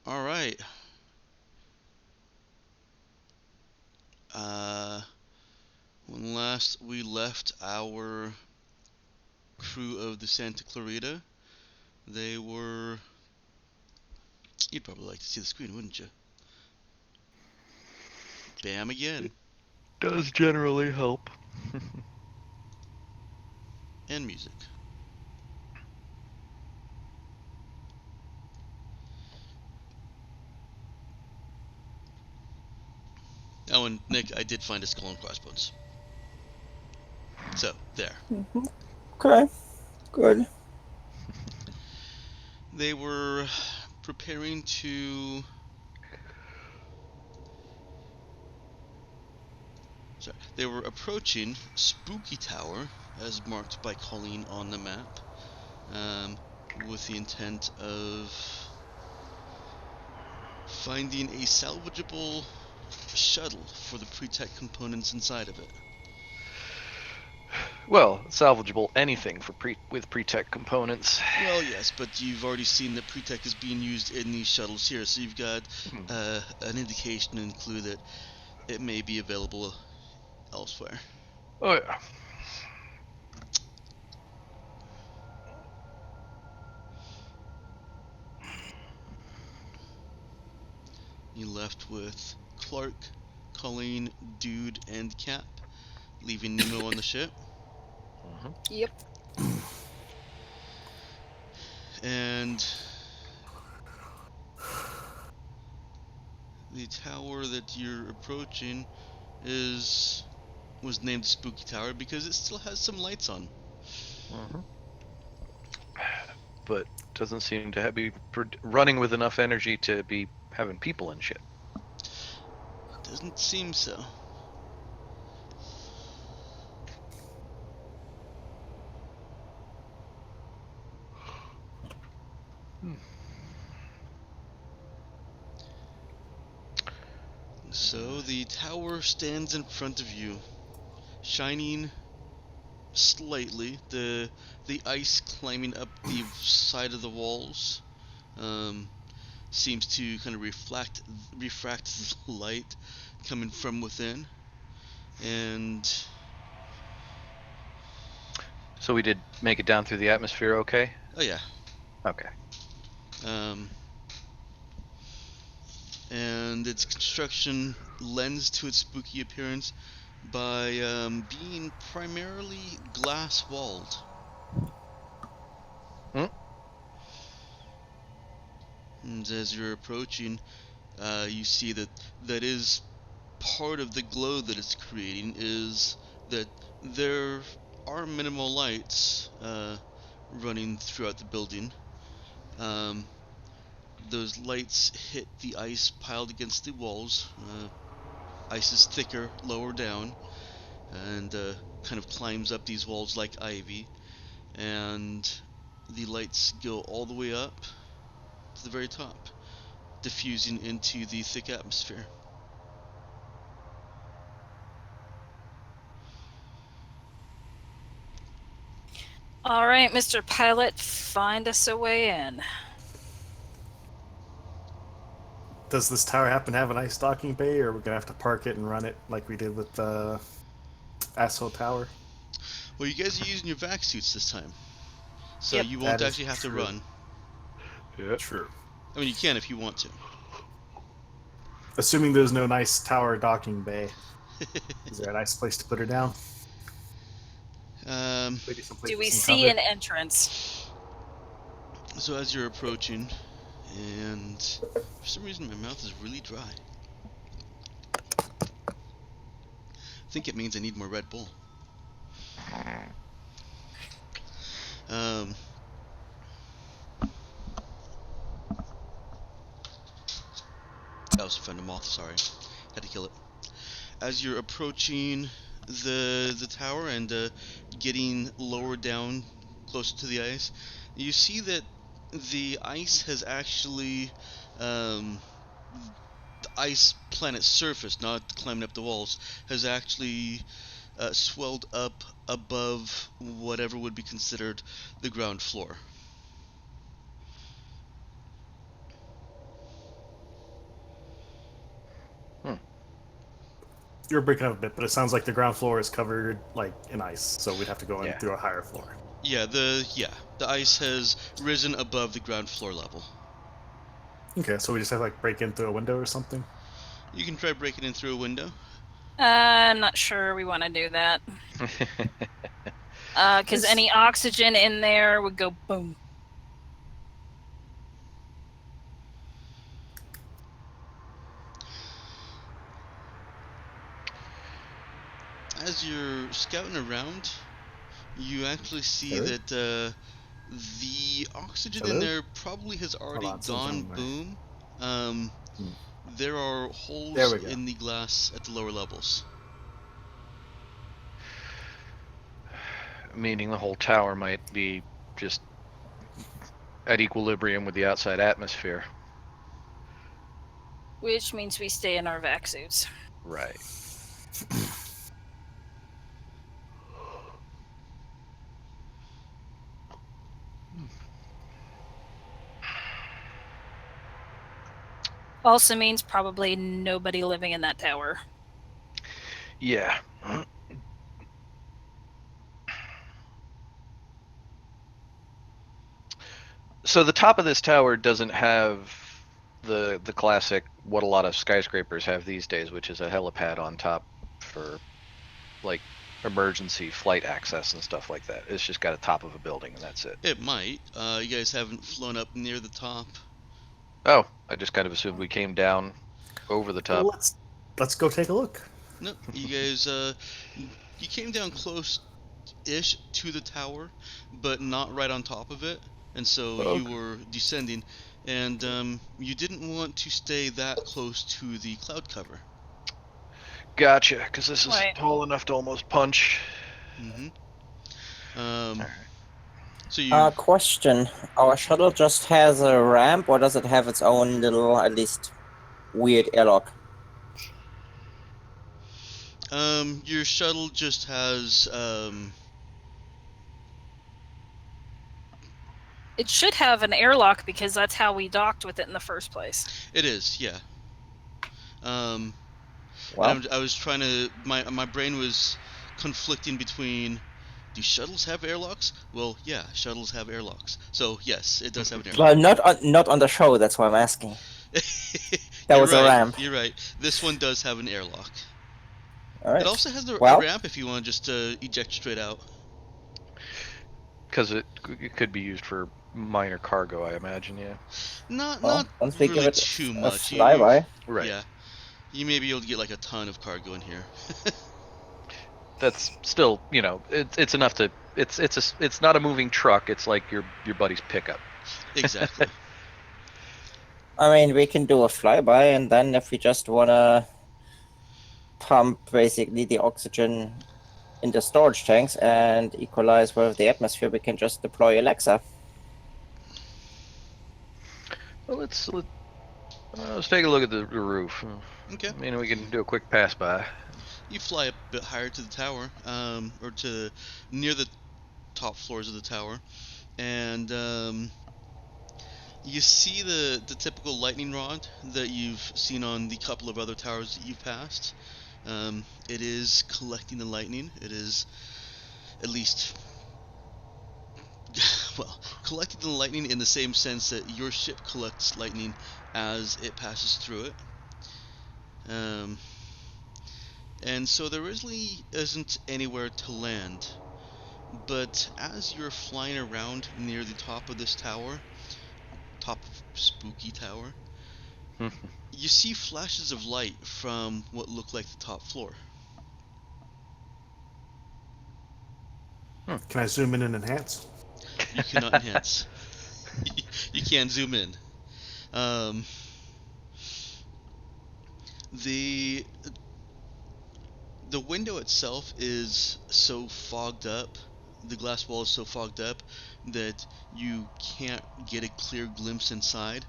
All right. Uh, when last we left our crew of the Santa Clarita, they were. You'd probably like to see the screen, wouldn't you? Bam again. It does generally help. And music. Oh, and Nick, I did find a skull and crossbones. So, there. Mm-hmm. Okay, good. They were preparing to. Sorry. They were approaching Spooky Tower, as marked by Colleen on the map, um, with the intent of finding a salvageable shuttle for the pre-tech components inside of it. Well, salvageable anything for with pre-tech components. Well, yes, but you've already seen that pre-tech is being used in these shuttles here, so you've got Hmm. an indication and clue that it may be available elsewhere. Oh yeah. You left with Clark, Colleen, Dude, and Cap, leaving Nemo on the ship. Hmm. Yep. And the tower that you're approaching is was named Spooky Tower because it still has some lights on. Hmm. But doesn't seem to be running with enough energy to be having people and shit. Doesn't seem so. Hmm. So the tower stands in front of you, shining slightly. The ice climbing up the side of the walls um, seems to kind of refract the light coming from within. And So we did make it down through the atmosphere, okay? oh yeah, Okay. um, and its construction lends to its spooky appearance by being primarily glass walled. Hmm? And as you're approaching, you see that that is part of the glow that it's creating is that there are minimal lights running throughout the building. Um, those lights hit the ice piled against the walls. Ice is thicker lower down and kind of climbs up these walls like ivy. And the lights go all the way up to the very top, diffusing into the thick atmosphere. All right, Mr. Pilot, find us a way in. Does this tower happen to have an ice docking bay, or are we gonna have to park it and run it like we did with the Asshole Tower? Well, you guys are using your vac suits this time, so Yep. you That won't is actually have to true. run. Yeah. True. I mean, you can if you want to. Assuming there's no nice tower docking bay, is there a nice place to put her down? um, Maybe someplace Do with we some see cover. an entrance? so as you're approaching, and for some reason my mouth is really dry. I think it means I need more Red Bull. Um, that was found a moth. Sorry, had to kill it. As you're approaching the tower and getting lower down, closer to the ice, you see that the ice has actually um, the ice planet's surface, not climbing up the walls, has actually swelled up above whatever would be considered the ground floor. You're breaking up a bit, but it sounds like the ground floor is covered like in ice, so we'd have to go in Yeah. through a higher floor. Yeah, the ice has risen above the ground floor level. Okay, so we just have to like break in through a window or something. You can try breaking in through a window. I'm not sure we want to do that. Because any oxygen in there would go boom. As you're scouting around, you actually see Hello? that the oxygen in Hello? there probably has already on, someone's gone on my- boom. Hmm. There are There holes we go. in the glass at the lower levels. Meaning the whole tower might be just at equilibrium with the outside atmosphere. Which means we stay in our vac suits. Right. Also means probably nobody living in that tower. Yeah. So the top of this tower doesn't have the classic what a lot of skyscrapers have these days, which is a helipad on top for like emergency flight access and stuff like that. It's just got a top of a building and that's it. It might. You guys haven't flown up near the top. Oh, I just kind of assumed we came down over the top. Let's go take a look. Nope. You guys, you came down close-ish to the tower, but not right on top of it, and so you Okay. were descending, and you didn't want to stay that close to the cloud cover. Gotcha, because this is Right. tall enough to almost punch. Mm-hmm. Alright. So you, Question. Our shuttle just has a ramp, or does it have its own little, at least, weird airlock? your shuttle just has, It should have an airlock because that's how we docked with it in the first place. it is, yeah. Well, And I was trying to, my brain was conflicting between, do shuttles have airlocks? Well, yeah, shuttles have airlocks. So yes, it does have an well, airlock. not on the show. That's why I'm asking. That You're was a right. ramp. You're right. This one does have an airlock. All right. It also has a Well, ramp if you want to just eject straight out. Because it could be used for minor cargo, I imagine, yeah. well, once we give Really it too a much. flyby. Right. Yeah, you may be able to get like a ton of cargo in here. That's still, it's enough to it's not a moving truck, it's like your buddy's pickup. Exactly. I mean, we can do a flyby, and then if we just wanna pump basically the oxygen in the storage tanks and equalize with the atmosphere, we can just deploy Alexa. Well, let's take a look at the roof. Okay. I mean, we can do a quick pass by. You fly a bit higher to the tower, or to near the top floors of the tower, and you see the typical lightning rod that you've seen on the couple of other towers that you've passed. It is collecting the lightning. It is at least, well, collecting the lightning in the same sense that your ship collects lightning as it passes through it. And so there really isn't anywhere to land. But as you're flying around near the top of this tower, top of Spooky Tower, you see flashes of light from what look like the top floor. Can I zoom in and enhance? You cannot enhance. You can't zoom in. Um, the the window itself is so fogged up, the glass wall is so fogged up that you can't get a clear glimpse inside,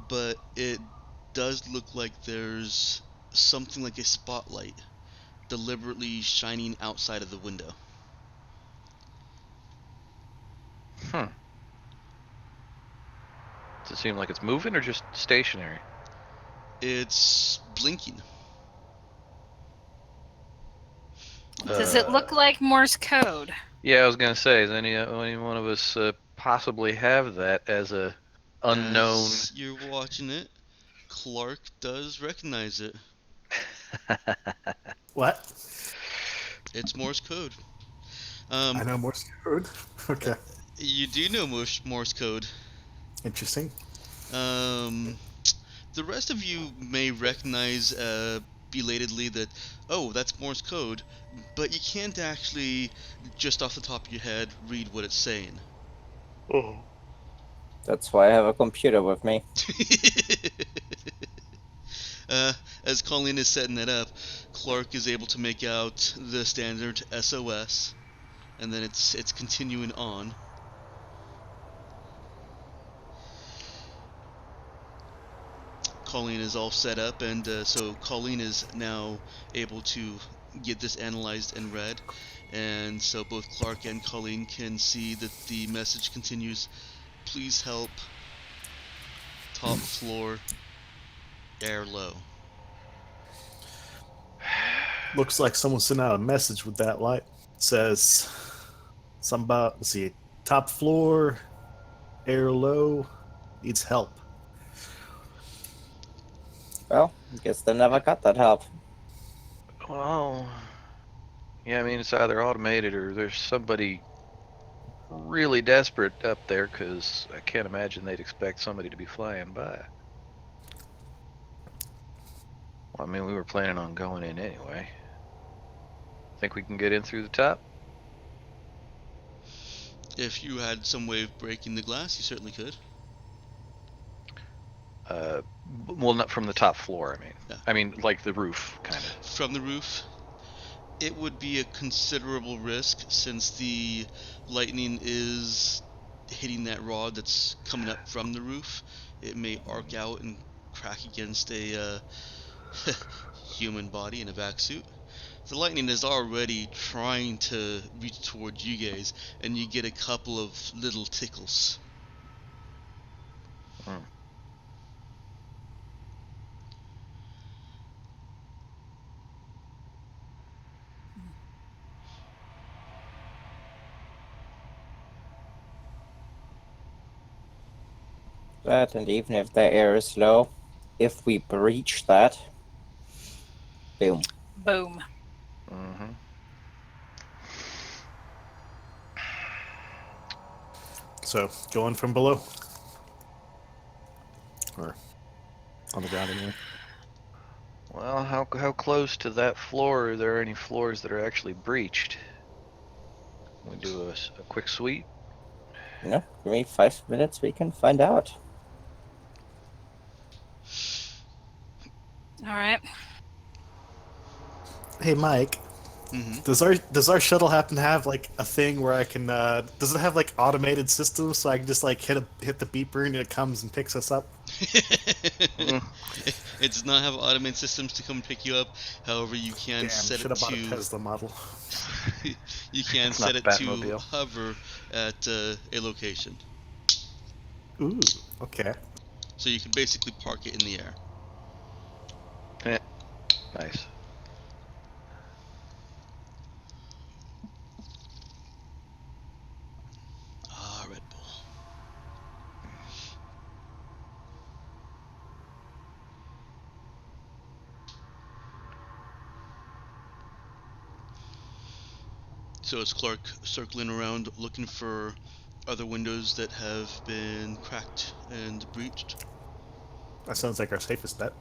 but it does look like there's something like a spotlight deliberately shining outside of the window. Does it seem like it's moving or just stationary? It's blinking. Does it look like Morse code? Yeah, I was gonna say, does any one of us possibly have that as a unknown? As you're watching it, Clark does recognize it. What? It's Morse code. I Um, know Morse code. uh, Okay. you do know Morse code. Interesting. Um, the rest of you may recognize belatedly that, oh, that's Morse code, but you can't actually, just off the top of your head, read what it's saying. Oh. That's why I have a computer with me. uh, as Colleen is setting it up, Clark is able to make out the standard SOS, and then it's continuing on. Colleen is all set up, and so Colleen is now able to get this analyzed and read, and so both Clark and Colleen can see that the message continues, please help, top floor, air low. Looks like someone sent out a message with that light. It says something about, let's see, top floor, air low, needs help. Well, I guess they never got that help. Well, yeah, I mean, it's either automated or there's somebody really desperate up there, because I can't imagine they'd expect somebody to be flying by. Well, I mean, we were planning on going in anyway. Think we can get in through the top? If you had some way of breaking the glass, you certainly could. Well, not from the top floor, I mean. Yeah. I mean, like the roof, kind of. From the roof, it would be a considerable risk since the lightning is hitting that rod that's coming up from the roof. It may arc out and crack against a human body in a vac suit. The lightning is already trying to reach towards you guys, and you get a couple of little tickles. Hmm. That, and even if the air is low, if we breach that, boom. Boom. Mm-hmm. So, going from below? Or on the ground anyway? Well, how close to that floor are there any floors that are actually breached? We do a quick sweep. You know, give me 5 minutes, we can find out. All right. Hey, Mike. Mm-hmm. Does our shuttle happen to have like a thing where I can does it have like automated systems so I can just like hit the beeper and it comes and picks us up? Mm. It does not have automated systems to come pick you up. However, you can Damn, set should it have bought a to Tesla model. you can It's set not it to Batmobile. hover at a location, Ooh, okay. so you can basically park it in the air. Nice. Ah, Red Bull. So it's Clark circling around looking for other windows that have been cracked and breached. That sounds like our safest bet.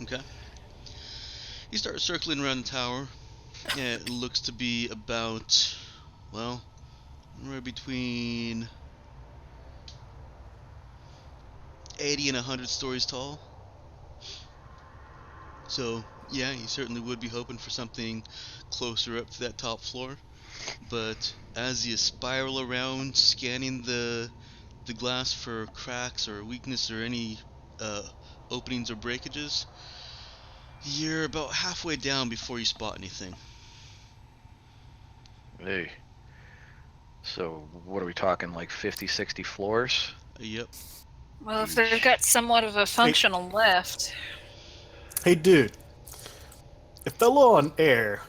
Okay. You start circling around the tower. Yeah, it looks to be about, well, anywhere between 80 and 100 stories tall. So, yeah, you certainly would be hoping for something closer up to that top floor. But as you spiral around, scanning the glass for cracks or weakness or any uh, openings or breakages, you're about halfway down before you spot anything. Hey. So, what are we talking, like 50, 60 floors? Yep. Well, if they've got somewhat of a functional lift. Hey, dude. If they're low on air,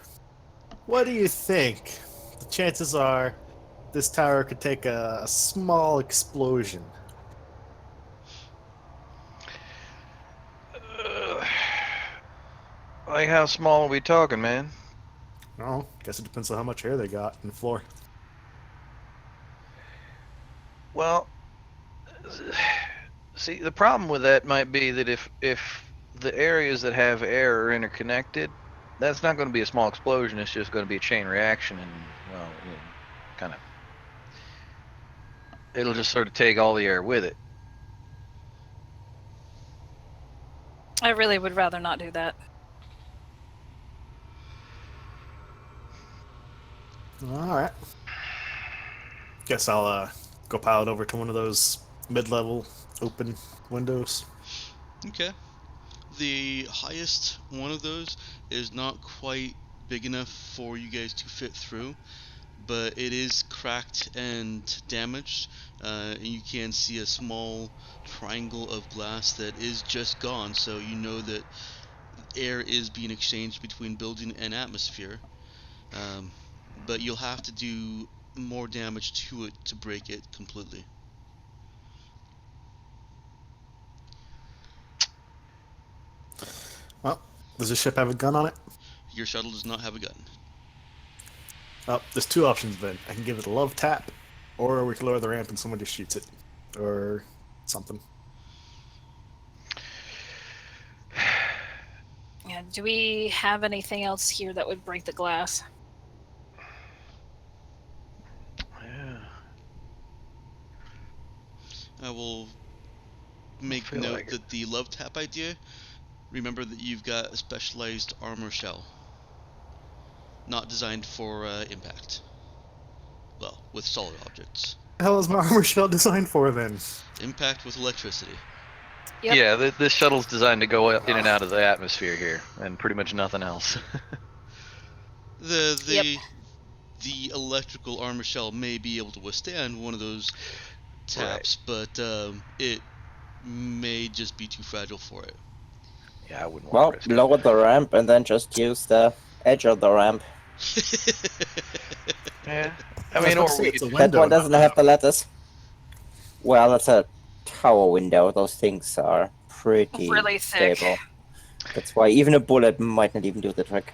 What do you think? The chances are this tower could take a small explosion. Like, how small are we talking, man? Oh, guess it depends on how much air they got in the floor. Well, see, the problem with that might be that if the areas that have air are interconnected, that's not going to be a small explosion. It's just going to be a chain reaction, and well, kind of, it'll just sort of take all the air with it. I really would rather not do that. Alright. Guess I'll go pilot over to one of those mid-level open windows. Okay. The highest one of those is not quite big enough for you guys to fit through, but it is cracked and damaged, and you can see a small triangle of glass that is just gone, so you know that air is being exchanged between building and atmosphere. Um, but you'll have to do more damage to it to break it completely. Well, does this ship have a gun on it? Your shuttle does not have a gun. Oh, there's two options then. I can give it a love tap, or we can lower the ramp and somebody shoots it. Or something. Yeah. Do we have anything else here that would break the glass? Yeah. I will make feel note like it. that the love tap idea, remember that you've got a specialized armor shell. Not designed for impact. Well, with solid objects. What the hell is my armor shell designed for then? Impact with electricity. Yep. Yeah, this shuttle's designed to go in and out of the atmosphere here, and pretty much nothing else. The the electrical armor shell may be able to withstand one of those taps, but it may just be too fragile for it. Yeah, I wouldn't want to Well, risk it. lower the ramp and then just use the edge of the ramp. Yeah, I I was mean, about or to say, we it's could. a That window. one doesn't have the lattice. Well, it's a tower window. Those things are pretty Really thick. stable. That's why even a bullet might not even do the trick.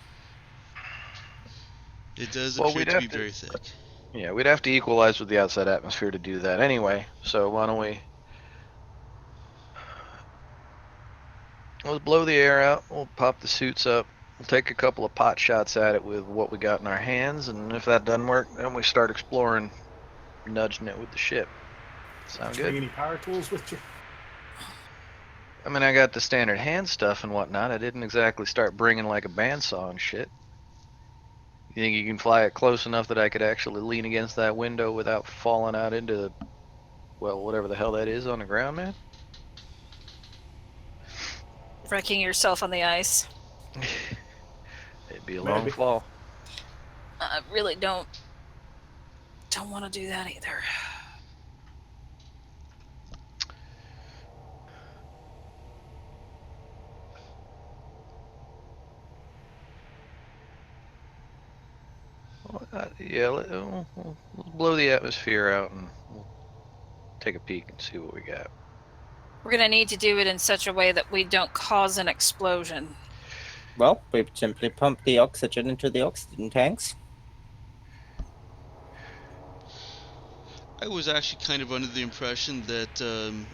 It does Well, appear we'd to be have to. very thick. Yeah, we'd have to equalize with the outside atmosphere to do that anyway. So why don't we? We'll blow the air out. We'll pop the suits up. We'll take a couple of pot shots at it with what we got in our hands, and if that doesn't work, then we start exploring, nudging it with the ship. Sound Did you bring good? any power tools with you? I mean, I got the standard hand stuff and whatnot. I didn't exactly start bringing like a bandsaw and shit. You think you can fly it close enough that I could actually lean against that window without falling out into, well, whatever the hell that is on the ground, man? Wrecking yourself on the ice. It'd be a long Maybe. fall. I really don't want to do that either. Well, yeah, we'll blow the atmosphere out and we'll take a peek and see what we got. We're gonna need to do it in such a way that we don't cause an explosion. Well, we simply pump the oxygen into the oxygen tanks. I was actually kind of under the impression that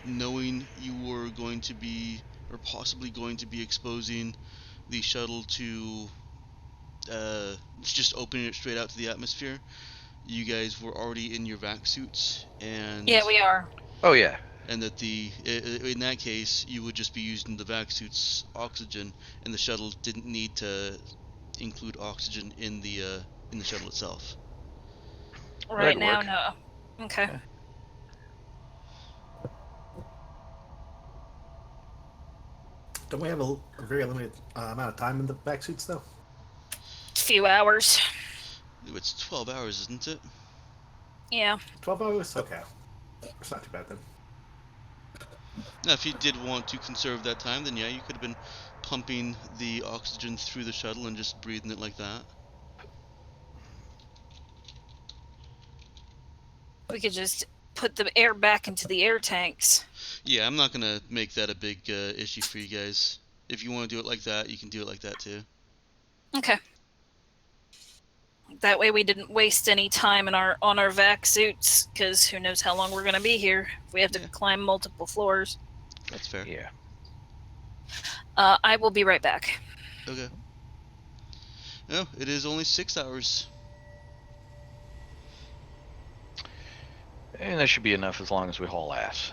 knowing you were going to be, or possibly going to be exposing the shuttle to just opening it straight out to the atmosphere, you guys were already in your vac suits, and Yeah, we are. Oh yeah, and that in that case you would just be using the vac suits oxygen, and the shuttle didn't need to include oxygen in the shuttle itself. Right that'd now, work. no. Okay. Yeah. Don't we have a very limited amount of time in the back suits, though? Few hours. It's 12 hours, isn't it? Yeah. 12 hours? Okay. It's not too bad then. Now, if you did want to conserve that time, then yeah, you could have been pumping the oxygen through the shuttle and just breathing it like that. We could just put the air back into the air tanks. Yeah, I'm not gonna make that a big issue for you guys. If you want to do it like that, you can do it like that too. Okay. That way we didn't waste any time on our vac suits, because who knows how long we're going to be here if we have to Yeah. climb multiple floors. That's fair. Yeah. I will be right back. Okay. No, it is only 6 hours. And that should be enough as long as we haul ass.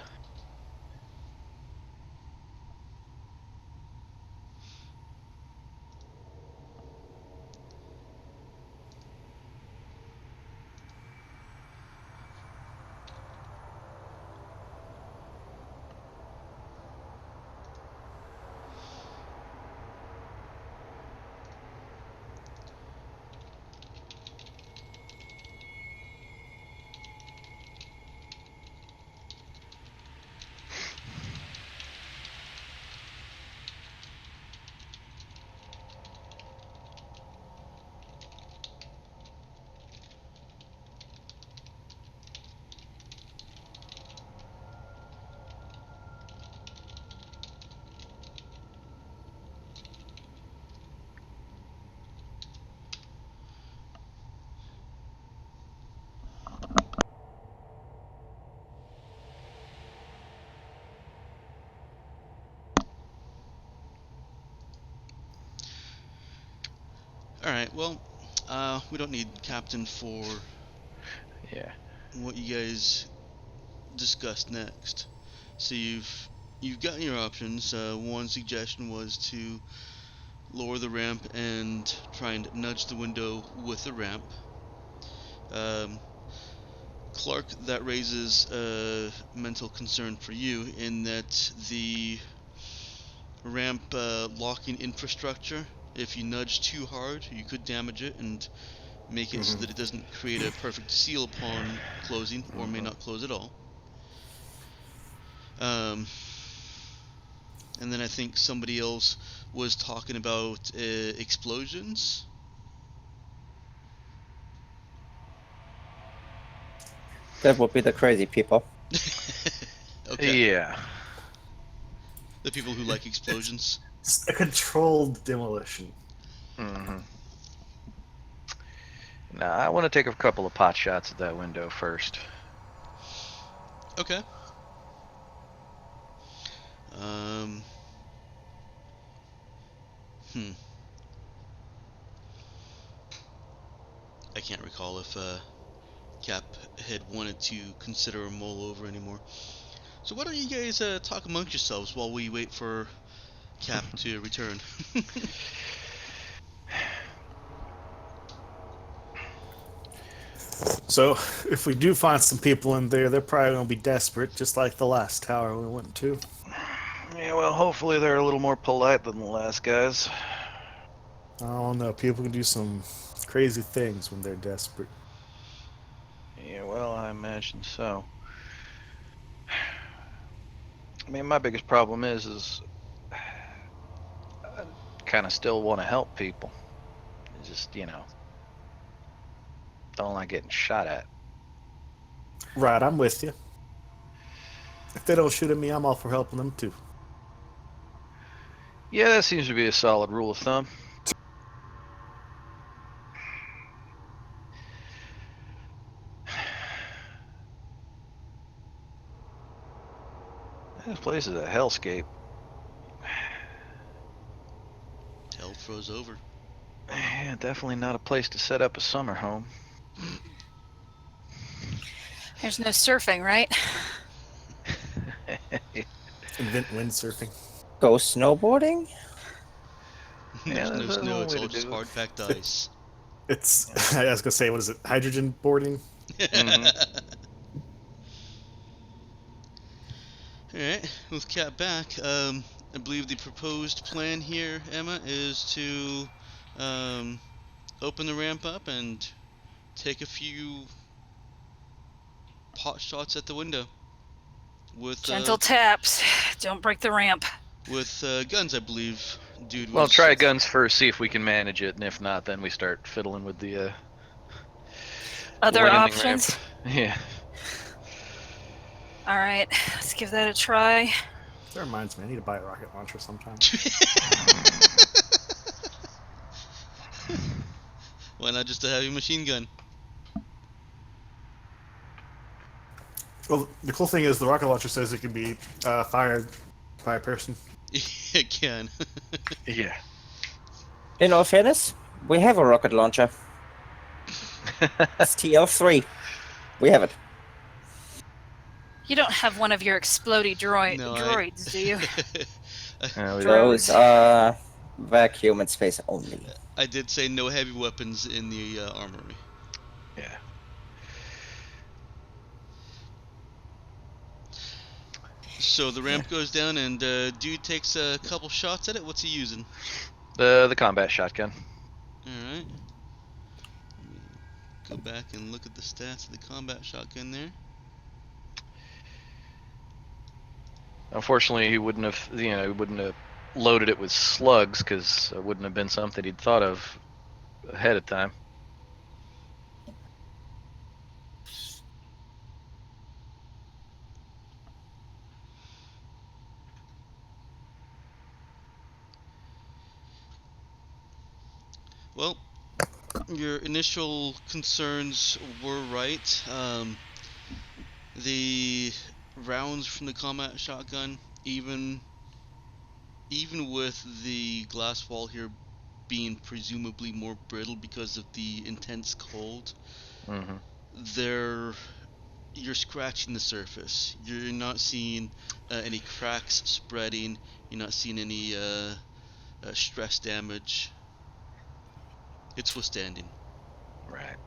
Alright, well, we don't need Captain for Yeah. what you guys discussed next. So you've gotten your options. One suggestion was to lower the ramp and try and nudge the window with the ramp. Clark, that raises a mental concern for you in that the ramp locking infrastructure, if you nudge too hard, you could damage it and make it so that it doesn't create a perfect seal upon closing, or may not close at all. And then I think somebody else was talking about explosions. That would be the crazy people. Okay. Yeah. The people who like explosions. It's a controlled demolition. Mm-hmm. Now, I want to take a couple of pot shots at that window first. Okay. Um. I can't recall if Cap had wanted to consider a mull over anymore. So why don't you guys talk amongst yourselves while we wait for Cap to return? So, if we do find some people in there, they're probably going to be desperate, just like the last tower we went to. Yeah, well, hopefully they're a little more polite than the last guys. I don't know. People can do some crazy things when they're desperate. Yeah, well, I imagine so. I mean, my biggest problem is I kind of still want to help people. It's just, don't like getting shot at. Right, I'm with you. If they don't shoot at me, I'm all for helping them too. Yeah, that seems to be a solid rule of thumb. This place is a hellscape. Hell froze over. Yeah, definitely not a place to set up a summer home. There's no surfing, right? Invent windsurfing. Go snowboarding? There's no there's snow, one it's way all to just do it. hard packed ice. It's, I was going to say, what is it? Hydrogen boarding? Alright, with Cap back, I believe the proposed plan here, Emma, is to open the ramp up and take a few pot shots at the window. With Gentle taps. Don't break the ramp. with guns, I believe. Dude was. Well, try guns first, see if we can manage it, and if not, then we start fiddling with the Other landing options? ramp. Yeah. All right, let's give that a try. That reminds me, I need to buy a rocket launcher sometime. Why not just a heavy machine gun? Well, the cool thing is the rocket launcher says it can be fired by a person. It can. Yeah. In all fairness, we have a rocket launcher. It's TL3. We have it. You don't have one of your explodey No, droids, do you? Yeah, we- Those are vacuum and space only. I did say no heavy weapons in the armory. yeah. So the ramp goes down, and dude takes a couple shots at it. What's he using? The combat shotgun. Alright. Go back and look at the stats of the combat shotgun there. Unfortunately, he wouldn't have loaded it with slugs because it wouldn't have been something he'd thought of ahead of time. Well, your initial concerns were right. The rounds from the combat shotgun, even with the glass wall here being presumably more brittle because of the intense cold, Mm-hmm. you're scratching the surface. You're not seeing any cracks spreading. You're not seeing any stress damage. It's withstanding. Right.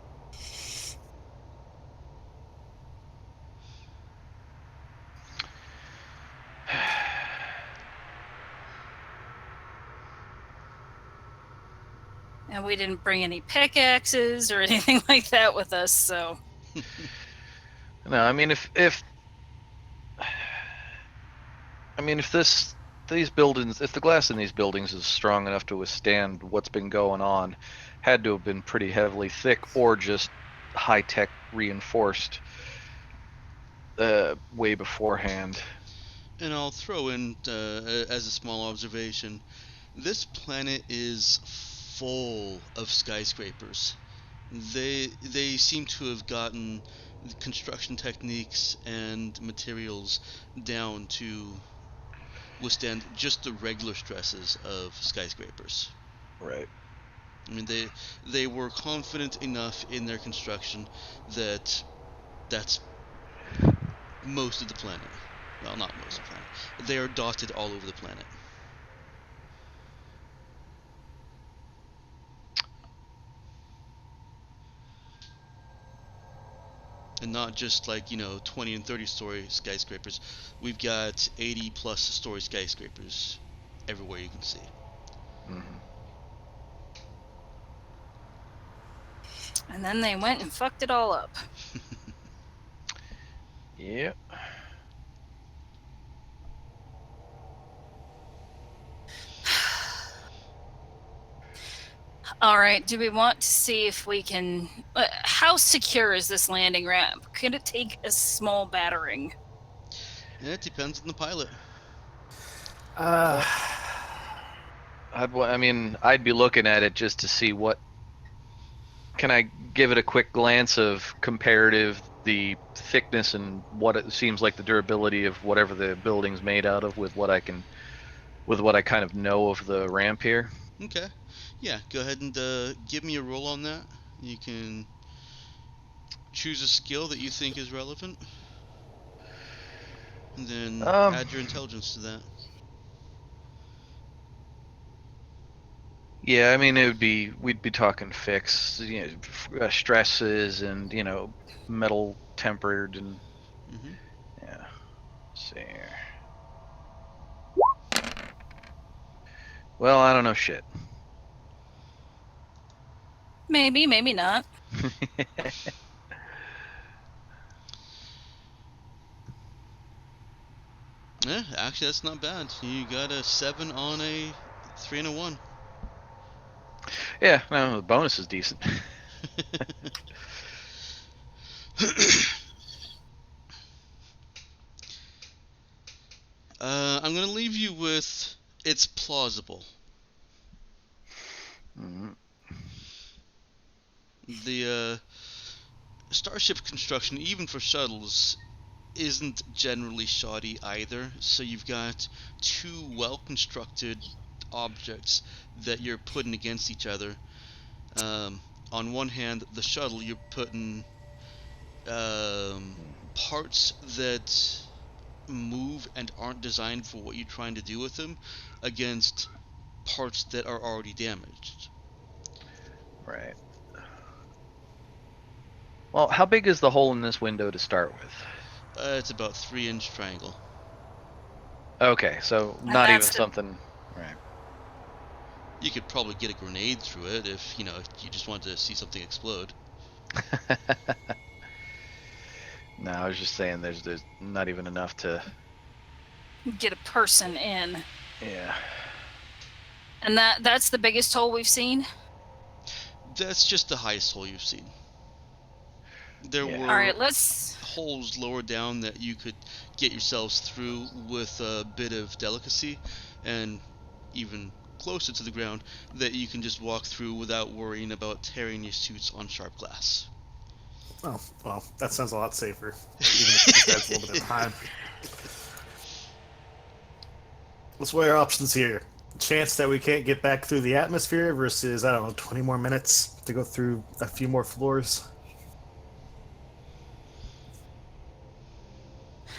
And we didn't bring any pickaxes or anything like that with us, so. No, I mean if these buildings, if the glass in these buildings is strong enough to withstand what's been going on, had to have been pretty heavily thick or just high tech reinforced way beforehand. And I'll throw in, as a small observation, this planet is full of skyscrapers. They seem to have gotten the construction techniques and materials down to withstand just the regular stresses of skyscrapers. Right. I mean, they were confident enough in their construction that that's most of the planet. Well, not most of the planet. They are dotted all over the planet. And not just like, 20 and 30 story skyscrapers. We've got 80 plus story skyscrapers everywhere you can see. Mm-hmm. And then they went and fucked it all up. Yep. All right, do we want to see if we can. How secure is this landing ramp? Could it take a small battering? And it depends on the pilot. I'd be looking at it just to see what. Can I give it a quick glance of comparative the thickness and what it seems like the durability of whatever the building's made out of with what I kind of know of the ramp here? Okay. Yeah, go ahead and give me a roll on that. You can choose a skill that you think is relevant. And then add your intelligence to that. Yeah, I mean we'd be talking fixed, stresses and metal tempered and Mm-hmm. yeah. Let's see here. Well, I don't know shit. Maybe, maybe not. Yeah, actually, that's not bad. You got a 7 on a 3 and a 1. Yeah, no, the bonus is decent. I'm gonna leave you with it's plausible. Mhm. The starship construction, even for shuttles, isn't generally shoddy either. So you've got two well-constructed objects that you're putting against each other. Um, on one hand, the shuttle, you're putting parts that move and aren't designed for what you're trying to do with them against parts that are already damaged. Right. Well, how big is the hole in this window to start with? It's about 3-inch triangle. Okay, so And not even that's the something. Right. You could probably get a grenade through it if if you just want to see something explode. No, I was just saying there's not even enough to. get a person in. Yeah. And that's the biggest hole we've seen. That's just the highest hole you've seen. There Yeah. were All right, let's. holes lower down that you could get yourselves through with a bit of delicacy, and even closer to the ground that you can just walk through without worrying about tearing your suits on sharp glass. Oh, well, that sounds a lot safer, even if it just adds a little bit of time. Let's weigh our options here. Chance that we can't get back through the atmosphere versus, I don't know, 20 more minutes to go through a few more floors.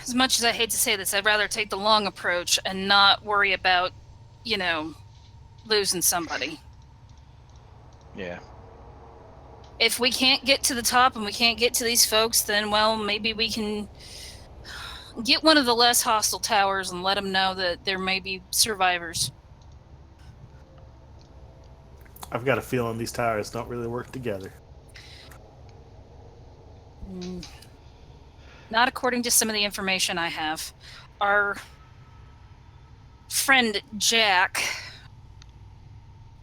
As much as I hate to say this, I'd rather take the long approach and not worry about, losing somebody. Yeah. If we can't get to the top and we can't get to these folks, then, well, maybe we can get one of the less hostile towers and let them know that there may be survivors. I've got a feeling these towers don't really work together. Not according to some of the information I have. Our friend Jack,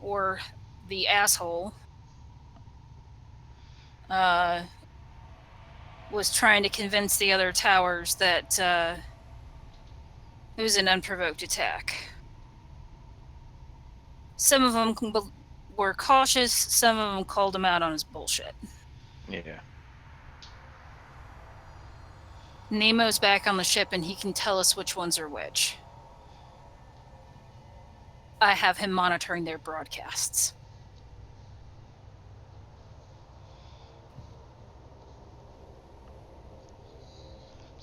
or the asshole, was trying to convince the other towers that it was an unprovoked attack. Some of them were cautious, some of them called him out on his bullshit. Yeah. Nemo's back on the ship and he can tell us which ones are which. I have him monitoring their broadcasts.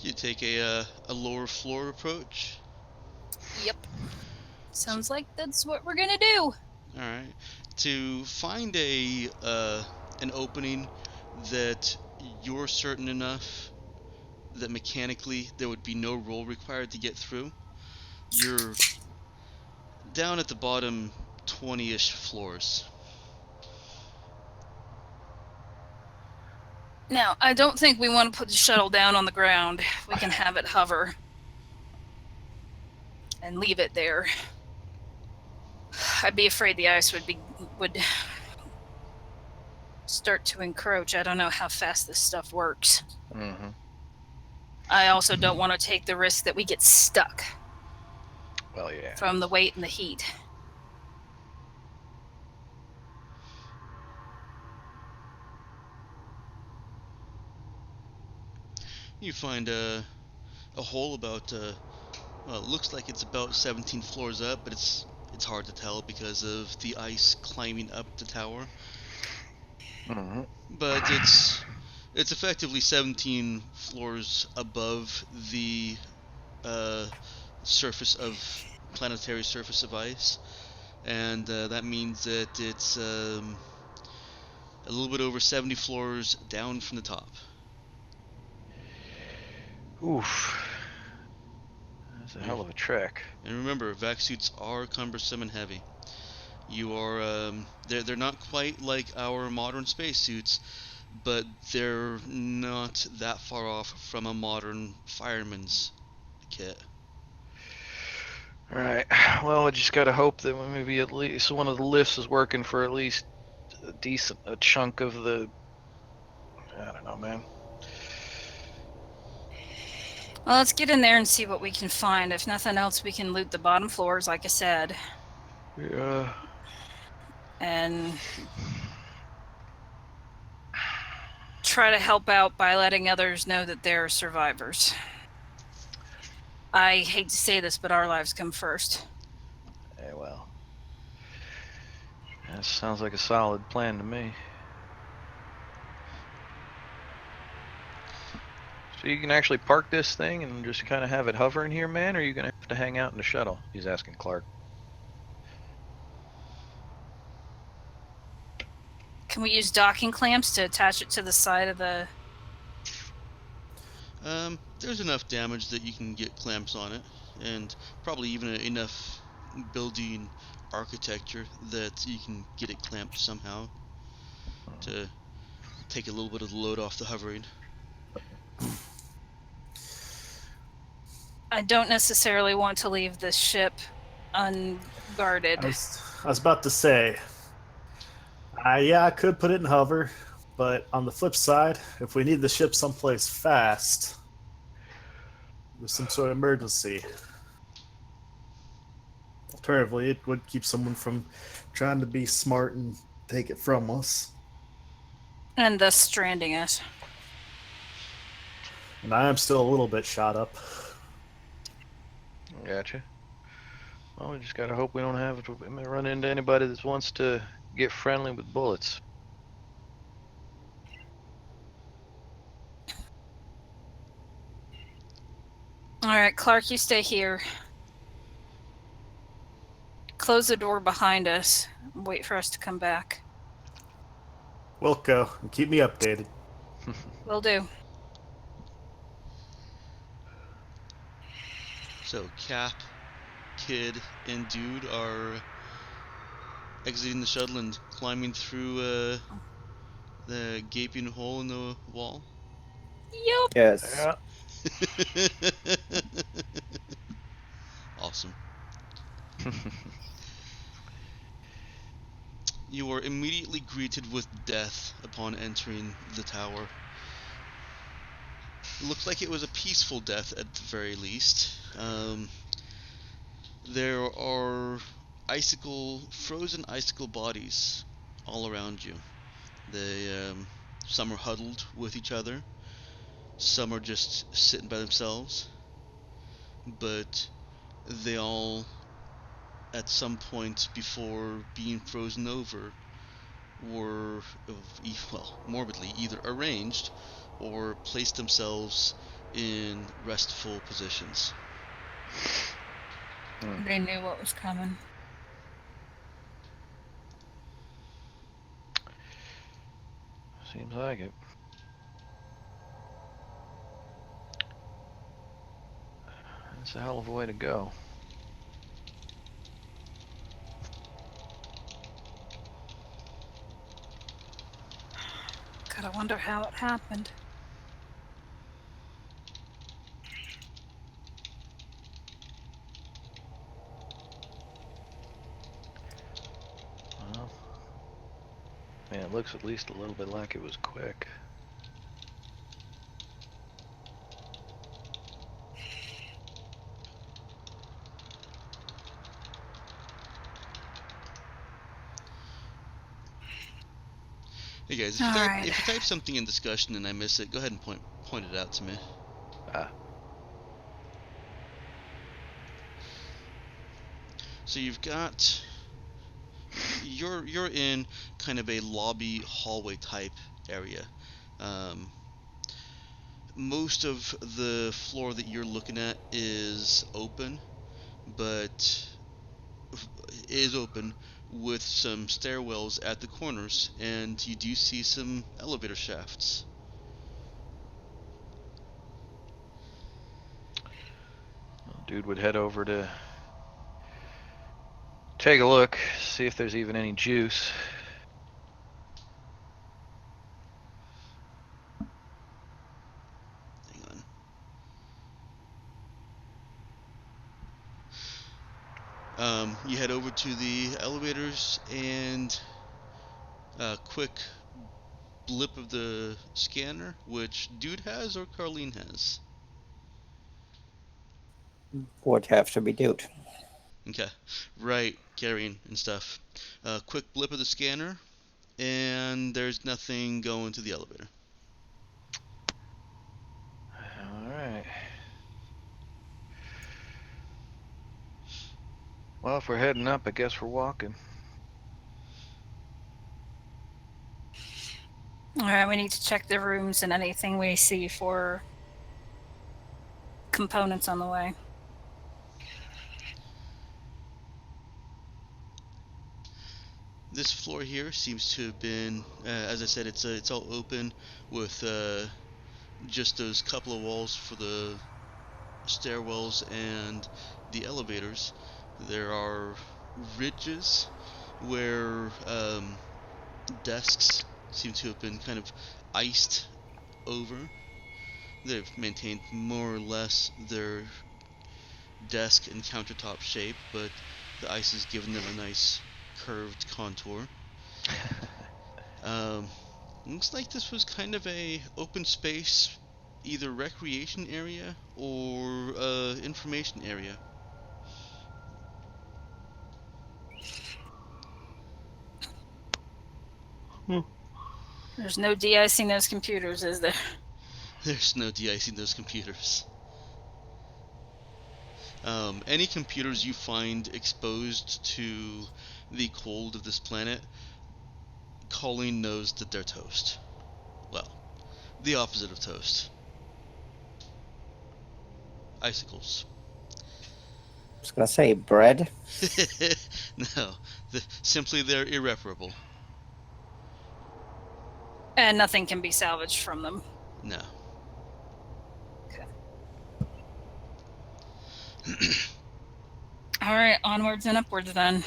You take a lower floor approach. Yep. Sounds like that's what we're gonna do. All right. To find an opening that you're certain enough that mechanically there would be no roll required to get through, you're down at the bottom 20-ish floors. Now, I don't think we want to put the shuttle down on the ground. We can have it hover and leave it there. I'd be afraid the ice would start to encroach. I don't know how fast this stuff works. Mm-hmm. I also don't want to take the risk that we get stuck Well, yeah. from the weight and the heat. You find a hole about well, it looks like it's about 17 floors up, but it's hard to tell because of the ice climbing up the tower. Mm-hmm. But it's effectively 17 floors above the surface of planetary surface of ice, and that means that it's a little bit over 70 floors down from the top. Oof. That's a hell of a trek. And remember, vac suits are cumbersome and heavy. You are they're not quite like our modern spacesuits, but they're not that far off from a modern fireman's kit. All right. Well, I just gotta hope that maybe at least one of the lifts is working for at least a chunk of the. I don't know, man. Well, let's get in there and see what we can find. If nothing else, we can loot the bottom floors, like I said, Yeah. and try to help out by letting others know that they're survivors. I hate to say this, but our lives come first. Yeah, well. That sounds like a solid plan to me. So you can actually park this thing and just kind of have it hovering here, man, or are you going to have to hang out in the shuttle? He's asking Clark. Can we use docking clamps to attach it to the side of the... There's enough damage that you can get clamps on it, and probably even enough building architecture that you can get it clamped somehow to take a little bit of the load off the hovering. I don't necessarily want to leave this ship unguarded. I was about to say, yeah, I could put it in hover, but on the flip side, if we need the ship someplace fast, with some sort of emergency, alternatively, it would keep someone from trying to be smart and take it from us. And thus stranding us. And I am still a little bit shot up. Gotcha. Well, we just gotta hope we don't run into anybody that wants to get friendly with bullets. All right, Clark, you stay here. Close the door behind us. Wait for us to come back. Wilco, and keep me updated. Will do. So Cap, Kid, and Dude are exiting the shuttle and climbing through the gaping hole in the wall. Yup. Yes. Yeah. Awesome. You are immediately greeted with death upon entering the tower. It looks like it was a peaceful death at the very least. There are frozen icicle bodies all around you. Some are huddled with each other. Some are just sitting by themselves. But they all, at some point before being frozen over, were, well, morbidly either arranged or placed themselves in restful positions. They knew what was coming. Seems like it. That's a hell of a way to go. God, I wonder how it happened. Well, man, it looks at least a little bit like it was quick. Hey guys, Alright. if you type something in discussion and I miss it, go ahead and point it out to me. So you're in kind of a lobby hallway type area. Most of the floor that you're looking at is open, but is open with some stairwells at the corners, and you do see some elevator shafts. Well, dude would head over to take a look, see if there's even any juice. Hang on. You head over to the elevators and a quick blip of the scanner, which Dude has or Carlene has. would have to be Dude. Okay, right, carrying and stuff. Quick blip of the scanner, and there's nothing going to the elevator. All right. Well, if we're heading up, I guess we're walking. All right, we need to check the rooms and anything we see for components on the way. This floor here seems to have been, as I said, it's all open with just those couple of walls for the stairwells and the elevators. There are ridges where desks seem to have been kind of iced over. They've maintained more or less their desk and countertop shape, but the ice has given them a nice curved contour. Um, Looks like this was kind of a open space, either recreation area or information area. There's no de-icing those computers, is there? There's no de-icing those computers. Any computers you find exposed to the cold of this planet, Colleen knows that they're toast. Well, the opposite of toast. Icicles. I was gonna say bread. No, simply they're irreparable. And nothing can be salvaged from them. No. Okay. All right, onwards and upwards then.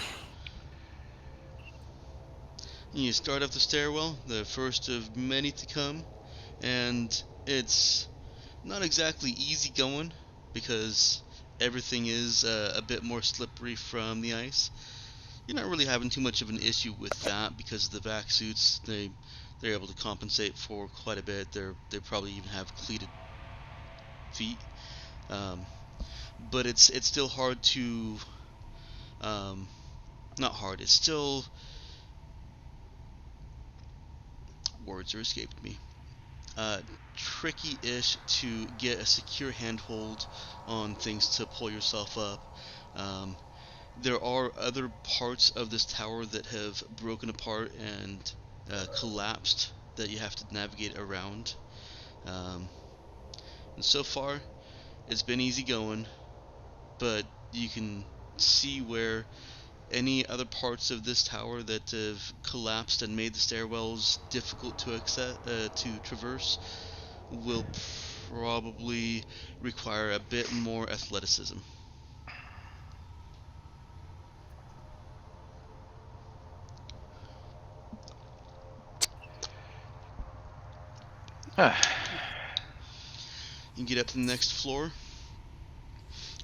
You start up the stairwell, the first of many to come, and it's not exactly easy going because everything is a bit more slippery from the ice. You're not really having too much of an issue with that because the vac suits they're able to compensate for quite a bit. They probably even have cleated feet, but it's still hard to not hard. It's still words are escaped me. Tricky-ish to get a secure handhold on things to pull yourself up. There are other parts of this tower that have broken apart and collapsed that you have to navigate around. Um, and so far, it's been easy going, but you can see where any other parts of this tower that have collapsed and made the stairwells difficult to to traverse will probably require a bit more athleticism. You can get up to the next floor,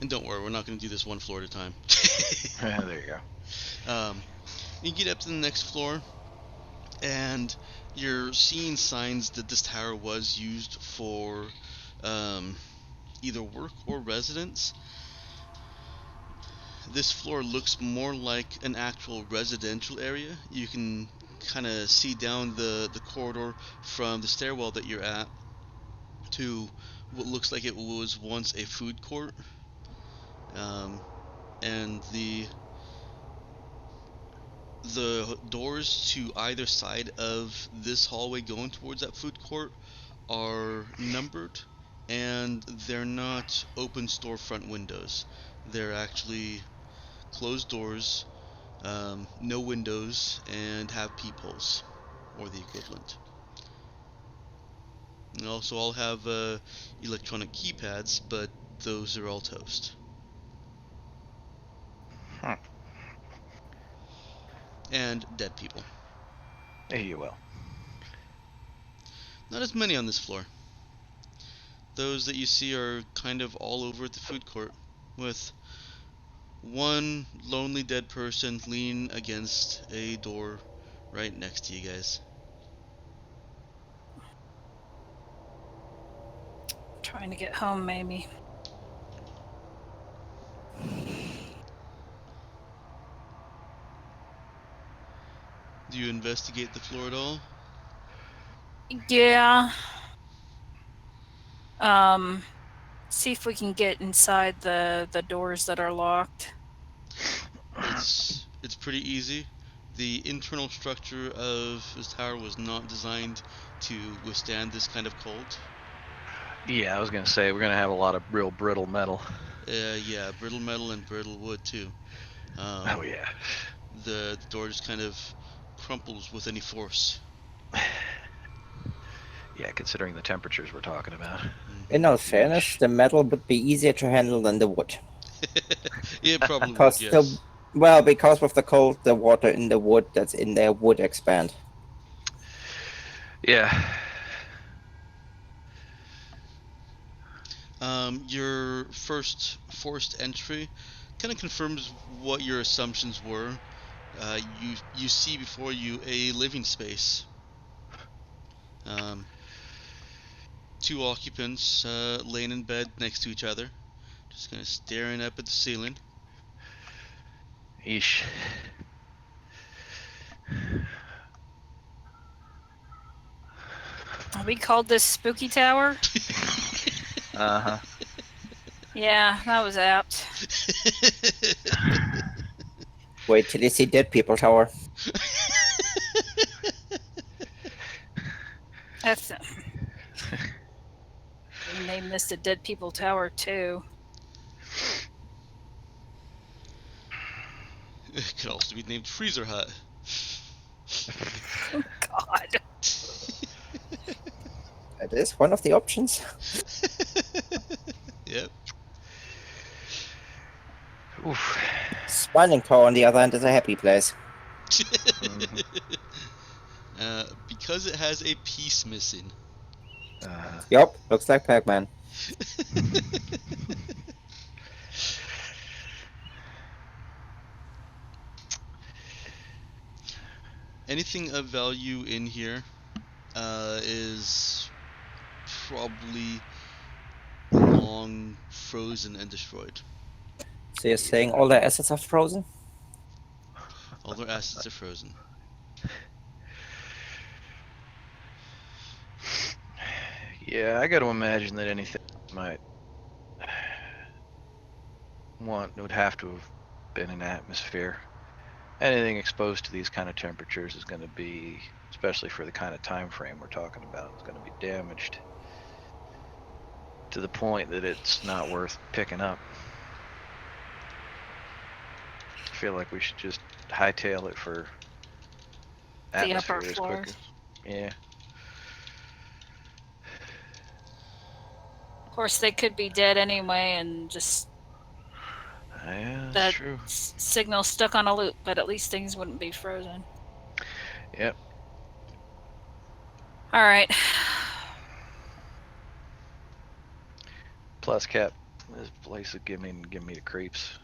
and don't worry, we're not going to do this one floor at a time. There you go. You get up to the next floor, and you're seeing signs that this tower was used for either work or residence. This floor looks more like an actual residential area. You can kind of see down the corridor from the stairwell that you're at to what looks like it was once a food court. And the doors to either side of this hallway going towards that food court are numbered, and they're not open storefront windows. They're actually closed doors, no windows, and have peepholes, or the equivalent. And also all have electronic keypads, but those are all toast. Huh. And dead people. Hey, you will. Not as many on this floor. Those that you see are kind of all over at the food court, with one lonely dead person leaning against a door right next to you guys. Trying to get home, maybe. Do you investigate the floor at all? Yeah. See if we can get inside the doors that are locked. It's pretty easy. The internal structure of this tower was not designed to withstand this kind of cold. Yeah, I was gonna say we're gonna have a lot of real brittle metal. Yeah, brittle metal and brittle wood too. Oh yeah. The door just kind of crumples with any force. Yeah, considering the temperatures we're talking about. In all fairness, the metal would be easier to handle than the wood. It probably would, Because yes. because with the cold, the water in the wood that's in there would expand. Yeah. Your first forced entry kind of confirms what your assumptions were. You see before you a living space. Um, Two occupants laying in bed next to each other, just kind of staring up at the ceiling. Eesh. We called this Spooky Tower. Uh-huh. Yeah, that was apt. Wait till you see Dead People Tower. That's. We named this the Dead People Tower too. It could also be named Freezer Hut. Oh God. That is one of the options. Yep. Oof. Smiling Tower, on the other hand, is a happy place. Mhm. Because it has a piece missing. Yup, looks like Pac-Man. Anything of value in here is probably long frozen and destroyed. So you're saying all their assets are frozen? All their assets are frozen. Yeah, I got to imagine that anything might would have to have been in atmosphere. Anything exposed to these kind of temperatures is going to be, especially for the kind of time frame we're talking about, is going to be damaged to the point that it's not worth picking up. I feel like we should just hightail it for The upper atmosphere as quick floors. as. Yeah. Of course, they could be dead anyway, and just Yeah, that's that true. signal stuck on a loop. But at least things wouldn't be frozen. Yep. All right. Plus, Cap, this place is giving me the creeps.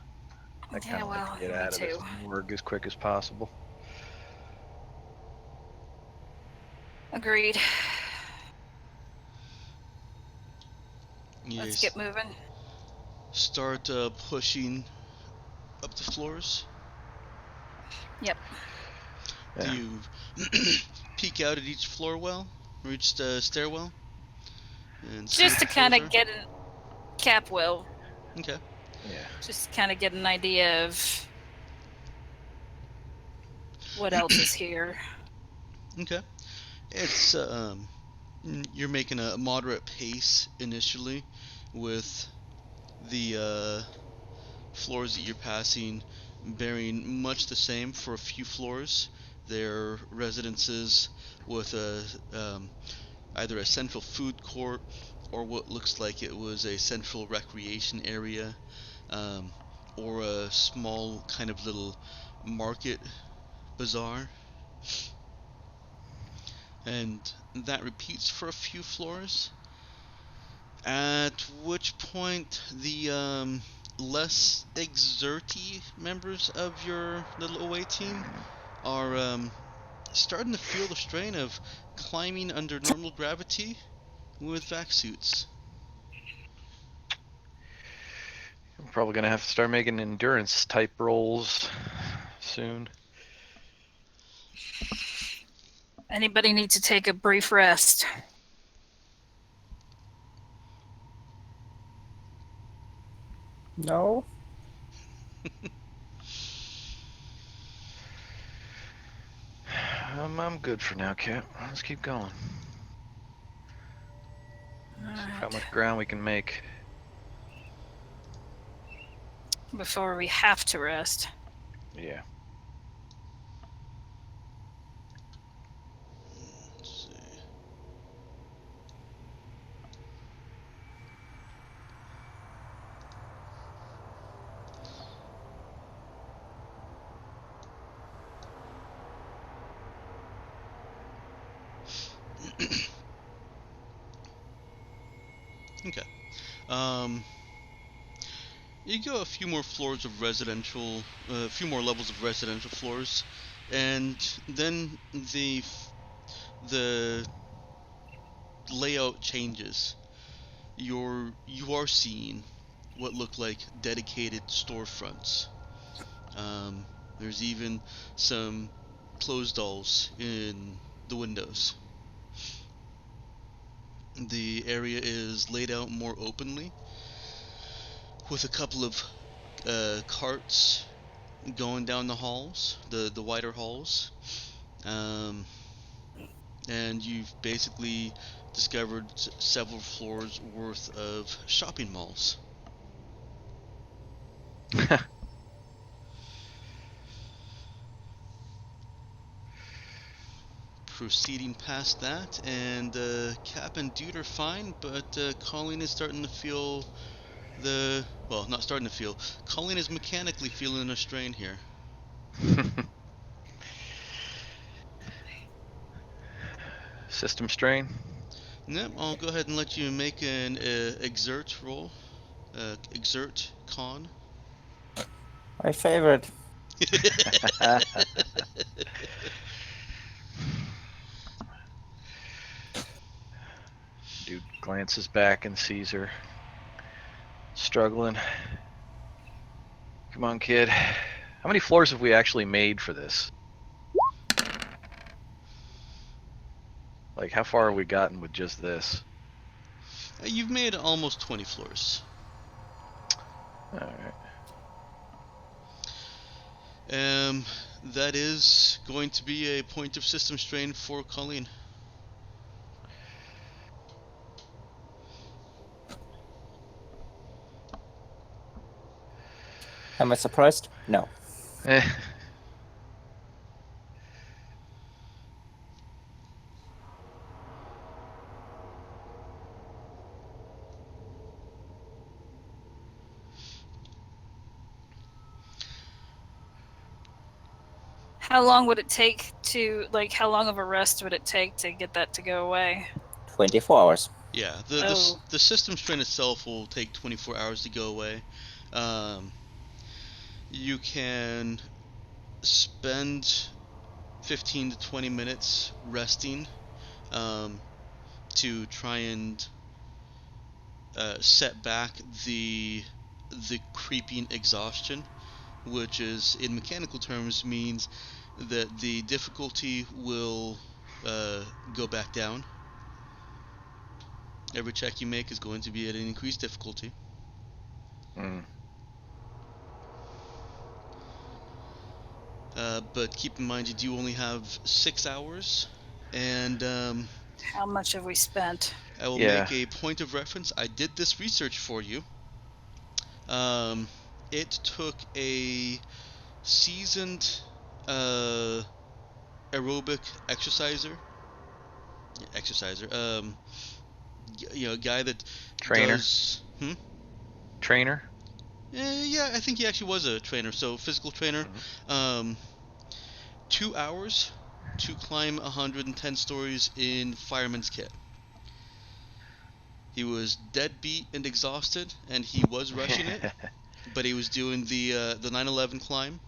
I kind Yeah, of like well, to get me out of this too. morgue as quick as possible. Agreed. You Let's guys get moving. start pushing up the floors. Yep. Do Yeah. you peek out at each floor well, or each stairwell, and see Just what to the floors kind are? of get a Cap will. Okay. Yeah. Just kind of get an idea of what else is here. Okay. It's you're making a moderate pace initially with the floors that you're passing bearing much the same for a few floors. They're residences with either a central food court or what looks like it was a central recreation area, um, or a small kind of little market bazaar. And that repeats for a few floors. At which point, the less exerty members of your little away team are starting to feel the strain of climbing under normal gravity with vac suits. We're probably gonna have to start making endurance type rolls soon. Anybody need to take a brief rest? No. I'm good for now, Cap. Let's keep going. See how much ground we can make. Before we have to rest. Yeah. Let's see. Okay. You go a few more floors of residential, a few more levels of residential floors, and then the layout changes. You are seeing what look like dedicated storefronts. Um, there's even some closed dolls in the windows. The area is laid out more openly, with a couple of carts going down the halls, the wider halls, um, and you've basically discovered several floors worth of shopping malls. Proceeding past that, and Cap and Dude are fine, but Colleen is starting to feel not starting to feel. Colleen is mechanically feeling a strain here. System strain. Yep, I'll go ahead and let you make an exert roll. Exert con. My favorite. Dude glances back and sees her struggling. Come on, kid. How many floors have we actually made for this? Like, how far have we gotten with just this? You've made almost 20 floors. Alright. That is going to be a point of system strain for Colleen. Am I surprised? No. Eh. How long would it take to, like, how long of a rest would it take to get that to go away? 24 hours. Yeah, Oh. the system strain itself will take 24 hours to go away. You can spend 15 to 20 minutes resting to try and set back the creeping exhaustion, which is in mechanical terms means that the difficulty will go back down. Every check you make is going to be at an increased difficulty. Mm. But keep in mind you do only have 6 hours, and How much have we spent? I will Yeah. make a point of reference. I did this research for you. It took a seasoned aerobic exerciser, a guy that Trainer. does. Trainer. Yeah, I think he actually was a trainer, so physical trainer. Mm-hmm. 2 hours to climb 110 stories in fireman's kit. He was dead beat and exhausted, and he was rushing it, but he was doing the 9/11 climb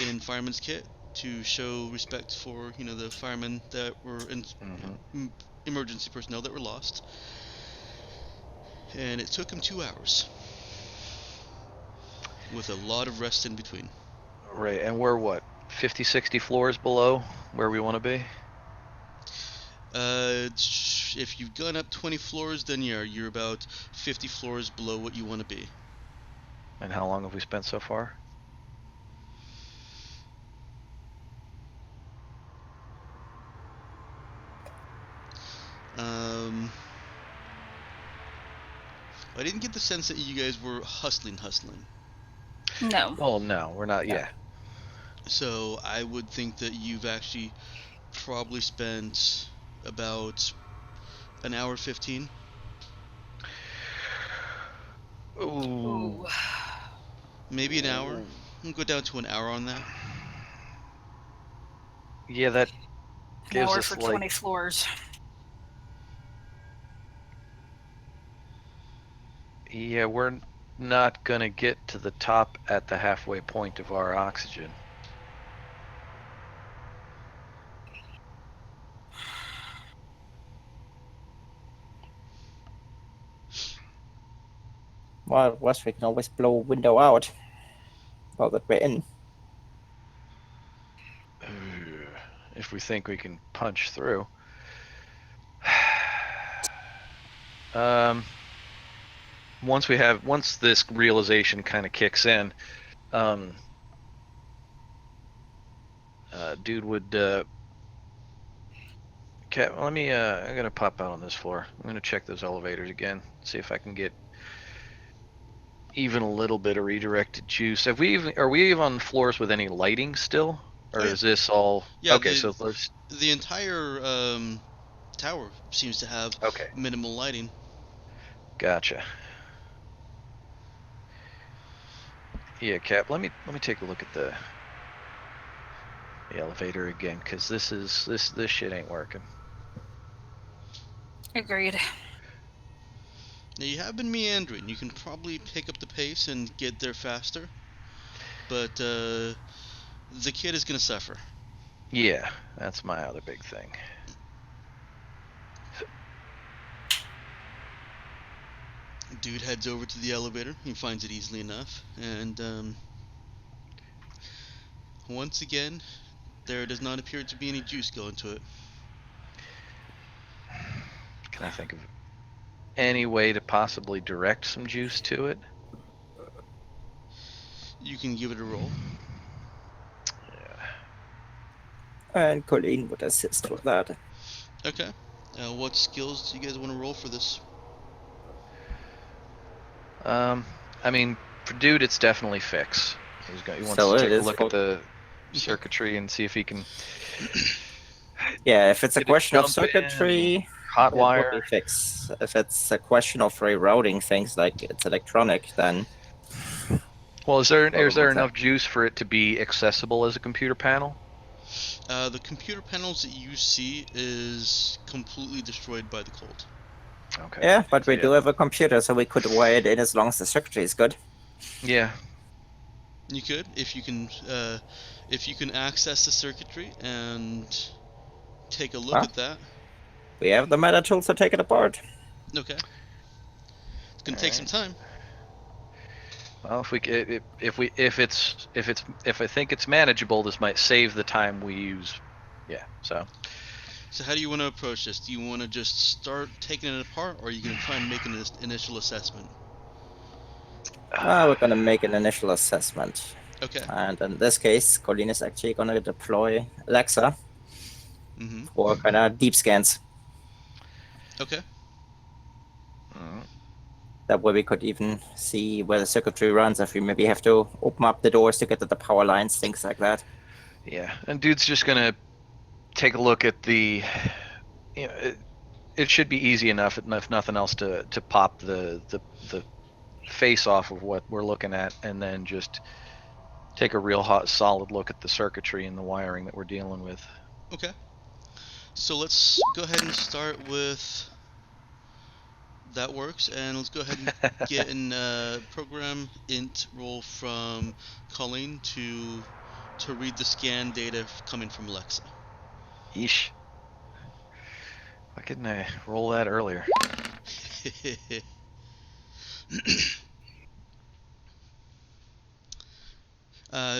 in fireman's kit to show respect for the firemen that were in Mm-hmm. emergency personnel that were lost. And it took him 2 hours with a lot of rest in between. Right, and we're what, 50, 60 floors below where we want to be? If you've gone up 20 floors, then yeah, you're about 50 floors below what you want to be. And how long have we spent so far? I didn't get the sense that you guys were hustling. No. Well, no, we're not. Yeah. So I would think that you've actually probably spent about an hour 15. Ooh. Maybe an hour. We'll go down to an hour on that. Yeah, that An gives hour us for like 20 floors. yeah, we're not gonna get to the top at the halfway point of our oxygen. Well, worst we can always blow a window out. Now that we're in. If we think we can punch through. Once this realization kind of kicks in, dude would let me I'm gonna pop out on this floor. I'm gonna check those elevators again, see if I can get even a little bit of redirected juice. Are we even on floors with any lighting still? Or Oh, yeah. is this all Yeah, okay, so there's the entire tower seems to have okay. minimal lighting. Gotcha. Yeah, Cap, let me take a look at the elevator again, because this shit ain't working. Agreed. Now you have been meandering. You can probably pick up the pace and get there faster, but the kid is gonna suffer. Yeah, that's my other big thing. Dude heads over to the elevator. He finds it easily enough, and once again, there does not appear to be any juice going to it. Can I think of any way to possibly direct some juice to it? You can give it a roll. Yeah. And Colleen would assist with that. Okay. What skills do you guys want to roll for this? I mean, for dude, it's definitely fix. He wants So to it take a is look for at the Okay. circuitry and see if he can yeah. If it's a get a question of jump in, circuitry, hot it would wire. be fixed. If it's a question of rerouting things like it's electronic, then Well, is there probably enough juice for it to be accessible as a computer panel? The computer panels that you see is completely destroyed by the cold. Okay. yeah. But So we yeah, do have a computer, so we could wire it in as long as the circuitry is good. yeah. You could, if you can access the circuitry and take a look Well, at that. we have the meta tools to take it apart. Okay. It's gonna All take some right. time. Well, if I think it's manageable, this might save the time we use. Yeah. So So how do you want to approach this? Do you want to just start taking it apart, or are you gonna try and make an initial assessment? We're gonna make an initial assessment, Okay. and in this case, Colleen is actually gonna deploy Alexa Mm-hmm. for kind of deep scans. Okay. That way we could even see where the circuitry runs, if we maybe have to open up the doors to get to the power lines, things like that. yeah, and dude's just gonna take a look at the. You know, it should be easy enough, if nothing else, to pop the face off of what we're looking at, and then just take a real hot solid look at the circuitry and the wiring that we're dealing with. Okay. So let's go ahead and start with that works, and let's go ahead and get an program int roll from Colleen to read the scan data coming from Alexa. Yeesh. Why couldn't I roll that earlier?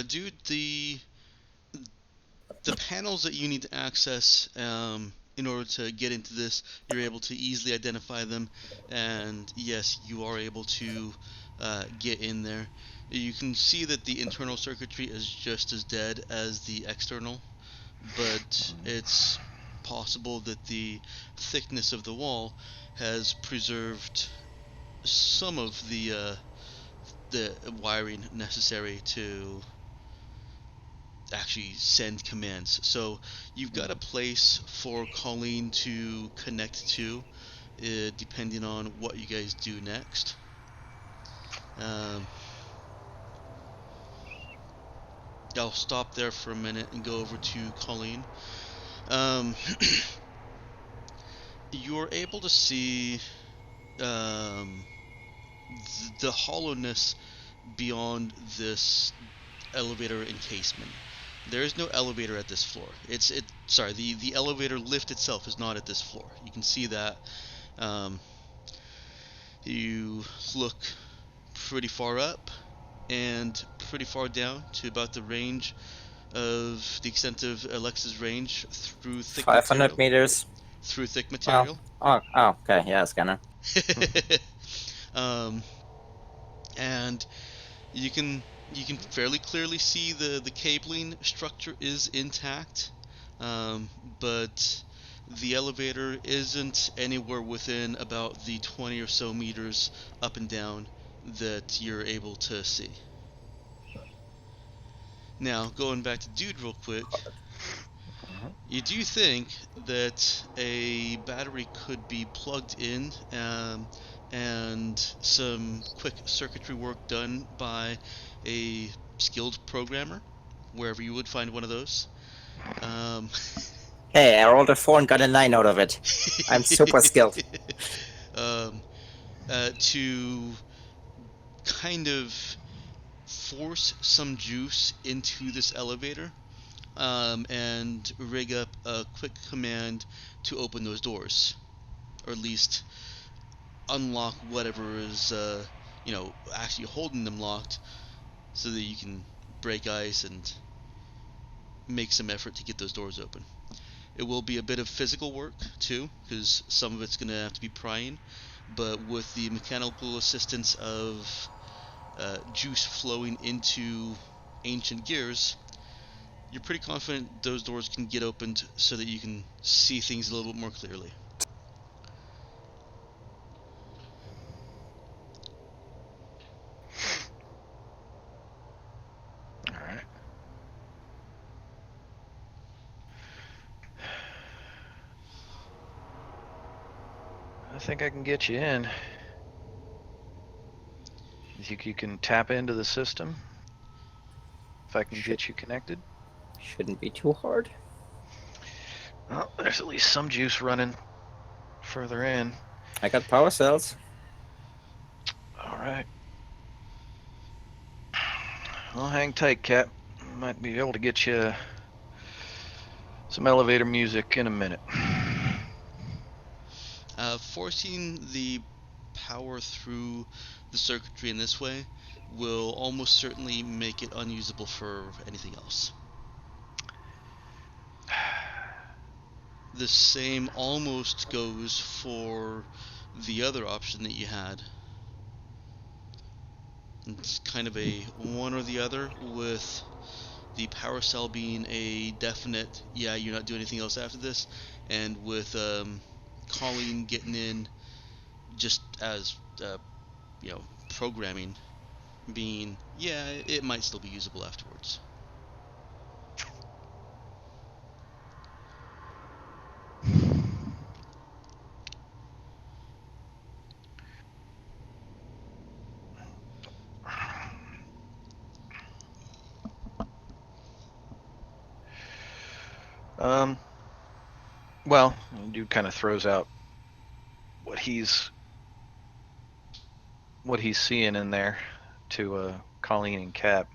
Dude, the the panels that you need to access in order to get into this, you're able to easily identify them, and yes, you are able to get in there. You can see that the internal circuitry is just as dead as the external, but it's possible that the thickness of the wall has preserved some of the wiring necessary to actually send commands. So you've got a place for Colleen to connect to, depending on what you guys do next. I'll stop there for a minute and go over to Colleen. You're able to see the hollowness beyond this elevator encasement. There is no elevator at this floor. The elevator lift itself is not at this floor. You can see that. You look pretty far up and pretty far down to about the range of the extent of Alexa's range through thick 500 material. meters. Through thick material. Oh, okay. Yeah, scanner. And you can fairly clearly see the cabling structure is intact, but the elevator isn't anywhere within about the 20 or so meters up and down that you're able to see. Now, going back to Dude real quick, you do think that a battery could be plugged in and some quick circuitry work done by a skilled programmer, wherever you would find one of those. Hey, I rolled a 4 and got a 9 out of it. I'm super skilled. To kind of force some juice into this elevator and rig up a quick command to open those doors, or at least unlock whatever is actually holding them locked, so that you can break ice and make some effort to get those doors open. It will be a bit of physical work too, because some of it's going to have to be prying, but with the mechanical assistance of juice flowing into ancient gears, you're pretty confident those doors can get opened so that you can see things a little bit more clearly. Alright. I think I can get you in. You think you can tap into the system? If I can get you connected? Shouldn't be too hard. Well, there's at least some juice running further in. I got power cells. Alright. Well, hang tight, Cap. Might be able to get you some elevator music in a minute. Forcing the power through the circuitry in this way will almost certainly make it unusable for anything else. The same almost goes for the other option that you had. It's kind of a one or the other, with the power cell being a definite, yeah, you're not doing anything else after this, and with Colleen getting in just as programming being, yeah, it might still be usable afterwards. Well, dude kind of throws out what he's seeing in there to Colleen and Cap.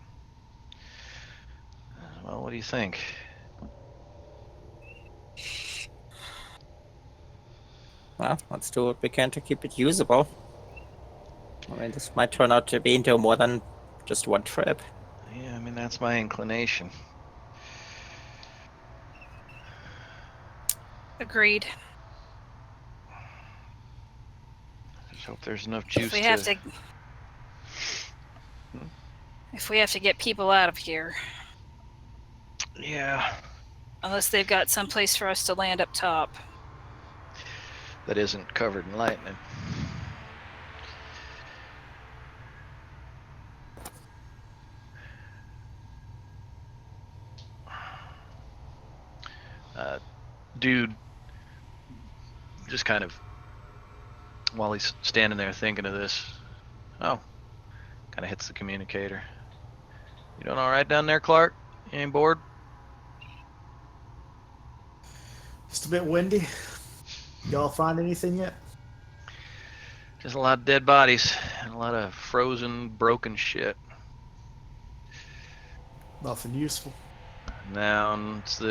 Well, what do you think? Well, let's do what we can to keep it usable. I mean, this might turn out to be into more than just one trip. Yeah, I mean, that's my inclination. Agreed. Just hope there's enough If juice we have to, if we have to get people out of here, Yeah, unless they've got some place for us to land up top. that isn't covered in lightning. Dude, just kind of while he's standing there thinking of this, kind of hits the communicator. You doing all right down there, Clark? You ain't bored? Just a bit windy. Y'all find anything yet? Just a lot of dead bodies and a lot of frozen, broken shit. Nothing useful. Now it's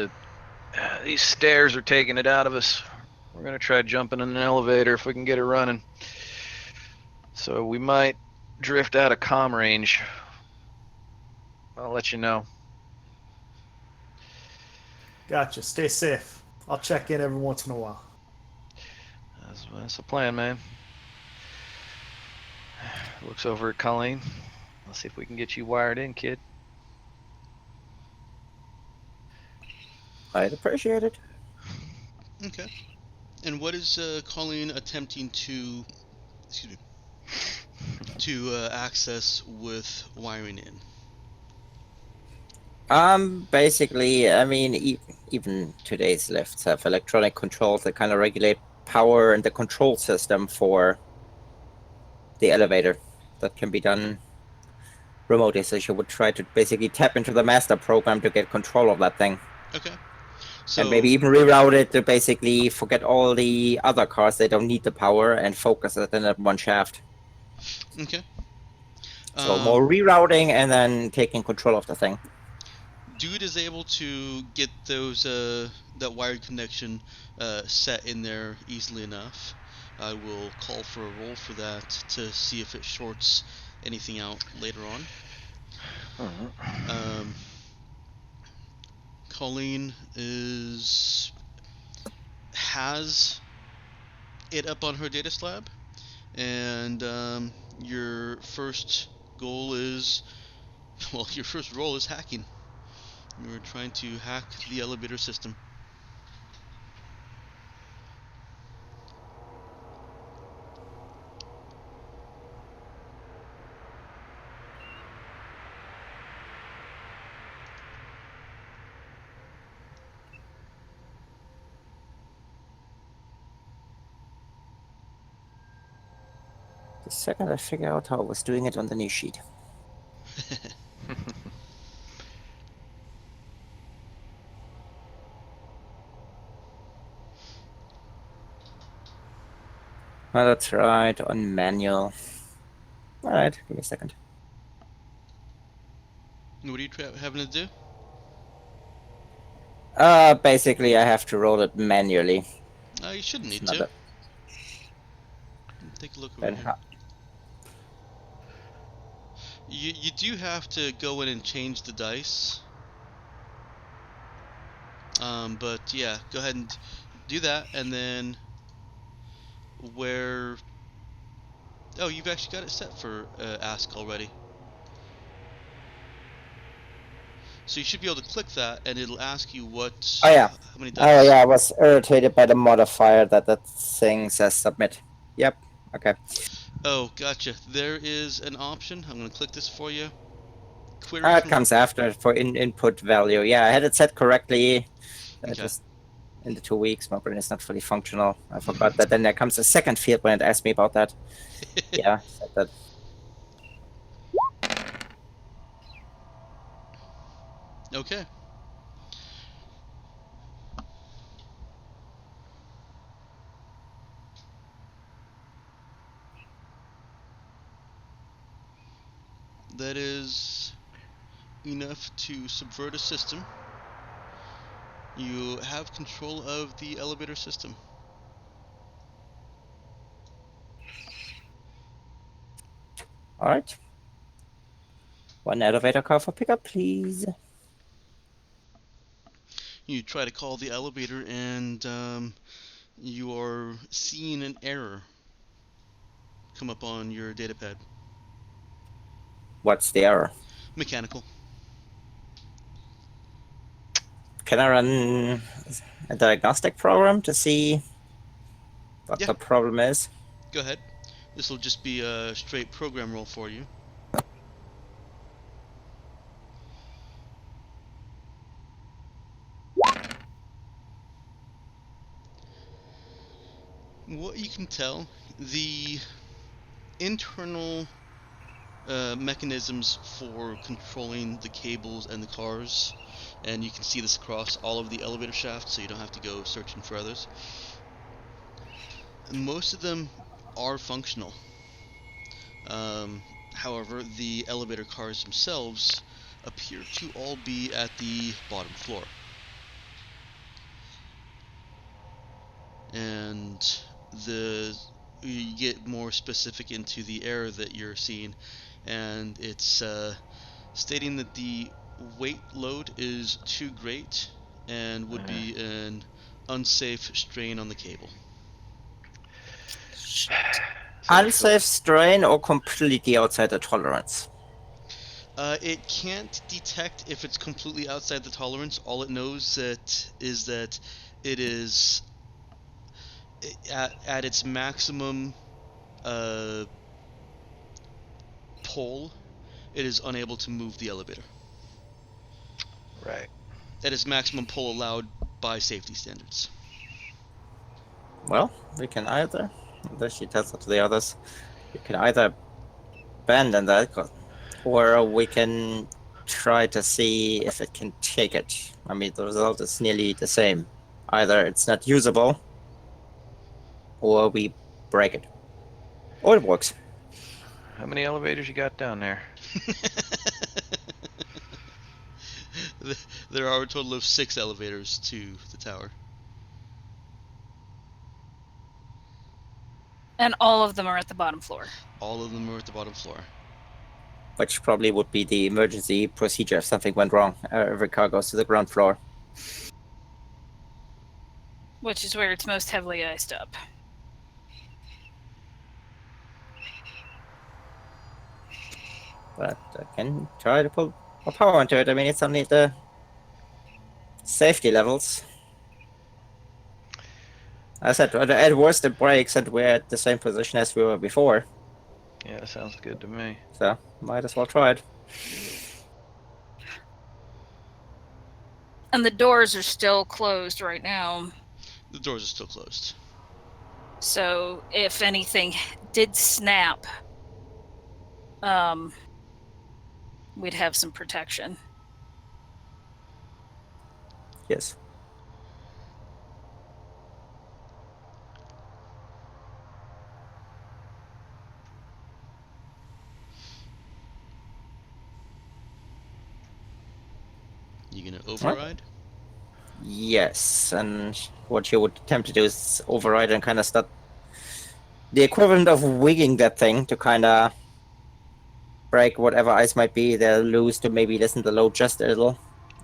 these stairs are taking it out of us. We're gonna try jumping in an elevator if we can get it running. So we might drift out of comm range. I'll let you know. Gotcha. Stay safe. I'll check in every once in a while. That's the plan, man. Looks over at Colleen. Let's see if we can get you wired in, kid. I'd appreciate it. Okay. And what is Colleen attempting to, excuse me, to access with wiring in? Basically, I mean, even today's lifts have electronic controls that kind of regulate power and the control system for the elevator. That can be done remotely, so you would try to basically tap into the master program to get control of that thing. Okay. And So maybe even reroute it to basically forget all the other cars that don't need the power and focus it in that one shaft. okay. So more rerouting and then taking control of the thing. Dude is able to get those that wired connection set in there easily enough. I will call for a roll for that to see if it shorts anything out later on. Colleen has it up on her data slab, and your first goal is, well, your first roll is hacking. You're trying to hack the elevator system. The second I figure out how I was doing it on the new sheet. Oh, that's right, on manual. Alright, give me a second. What are you having to do? Basically I have to roll it manually. You shouldn't need It's not to. a, Take a look over then here. You do have to go in and change the dice. But yeah, go ahead and do that, and then where... Oh, you've actually got it set for ask already. So you should be able to click that, and it'll ask you what... Oh yeah. How many Oh dice. yeah, I was irritated by the modifier that thing says submit. Yep, okay. Oh, gotcha. There is an option. I'm going to click this for you. Query It from... comes after for input value. Yeah, I had it set correctly. Okay. Just in the 2 weeks, my brain is not fully functional. I forgot that. Then there comes a second field when it asked me about that. Yeah, set that. Okay. That is enough to subvert a system. You have control of the elevator system. All right. One elevator car for pickup, please. You try to call the elevator, and you are seeing an error come up on your datapad. What's the error? Mechanical. Can I run a diagnostic program to see what Yeah. the problem is? Go ahead. This will just be a straight program roll for you. What you can tell, the internal mechanisms for controlling the cables and the cars, and you can see this across all of the elevator shafts, so you don't have to go searching for others. Most of them are functional. However, the elevator cars themselves appear to all be at the bottom floor. And you get more specific into the error that you're seeing, and it's stating that the weight load is too great and would be an unsafe strain on the cable. Unsafe strain or completely outside the tolerance? It can't detect if it's completely outside the tolerance. All it knows is that it is at its maximum pull. It is unable to move the elevator. Right. At its maximum pull allowed by safety standards. Well, we can either, unless she tells it to the others, we can either abandon that, or we can try to see if it can take it. I mean, the result is nearly the same. Either it's not usable, or we break it. Or it works. How many elevators you got down there? There are a total of 6 elevators to the tower. And all of them are at the bottom floor. All of them are at the bottom floor. Which probably would be the emergency procedure if something went wrong. Every car goes to the ground floor. Which is where it's most heavily iced up. But I can try to put more power into it. I mean, it's only the safety levels. I said, at worst it breaks and we're at the same position as we were before. Yeah, sounds good to me. So, might as well try it. And the doors are still closed right now. The doors are still closed. So if anything did snap, we'd have some protection. Yes. You gonna override? Yes, and what you would attempt to do is override and kind of start the equivalent of wigging that thing to kind of break whatever ice might be there loose to maybe lessen the load just a little,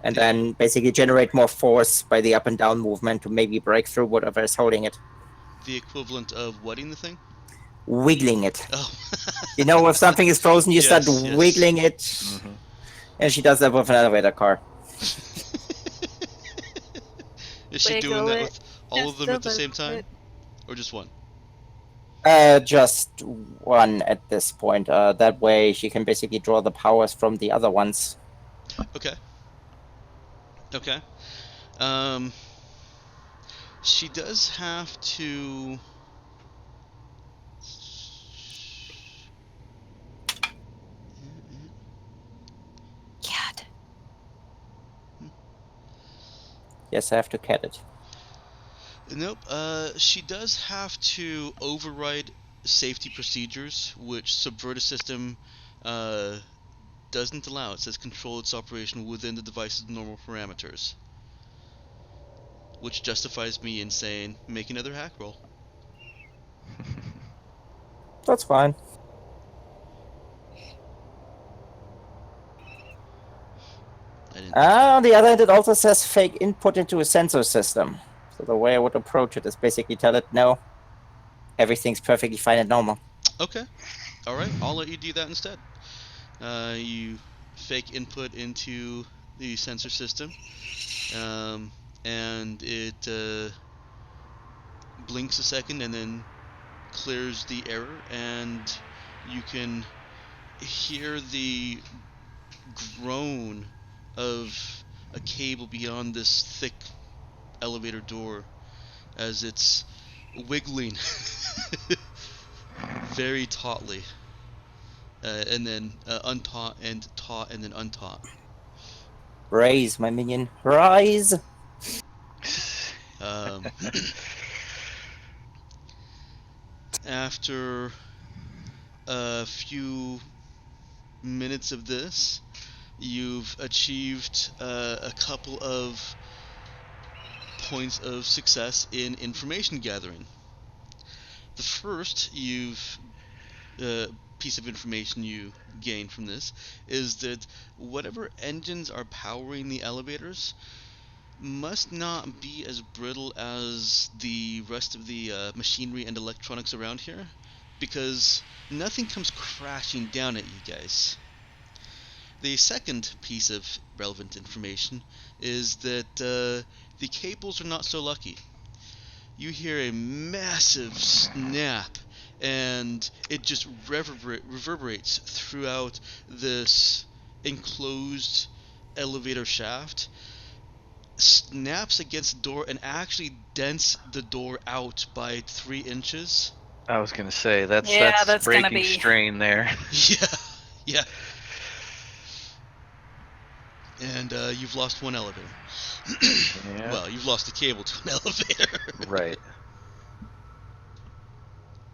and then basically generate more force by the up and down movement to maybe break through whatever is holding it. The equivalent of wetting the thing? Wiggling it. Oh. You know, if something is frozen, you start Yes. wiggling it. Mm-hmm. And she does that with an elevator car. Is she doing Wiggle that it, with all of them just at the a same little time? bit. Or just one? Just one at this point. That way she can basically draw the powers from the other ones. Okay. Okay. She does have to... Cat. Yes, I have to cat it. Nope. She does have to override safety procedures, which subvert a system doesn't allow. It says control its operation within the device's normal parameters, which justifies me in saying make another hack roll. That's fine. I On the other hand, it also says fake input into a sensor system. So the way I would approach it is basically tell it, no, everything's perfectly fine and normal. Okay. All right. I'll let you do that instead. You fake input into the sensor system, and it blinks a second and then clears the error, and you can hear the groan of a cable beyond this thick elevator door as it's wiggling very tautly, and then untaut and taut and then untaut. Rise, my minion, rise! Um, after a few minutes of this, you've achieved a couple of points of success in information gathering. The first piece of information you gain from this is that whatever engines are powering the elevators must not be as brittle as the rest of the machinery and electronics around here, because nothing comes crashing down at you guys. The second piece of relevant information is that the cables are not so lucky. You hear a massive snap, and it just reverberates throughout this enclosed elevator shaft, snaps against the door, and actually dents the door out by 3 inches. I was gonna say that's that's gonna breaking be- strain there. Yeah. And you've lost 1 elevator. Yeah. Well, you've lost the cable to an elevator. Right.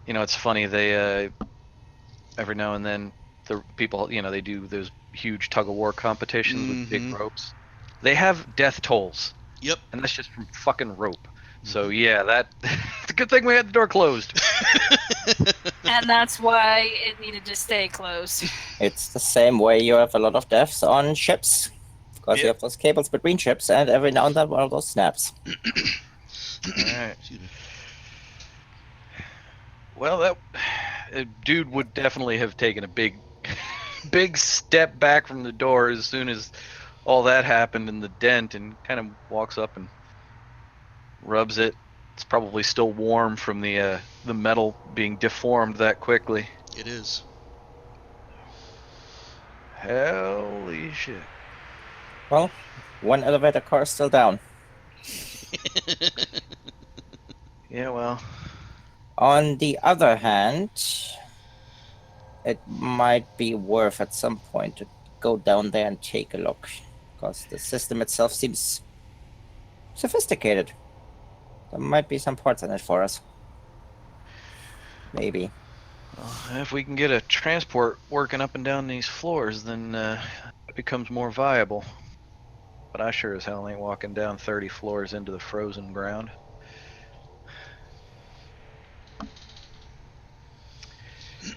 You know, it's funny. They every now and then the people, they do those huge tug of war competitions with big Mhm. ropes. They have death tolls, Yep. and that's just from fucking rope. So yeah, it's a good thing we had the door closed. And that's why it needed to stay closed. It's the same way you have a lot of deaths on ships, because you Yep. have those cables between ships, and every now and then one of those snaps. All right. Excuse me. Well, that dude would definitely have taken a big, big step back from the door as soon as all that happened in the dent, and kind of walks up and rubs it. It's probably still warm from the metal being deformed that quickly. It is. Holy shit! Well, one elevator car is still down. Yeah, well, On the other hand, it might be worth at some point to go down there and take a look, because the system itself seems sophisticated. There might be some parts in it for us. Maybe. if we can get a transport working up and down these floors, then it becomes more viable. But I sure as hell ain't walking down 30 floors into the frozen ground.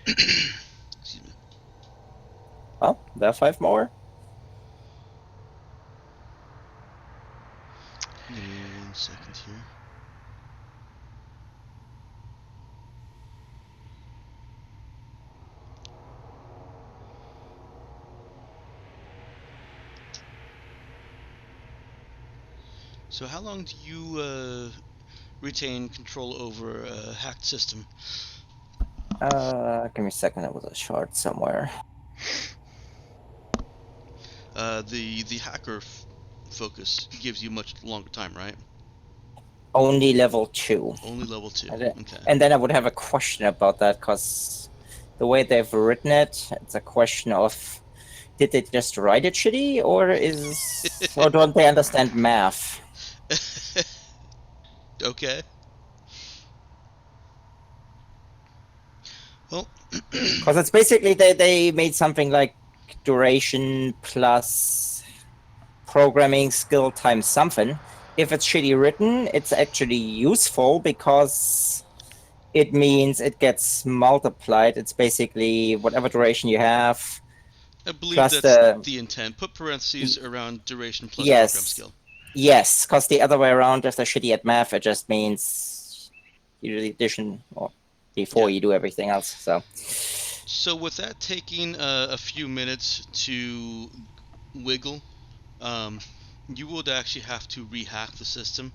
Excuse me. Well, there are 5 more. Give me 1 second here. So how long do you retain control over a hacked system? Give me a second, there was a shard somewhere. The hacker focus gives you much longer time, right? Only level 2. Only level 2. And then- Okay. And then I would have a question about that, because the way they've written it, it's a question of, did they just write it shitty, or or don't they understand math? Okay. Well, Because it's basically they made something like duration plus programming skill times something. If it's shitty written, it's actually useful because it means it gets multiplied. It's basically whatever duration you have I believe Plus that's the the intent. Put parentheses around duration plus program yes, skill. yes, because the other way around, if they're shitty at math, it just means you do the addition or before Yeah. you do everything else. So So with that taking a few minutes to wiggle, you would actually have to rehack the system.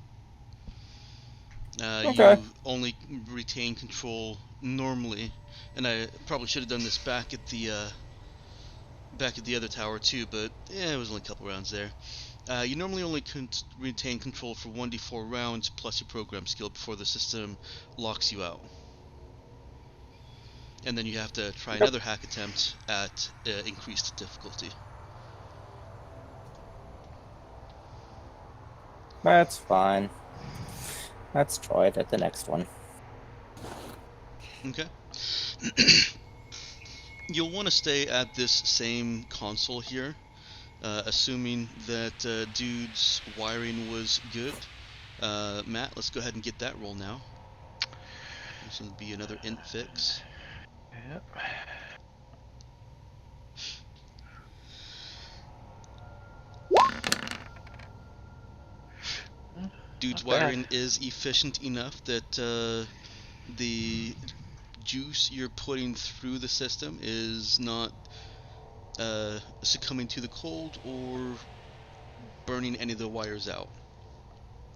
okay. You only retain control normally, and I probably should have done this back at the other tower too, but it was only a couple rounds there. You normally only retain control for 1d4 rounds plus your program skill before the system locks you out. And then you have to try Yep. another hack attempt at increased difficulty. That's fine. Let's try it at the next one. Okay. You'll want to stay at this same console here, assuming that dude's wiring was good. Matt, let's go ahead and get that roll now. This will be another int fix. Yep. Dude's Not bad. wiring is efficient enough that the juice you're putting through the system is not succumbing to the cold or burning any of the wires out.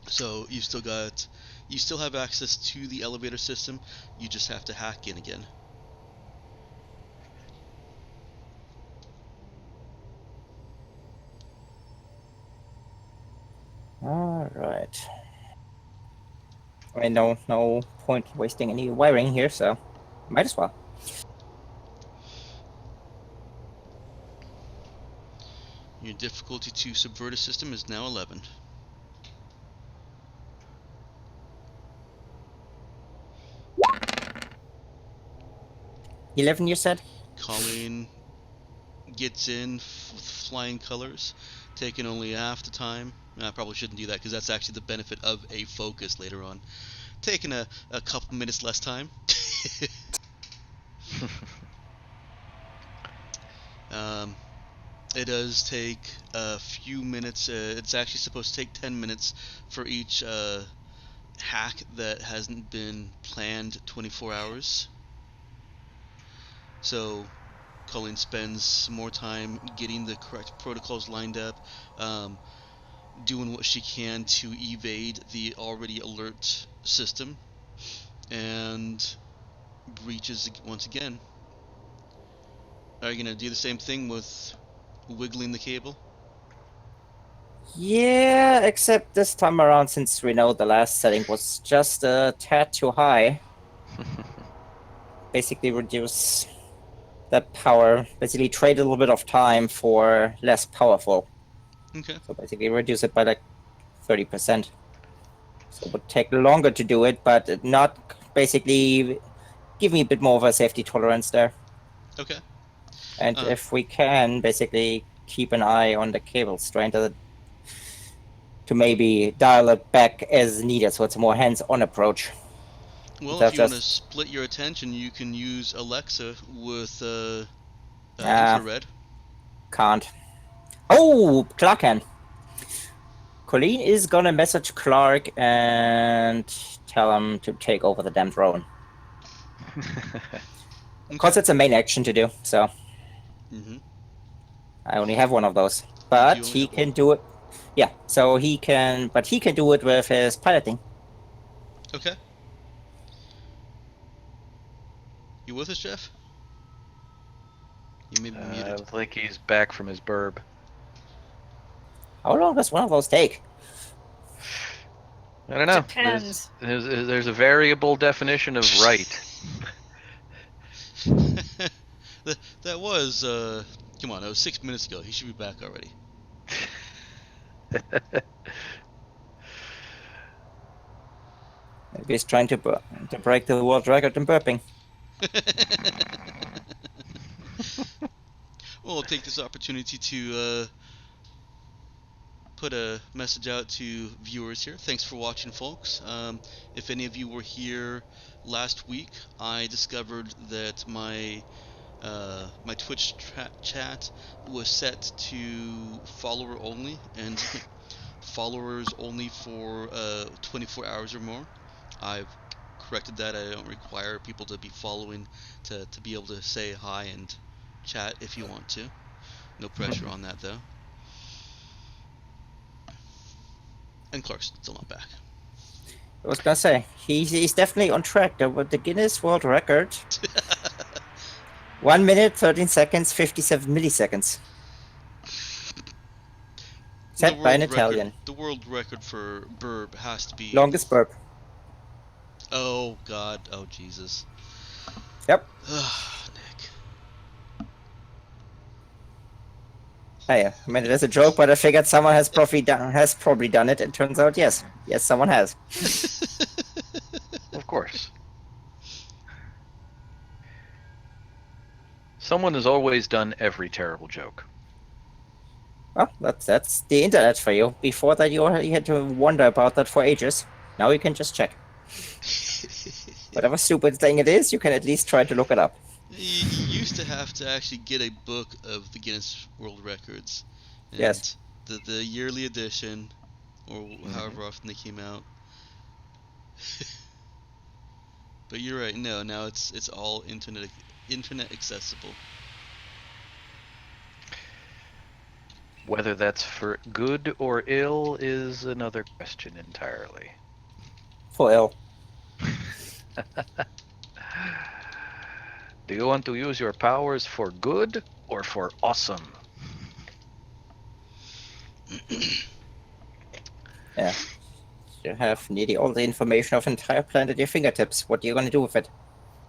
So you still have access to the elevator system. You just have to hack in again. All right. I mean, no point wasting any wiring here, so might as well. Your difficulty to subvert a system is now 11. $11, you said? Colleen gets in with flying colors, taking only half the time. I probably shouldn't do that because that's actually the benefit of a focus later on. Taking a couple minutes less time. It does take a few minutes. It's actually supposed to take 10 minutes for each hack that hasn't been planned 24 hours. So Colleen spends more time getting the correct protocols lined up, doing what she can to evade the already alert system, and breaches once again. Are you going to do the same thing with wiggling the cable? Yeah, except this time around, since we know the last setting was just a tad too high, basically reduce that power, basically trade a little bit of time for less powerful. Okay. So basically reduce it by like 30%. So it would take longer to do it, but not basically give me a bit more of a safety tolerance there. Okay. And if we can basically keep an eye on the cable strand to maybe dial it back as needed, so it's a more hands-on approach. Well, if That's you want to just split your attention, you can use Alexa with Ah. infrared. can't. Oh, Clark can. Colleen is gonna message Clark and tell him to take over the damn drone. Because Okay. it's a main action to do, so Mm-hmm. I only have one of those. You But do only he have one. can do it. Yeah, so he can, but he can do it with his piloting. Okay. You with us, Jeff? You may be I muted. think he's back from his burb. How long does one of those take? I don't know. Depends. There's a variable definition of right. that was come on, that was 6 minutes ago. He should be back already. Maybe he's trying to break the world record in burping. Well, I'll take this opportunity to put a message out to viewers here. Thanks for watching, folks. If any of you were here last week, I discovered that my my Twitch chat was set to follower only and followers only for 24 hours or more. I've corrected that. I don't require people to be following to be able to say hi and chat if you want to. No pressure on that though. And Clark's still not back. I was gonna say he's definitely on track. The Guinness World Record: 1 minute, 13 seconds, 57 milliseconds. Set by an Italian. The world record for burp has to be Longest burp. Oh God! Oh Jesus! Yep. Nick. Hey, I mean, it is a joke, but I figured someone has probably done it. It turns out, yes, someone has. Of course. Someone has always done every terrible joke. Well, that's the internet for you. Before that, you had to wonder about that for ages. Now you can just check. Whatever stupid thing it is, you can at least try to look it up. You used to have to actually get a book of the Guinness World Records. And yes. The yearly edition, or however often they came out. But you're right. No, now it's all internet accessible. Whether that's for good or ill is another question entirely. For ill. Do you want to use your powers for good or for awesome? Yeah. You have nearly all the information of the entire planet at your fingertips. What are you going to do with it?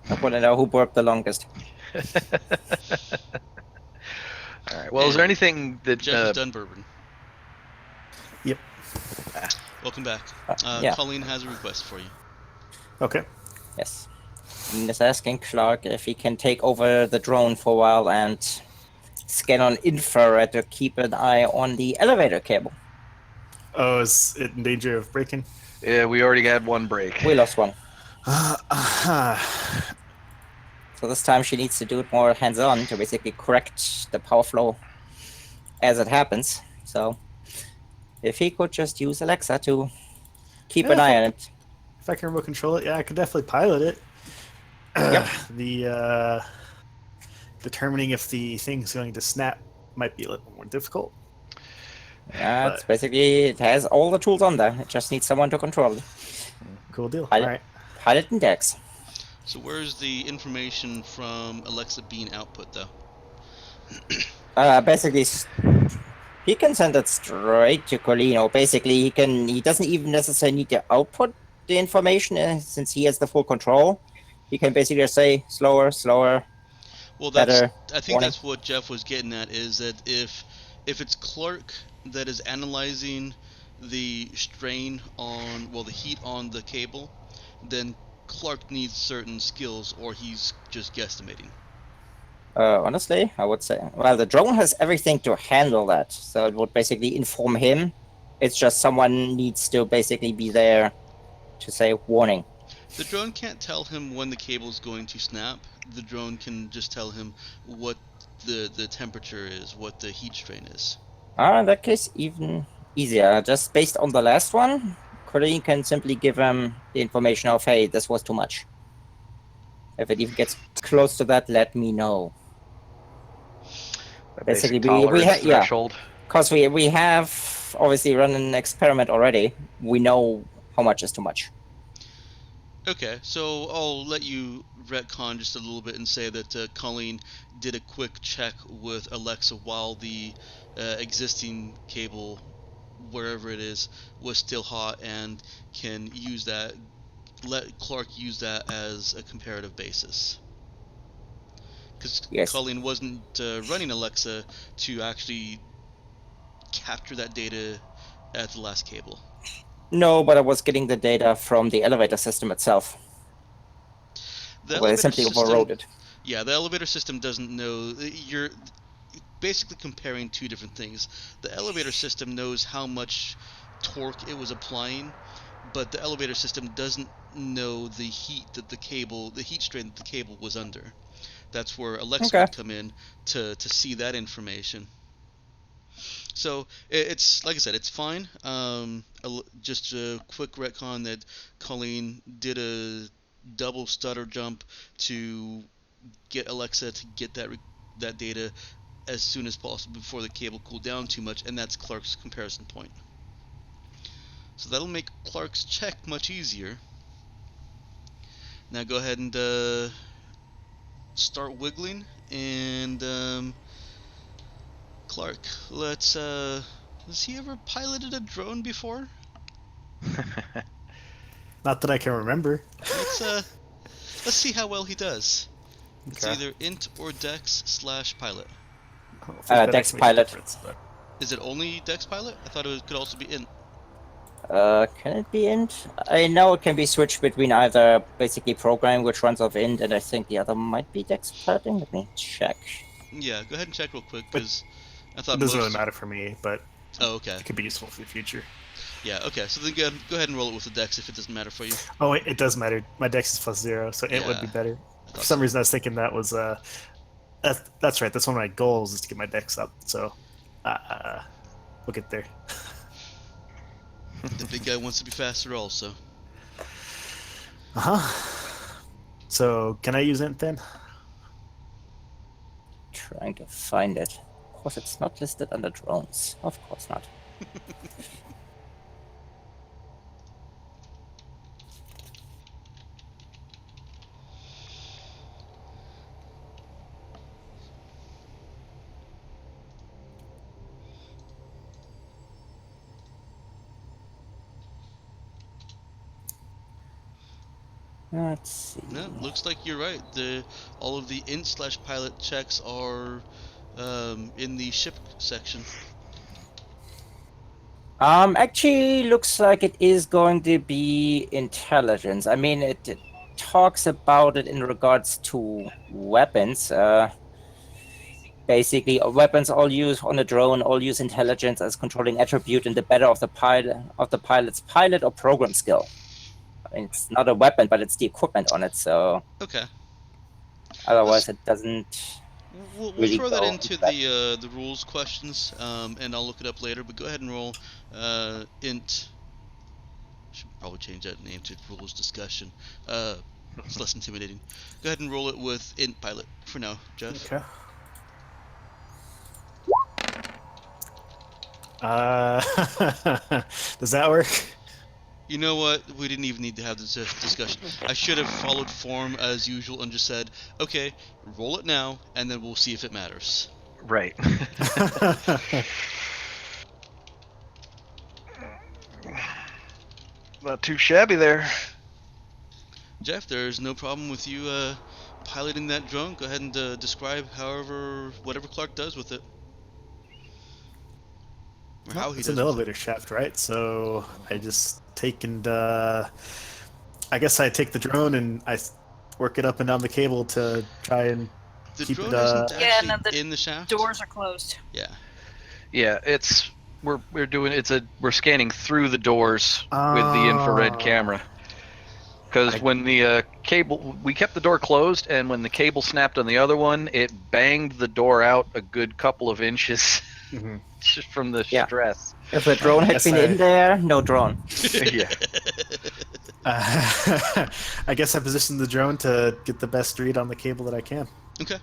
I want to know who burped the longest. All right. Well, is there anything that Jeff has done bourbon? Yep. Welcome back. Yeah. Colleen has a request for you. Okay. Yes. And is asking Clark if he can take over the drone for a while and scan on infrared to keep an eye on the elevator cable. Oh, is it in danger of breaking? Yeah, we already had one break. We lost one. Uh, So this time she needs to do it more hands-on to basically correct the power flow as it happens. So if he could just use Alexa to keep an eye on it. If I can remote control it, yeah, I could definitely pilot it. Yep. The determining if the thing's going to snap might be a little more difficult. It's basically, it has all the tools on there. It just needs someone to control it. Cool deal. Pilot, All right. Pilot and Dex. So where's the information from Alexa being output, though? Basically, he can send it straight to Colino. Basically, he doesn't even necessarily need to output the information since he has the full control. He can basically just say slower, Well, better. I think that's what Jeff was getting at, is that if it's Clark that is analyzing the strain on, the heat on the cable, then Clark needs certain skills, or he's just guesstimating. Honestly, I would say, well, the drone has everything to handle that, so it would basically inform him. It's just someone needs to basically be there to say warning. The drone can't tell him when the cable is going to snap. The drone can just tell him what the temperature is, what the heat strain is. In that case, even easier. Just based on the last one, Colleen can simply give him the information of, hey, this was too much. If it even gets close to that, let me know. Basically, we have, threshold. Because we have obviously run an experiment already. We know how much is too much. Okay, so I'll let you retcon just a little bit and say that Colleen did a quick check with Alexa while the existing cable, wherever it is, was still hot, and can use that, let Clark use that as a comparative basis. Because Colleen wasn't running Alexa to actually capture that data at the last cable. No, but I was getting the data from the elevator system itself. They simply overrode it. Yeah, the elevator system doesn't know. You're basically comparing two different things. The elevator system knows how much torque it was applying, but the elevator system doesn't know the heat strain that the cable was under. That's where Alexa Okay. would come in to see that information. So it's like I said, it's fine. Just a quick retcon that Colleen did a double stutter jump to get Alexa to get that data as soon as possible before the cable cooled down too much, and that's Clark's comparison point. So that'll make Clark's check much easier. Now go ahead and start wiggling, and Clark, has he ever piloted a drone before? Not that I can remember. Let's see how well he does. It's Okay. either int or dex/pilot. I don't think that Dex makes a pilot. difference, but- Is it only dex pilot? I thought it could also be int. Can it be int? I know it can be switched between either basically program, which runs off int, and I think the other might be dex piloting. Let me check. Yeah, go ahead and check real quick, But because I It thought doesn't most... really matter for me, but Oh, okay. it could be useful for the future. Yeah, okay. So then go ahead and roll it with the dex if it doesn't matter for you. Oh, wait, it does matter. My dex is +0, so it would be Yeah, better. I For thought some so. reason, I was thinking that was that's right. That's one of my goals is to get my dex up. So we'll get there. The big guy wants to be faster also. So can I use int then? Trying to find it. Of course, it's not listed under drones. Of course not. Let's see. No, looks like you're right. All of the int/pilot checks are in the ship section. Actually, looks like it is going to be intelligence. I mean, it talks about it in regards to weapons. Basically, weapons all use on a drone all use intelligence as controlling attribute in the better of the pilot's pilot or program skill. I mean, it's not a weapon, but it's the equipment on it. So Okay. otherwise, it doesn't. We'll Really throw that go into into that. the rules questions, and I'll look it up later. But go ahead and roll int. Should probably change that name to rules discussion. It's less intimidating. Go ahead and roll it with int pilot for now, Jeff. Okay. Does that work? You know what? We didn't even need to have this discussion. I should have followed form as usual and just said, okay, roll it now, and then we'll see if it matters. Right. Not too shabby there. Jeff, there's no problem with you piloting that drone. Go ahead and describe whatever Clark does with it. Or how he It's does an with elevator shaft, right? So I just take and I guess I take the drone and I work it up and down the cable to try and it. The keep drone it, isn't Yeah, actually no, the in the shaft. Doors are closed. Yeah. Yeah, we're scanning through the doors with the infrared camera. Because when the we kept the door closed, and when the cable snapped on the other one, it banged the door out a good couple of inches Mhm. just from the Yeah. stress. If a drone had Yes, been in there, no drone. Yeah. I guess I positioned the drone to get the best read on the cable that I can. Okay.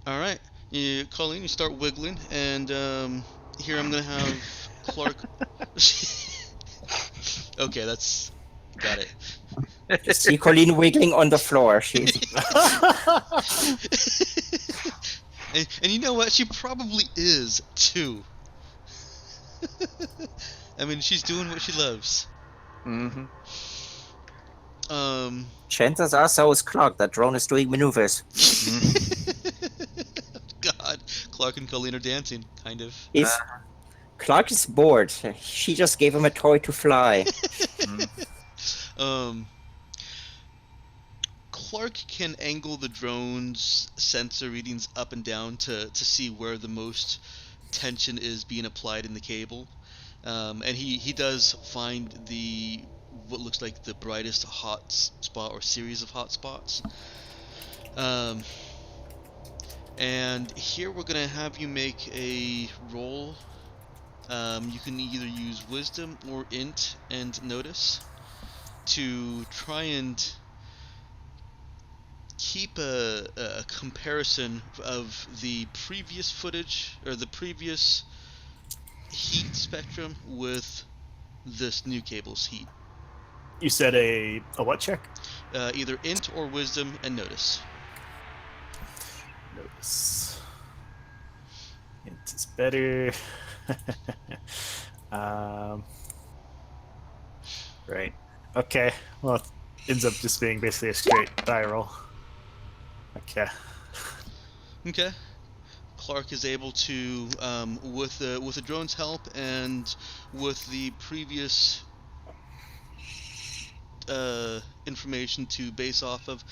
All right. Colleen, you start wiggling, and here I'm gonna have Clark. Okay, got it. You see Colleen wiggling on the floor. She's and you know what? She probably is too. I mean, she's doing what she loves. Mm-hmm. chances are so is Clark. That drone is doing maneuvers. God, Clark and Colleen are dancing, kind of. If Clark is bored, she just gave him a toy to fly. Clark can angle the drone's sensor readings up and down to see where the most tension is being applied in the cable. And he does find the what looks like the brightest hot spot or series of hot spots. And here we're gonna have you make a roll. You can either use Wisdom or Int and Notice to try and keep a comparison of the previous footage or the previous heat spectrum with this new cable's heat. You said a what check? Either Int or Wisdom and Notice. Notice. Int is better. Right. Okay. Well, it ends up just being basically a straight die roll. Okay. Okay. Clark is able to, with the drone's help and with the previous information to base off of,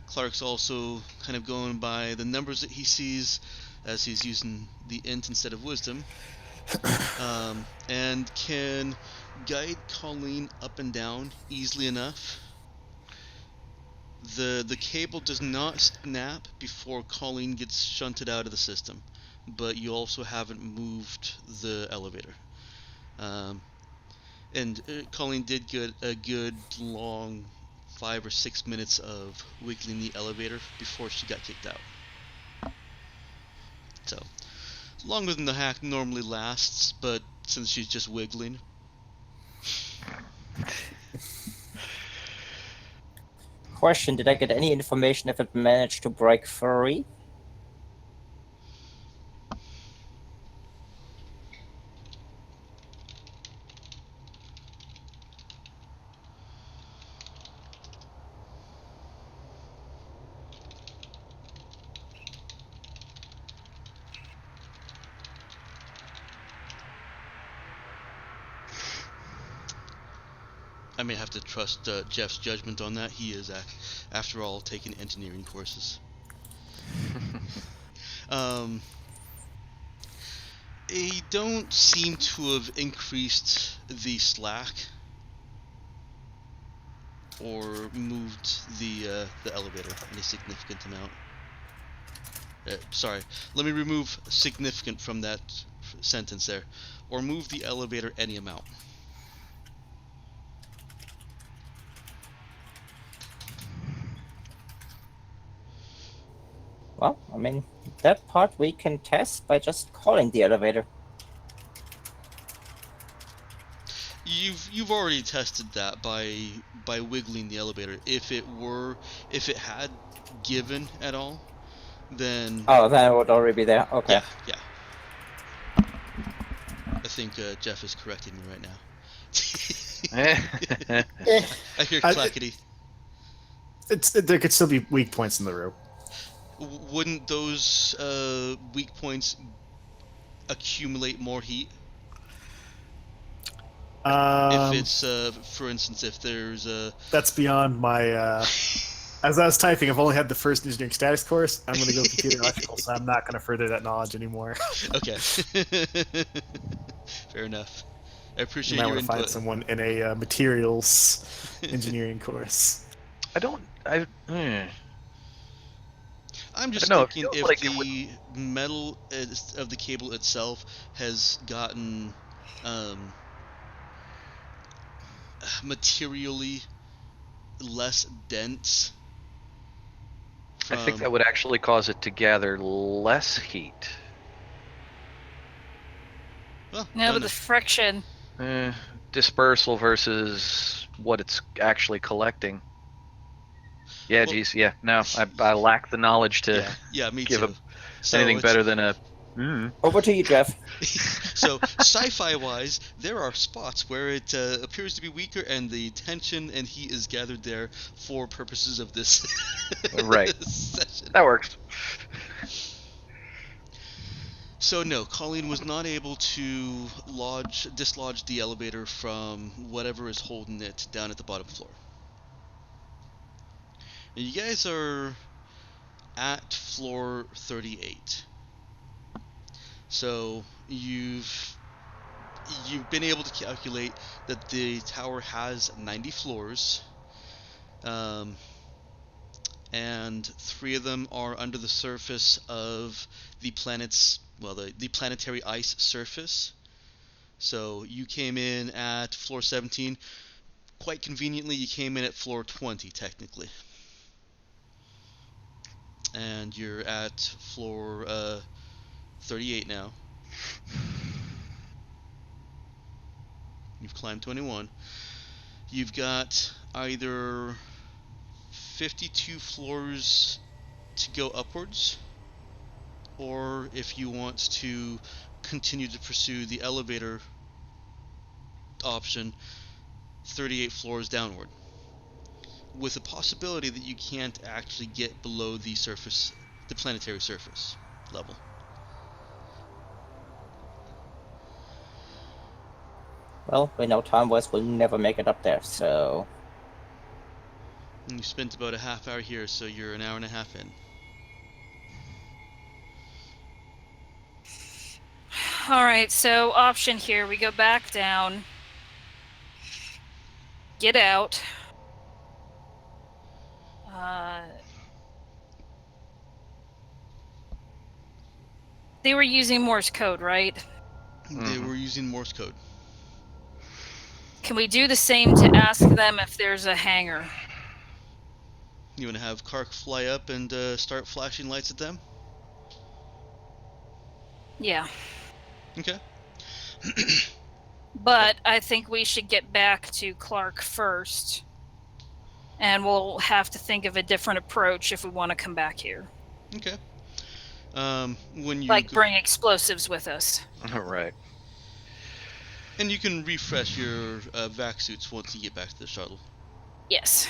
Clark's also kind of going by the numbers that he sees as he's using the Int instead of Wisdom, and can guide Colleen up and down easily enough. The cable does not snap before Colleen gets shunted out of the system, but you also haven't moved the elevator. And Colleen did get a good long 5 or 6 minutes of wiggling the elevator before she got kicked out. So, longer than the hack normally lasts, but since she's just wiggling. Question: did I get any information if it managed to break free? I may have to trust Jeff's judgment on that. He is, after all, taking engineering courses. They don't seem to have increased the slack or moved the elevator in a significant amount. Sorry, let me remove significant from that sentence there. Or move the elevator any amount. Well, I mean, that part we can test by just calling the elevator. You've already tested that by wiggling the elevator. If it had given at all, then Oh, then it would already be there. Okay. yeah. I think Jeff is correcting me right now. I hear clackety. There could still be weak points in the rope. Wouldn't those weak points accumulate more heat? If it's, for instance, if there's a... That's beyond my... As I was typing, I've only had the first engineering status course. I'm going to go computer electrical, so I'm not going to further that knowledge anymore. Okay. Fair enough. I appreciate you might your want to find input. someone in a materials engineering course. I'm just I don't know, it thinking feels if like it the metal of the cable itself has gotten materially less dense. I think that would actually cause it to gather less heat. Well, No, but the friction. Dispersal versus what it's actually collecting. Yeah, Well, geez, yeah. No, I lack the knowledge to yeah, me give too. anything better than a. Over to you, Jeff. So, sci-fi wise, there are spots where it appears to be weaker, and the tension and heat is gathered there for purposes of this Right. session. That works. So no, Colleen was not able to dislodge the elevator from whatever is holding it down at the bottom floor. And you guys are at floor 38. So you've you've been able to calculate that the tower has 90 floors, um, and 3 of them are under the surface of the planet's, well, the planetary ice surface. So you came in at floor 17. Quite conveniently, you came in at floor 20, technically. And you're at floor 38 now. You've climbed 21. You've got either 52 floors to go upwards, or if you want to continue to pursue the elevator option, 38 floors downward, with a possibility that you can't actually get below the surface, the planetary surface level. Well, we know time-wise we'll never make it up there, so... And you spent about a half hour here, so you're an hour and a half in. All right, so option here, we go back down, get out. They were using Morse code, right? They were using Morse code. Can we do the same to ask them if there's a hangar? You want to have Kark fly up and start flashing lights at them? Yeah. Okay. But I think we should get back to Clark first. And we'll have to think of a different approach if we want to come back here. Okay. When you Like bring explosives with us. Right. And you can refresh your vac suits once you get back to the shuttle. Yes.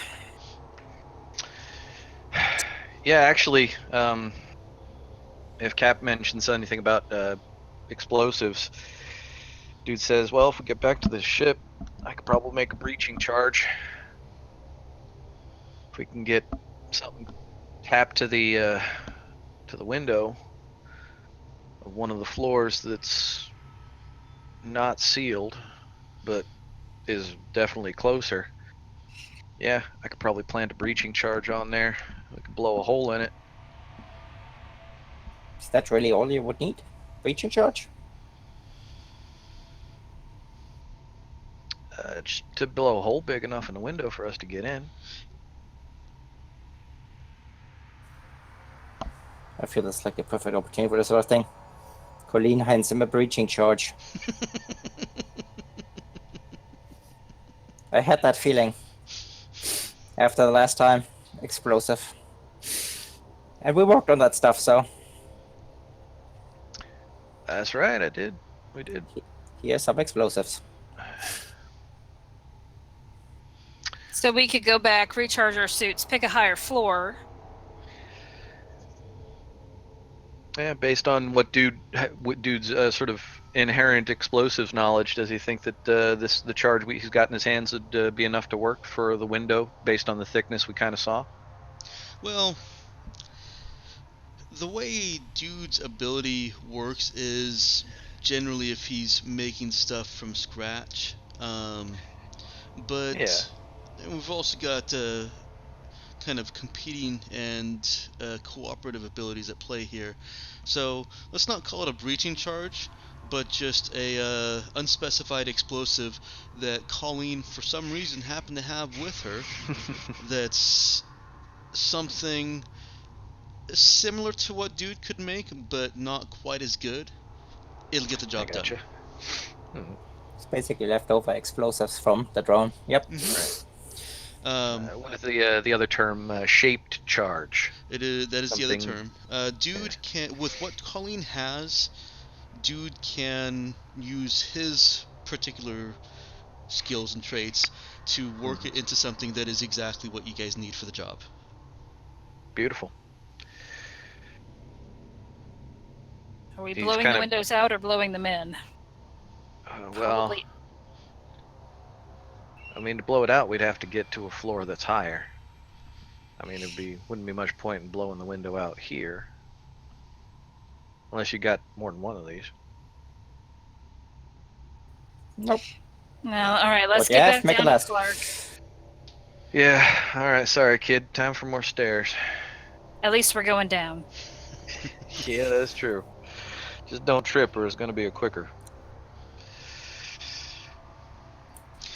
Yeah, actually, if Cap mentions anything about explosives, dude says, well, if we get back to the ship, I could probably make a breaching charge. If we can get something tapped to the window of one of the floors that's not sealed, but is definitely closer. Yeah, I could probably plant a breaching charge on there. We could blow a hole in it. Is that really all you would need? Breaching charge? Just to blow a hole big enough in the window for us to get in. I feel that's like a perfect opportunity for this sort of thing. Colleen hands him a breaching charge. I had that feeling. After the last time. Explosive. And we worked on that stuff, so... That's right, I did. We did. Here's some explosives. So we could go back, recharge our suits, pick a higher floor. Yeah, based on what dude's sort of inherent explosives knowledge, does he think that the charge he's got in his hands would be enough to work for the window based on the thickness we kind of saw? Well, the way dude's ability works is generally if he's making stuff from scratch. But Yeah. we've also got kind of competing and cooperative abilities at play here. So let's not call it a breaching charge, but just a unspecified explosive that Colleen, for some reason, happened to have with her. That's something similar to what Dude could make, but not quite as good. It'll get the job done. Gotcha. It's basically leftover explosives from the drone. Yep. Right. What is That the other term? Shaped charge. is the other Something- term. Dude can, with what Colleen has, Dude can use his particular skills and traits to work it into something that is exactly what you guys need for the job. Beautiful. Are we He's blowing kind the of- windows out or blowing them in? Well, Probably. I mean, to blow it out, we'd have to get to a floor that's higher. I mean, wouldn't be much point in blowing the window out here, unless you got more than one of these. Nope. No, all right, let's What you get have, back make it down to last. Clark. Yeah. All right. Sorry, kid. Time for more stairs. At least we're going down. Yeah, that's true. Just don't trip, or it's gonna be a quicker.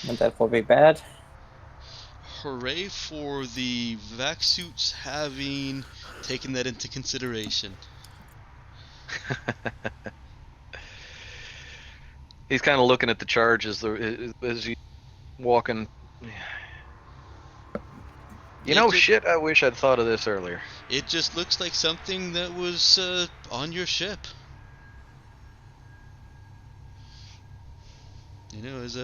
And that will be bad. Hooray for the vac suits having taken that into consideration. He's kind of looking at the charge as he's walking. You know, shit. I wish I'd thought of this earlier. It just looks like something that was on your ship. You know, as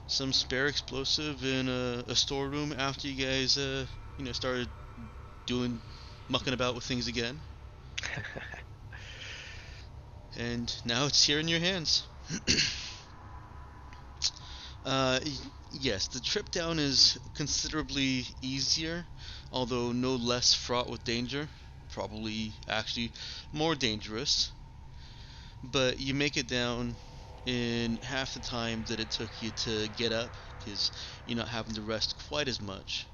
some spare explosive in a storeroom after you guys started mucking about with things again. And now it's here in your hands. uh, yes, the trip down is considerably easier, although no less fraught with danger. Probably actually more dangerous. But you make it down in half the time that it took you to get up, because you're not having to rest quite as much.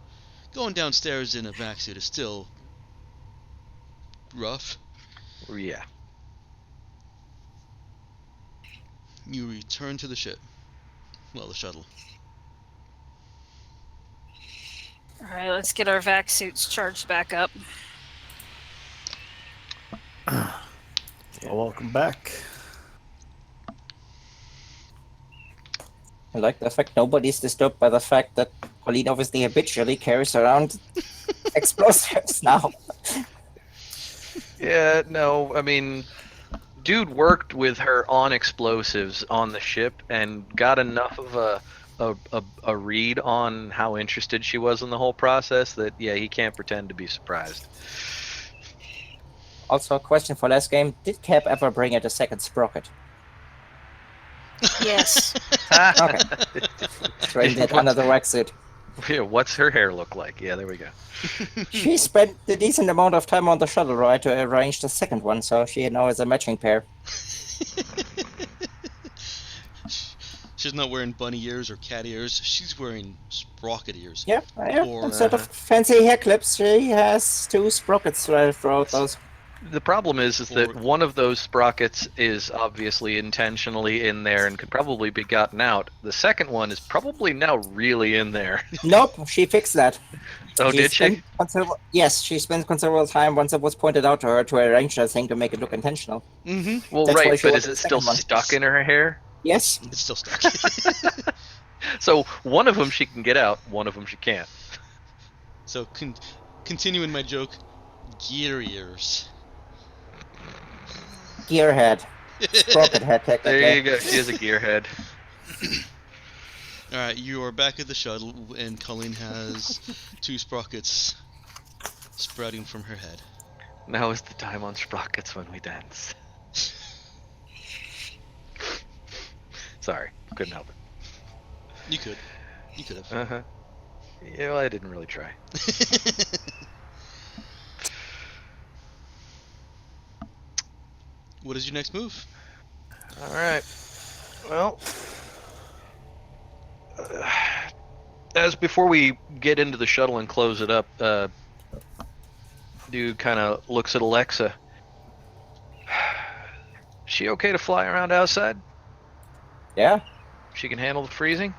Going downstairs in a vac suit is still rough. Yeah. You return to the ship. Well, the shuttle. All right, let's get our vac suits charged back up. Well, welcome back. I like the fact nobody's disturbed by the fact that Pauline obviously habitually carries around explosives now. Yeah. No. I mean, dude worked with her on explosives on the ship and got enough of a read on how interested she was in the whole process that he can't pretend to be surprised. Also, a question for last game: did Cap ever bring it a second sprocket? Yes. Okay. Straighten it under the vac suit. Yeah, what's her hair look like? Yeah, there we go. She spent a decent amount of time on the shuttle ride to arrange the second one, so she now has a matching pair. She's not wearing bunny ears or cat ears. She's wearing sprocket ears. Yeah. Or, Instead of fancy hair clips, she has two sprockets throughout those. The problem is that one of those sprockets is obviously intentionally in there and could probably be gotten out. The second one is probably now really in there. Nope, she fixed that. Oh, did she? Yes, she spent considerable time once it was pointed out to her to arrange that thing to make it look intentional. Mm-hmm. Well, That's why right, she but wanted is it the still second one. stuck in her hair? Yes. It's still stuck. So one of them she can get out, one of them she can't. So continuing my joke, gear ears. Gearhead. Sprocket head, technically. There you go. She has a gearhead. Alright, you are back at the shuttle, and Colleen has two sprockets sprouting from her head. Now is the time on sprockets when we dance. Sorry, couldn't help it. You could. You could have. Uh-huh. Yeah, well, I didn't really try. What is your next move? All right. Well, as before we get into the shuttle and close it up, dude kind of looks at Alexa. She okay to fly around outside? Yeah, She can handle the freezing?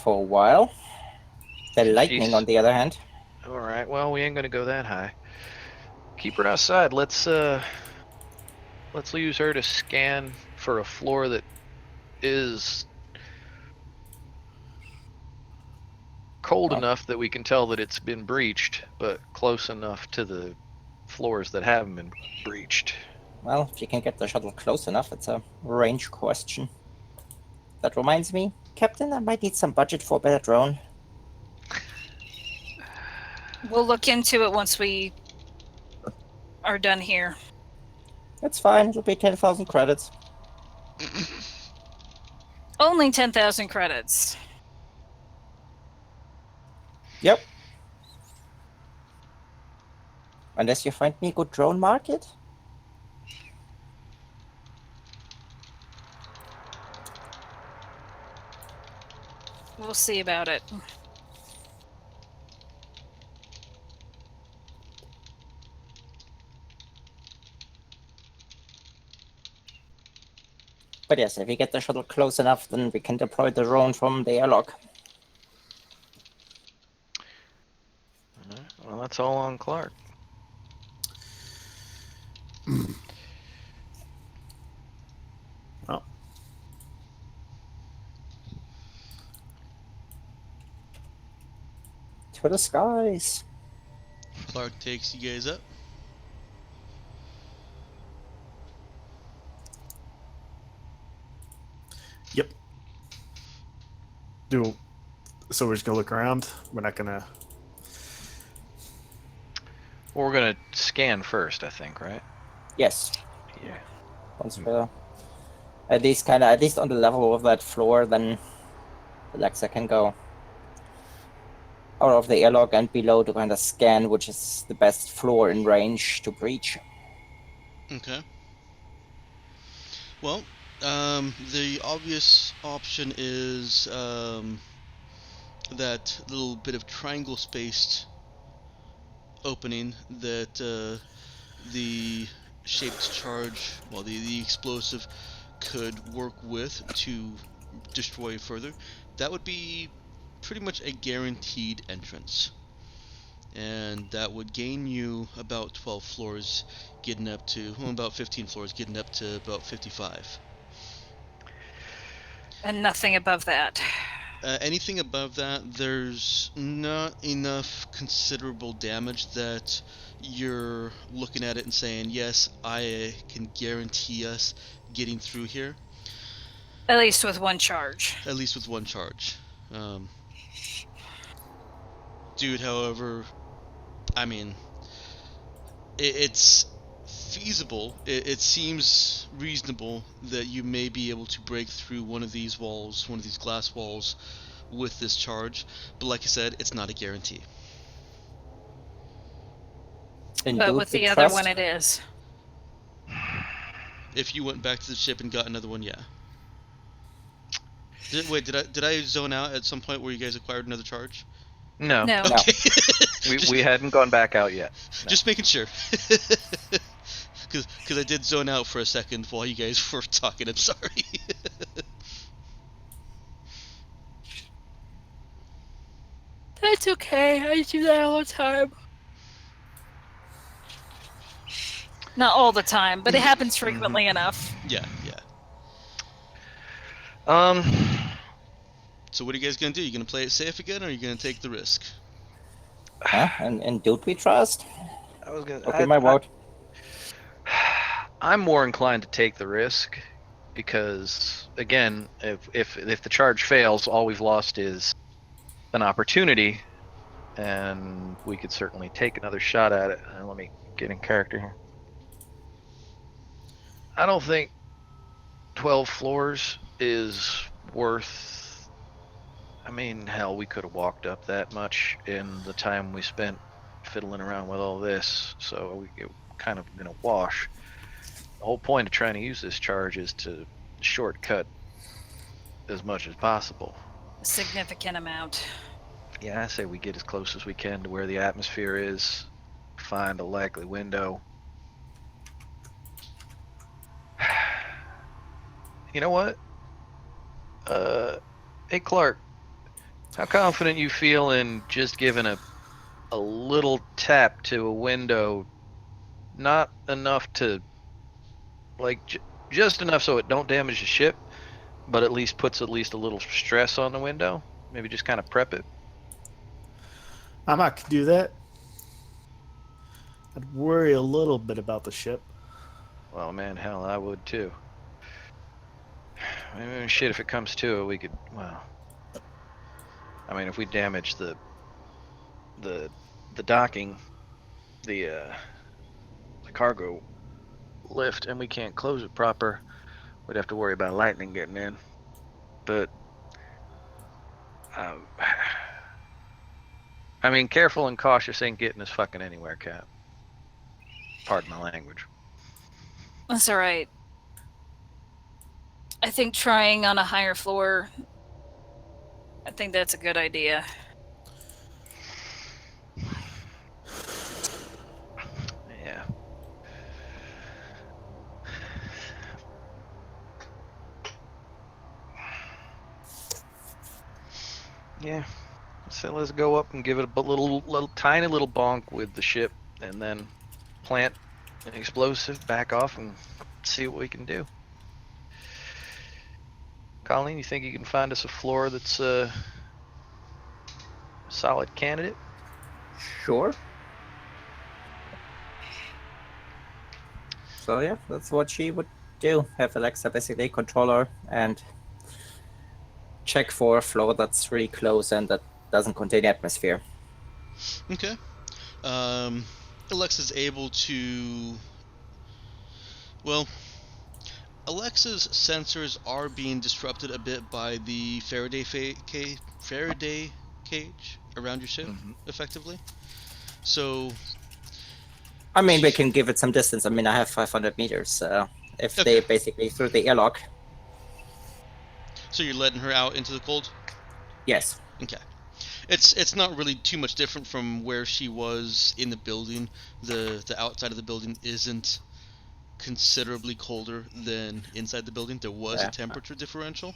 for a while. The lightning, Jeez. on the other hand. All right. Well, we ain't gonna go that high. Keep her outside. Let's use her to scan for a floor that is cold enough that we can tell that it's been breached, but close enough to the floors that haven't been breached. Well, if you can get the shuttle close enough, it's a range question. That reminds me, Captain, I might need some budget for a better drone. We'll look into it once we are done here. It's fine, it'll be 10,000 credits. Only 10,000 credits. Yep. Unless you find me a good drone market. We'll see about it. But yes, if we get the shuttle close enough, then we can deploy the drone from the airlock. Well, that's all on Clark. Well, To the skies. Clark takes you guys up. yep. So we're just gonna look around. We're not gonna. Well, we're gonna scan first, I think, right? Yes. Yeah. Once we're at least on the level of that floor, then Alexa can go out of the airlock and below to kind of scan which is the best floor in range to breach. Okay. Well, the obvious option is that little bit of triangle spaced opening that the shaped charge, well, the explosive could work with to destroy further. That would be pretty much a guaranteed entrance. And that would gain you about 12 floors, getting up to, well, about 15 floors, getting up to about 55. And nothing above that. Anything above that, there's not enough considerable damage that you're looking at it and saying, yes, I can guarantee us getting through here, At least with one charge. at least with one charge. Dude, however, I mean, it's feasible. It seems reasonable that you may be able to break through one of these walls, one of these glass walls, with this charge. But like I said, it's not a guarantee. But with the other one, it is. If you went back to the ship and got another one, yeah. Did I zone out at some point where you guys acquired another charge? No. No. Okay. We hadn't gone back out yet. No. Just making sure. Because I did zone out for a second while you guys were talking. I'm sorry. That's okay. I do that all the time. Not all the time, but it happens frequently enough. Yeah. So what are you guys gonna do? You gonna play it safe again, or are you gonna take the risk? Huh? And don't we trust? I was gonna. Okay, my word. I'm more inclined to take the risk because, again, if the charge fails, all we've lost is an opportunity, and we could certainly take another shot at it. Let me get in character here. I don't think 12 floors is worth. I mean, hell, we could have walked up that much in the time we spent fiddling around with all this, so it kind of been a wash. The whole point of trying to use this charge is to shortcut as much as possible. A significant amount. Yeah, I say we get as close as we can to where the atmosphere is, find a likely window. You know what? Hey Clark, how confident you feel in just giving a little tap to a window, not enough to, like, just enough so it don't damage the ship, but at least puts at least a little stress on the window? Maybe just kind of prep it. I might do that. I'd worry a little bit about the ship. Well, man, hell, I would too. I mean, shit, if it comes to it, we could, well, I mean, if we damage the docking, the cargo lift, and we can't close it proper, we'd have to worry about lightning getting in. But I mean, careful and cautious ain't getting us fucking anywhere, Cap. Pardon my language. That's all right. I think trying on a higher floor I think that's a good idea. Yeah. Yeah. So let's go up and give it a little tiny little bonk with the ship, and then plant an explosive, back off, and see what we can do. Colleen, you think you can find us a floor that's a solid candidate? Sure. So yeah, that's what she would do. Have Alexa basically control her and check for a floor that's really close and that doesn't contain atmosphere. Okay. Alexa's able to. Well, Alexa's sensors are being disrupted a bit by the Faraday cage around your ship, Mm-hmm. effectively. So, I mean, we can give it some distance. I mean, I have 500 meters. So if okay. they basically through the airlock, So you're letting her out into the cold? yes. Okay. It's not really too much different from where she was in the building. The outside of the building isn't considerably colder than inside the building. There was a Yeah. temperature differential,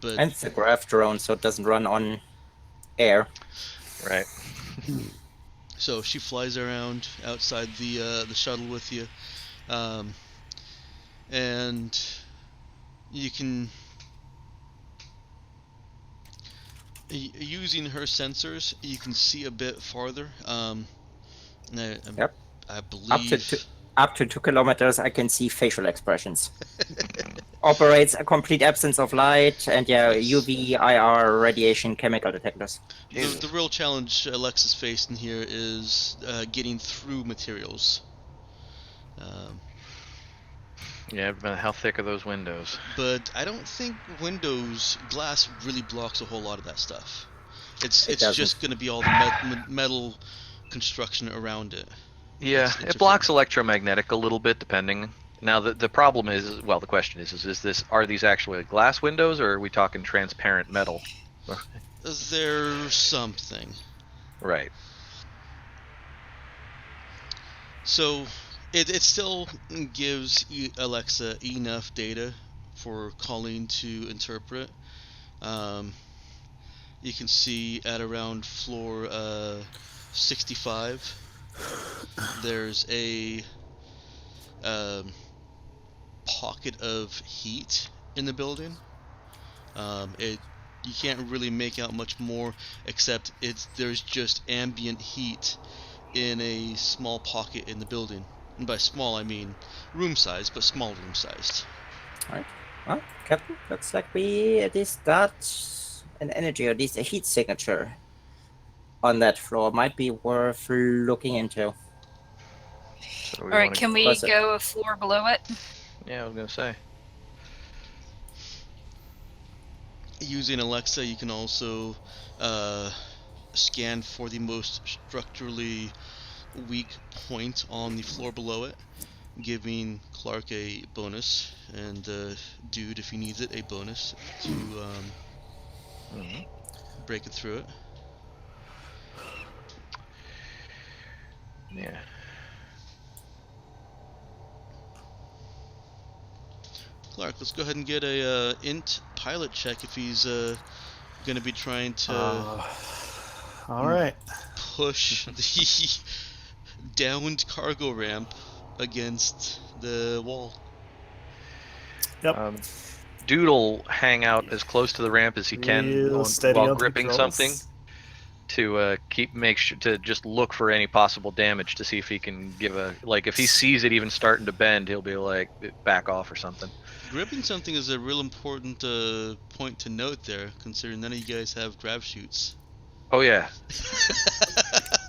but And it's a grav drone, so it doesn't run on air. Right. so she flies around outside the shuttle with you, um, and you can using her sensors, you can see a bit farther. Yep. I Up to believe. up to 2 kilometers, I can see facial expressions. Operates a complete absence of light, and yeah, Yes. UV, IR, radiation, chemical detectors. The real challenge Alexa's facing here is getting through materials. Um, Yeah, but how thick are those windows? but I don't think Windows glass really blocks a whole lot of that stuff. It's It doesn't. just going to be all the metal construction around it. Yeah, That's it interfering. blocks electromagnetic a little bit, depending. Now, the problem is, well, the question is this, are these actually glass windows, or are we talking transparent metal? There's something. Right. So it still gives Alexa enough data for Colleen to interpret. Um, you can see at around floor 65, there's a um, pocket of heat in the building. It you can't really make out much more except there's just ambient heat in a small pocket in the building. And by small I mean room size, but small room sized. Alright. Well, Captain, looks like we at least got an energy, or at least a heat signature on that floor. Might be worth looking into. So All right, can we Plus it- go a floor below it? Yeah, I was gonna say. Using Alexa, you can also scan for the most structurally weak point on the floor below it, giving Clark a bonus, and Dude, if he needs it, a bonus to Mhm. break it through it. Yeah. Clark, let's go ahead and get a int pilot check if he's going to be trying to All right. push the downed cargo ramp against the wall. Yep. Dude'll hang out as close to the ramp as he can Real steady while on the gripping controls. something to make sure to just look for any possible damage to see if he can give a, like, if he sees it even starting to bend, he'll be like, back off or something. Gripping something is a real important point to note there, considering none of you guys have grav chutes. Oh yeah,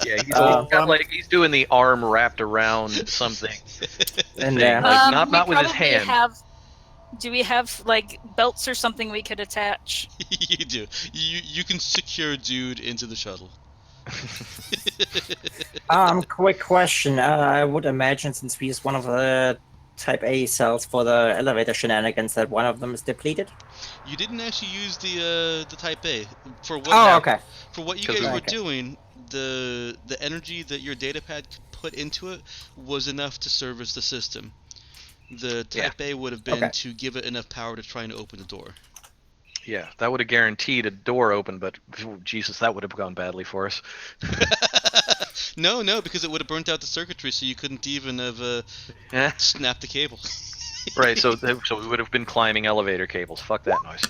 yeah. He's doing the arm wrapped around something And thing, like not with his hand. Do we have like belts or something we could attach? You do. You can secure Dude into the shuttle. quick question. I would imagine, since we use one of the Type A cells for the elevator shenanigans that one of them is depleted? You didn't actually use the Type A for what Oh, No. okay. for what you 'Cause guys we- were Okay. doing. The energy that your datapad put into it was enough to service the system. The Yeah. Type A would have been Okay. to give it enough power to try and open the door. Yeah, that would have guaranteed a door open, but Jesus, that would have gone badly for us. No, because it would have burnt out the circuitry, so you couldn't even have Yeah. snapped the cable. Right. So we would have been climbing elevator cables. Fuck that noise.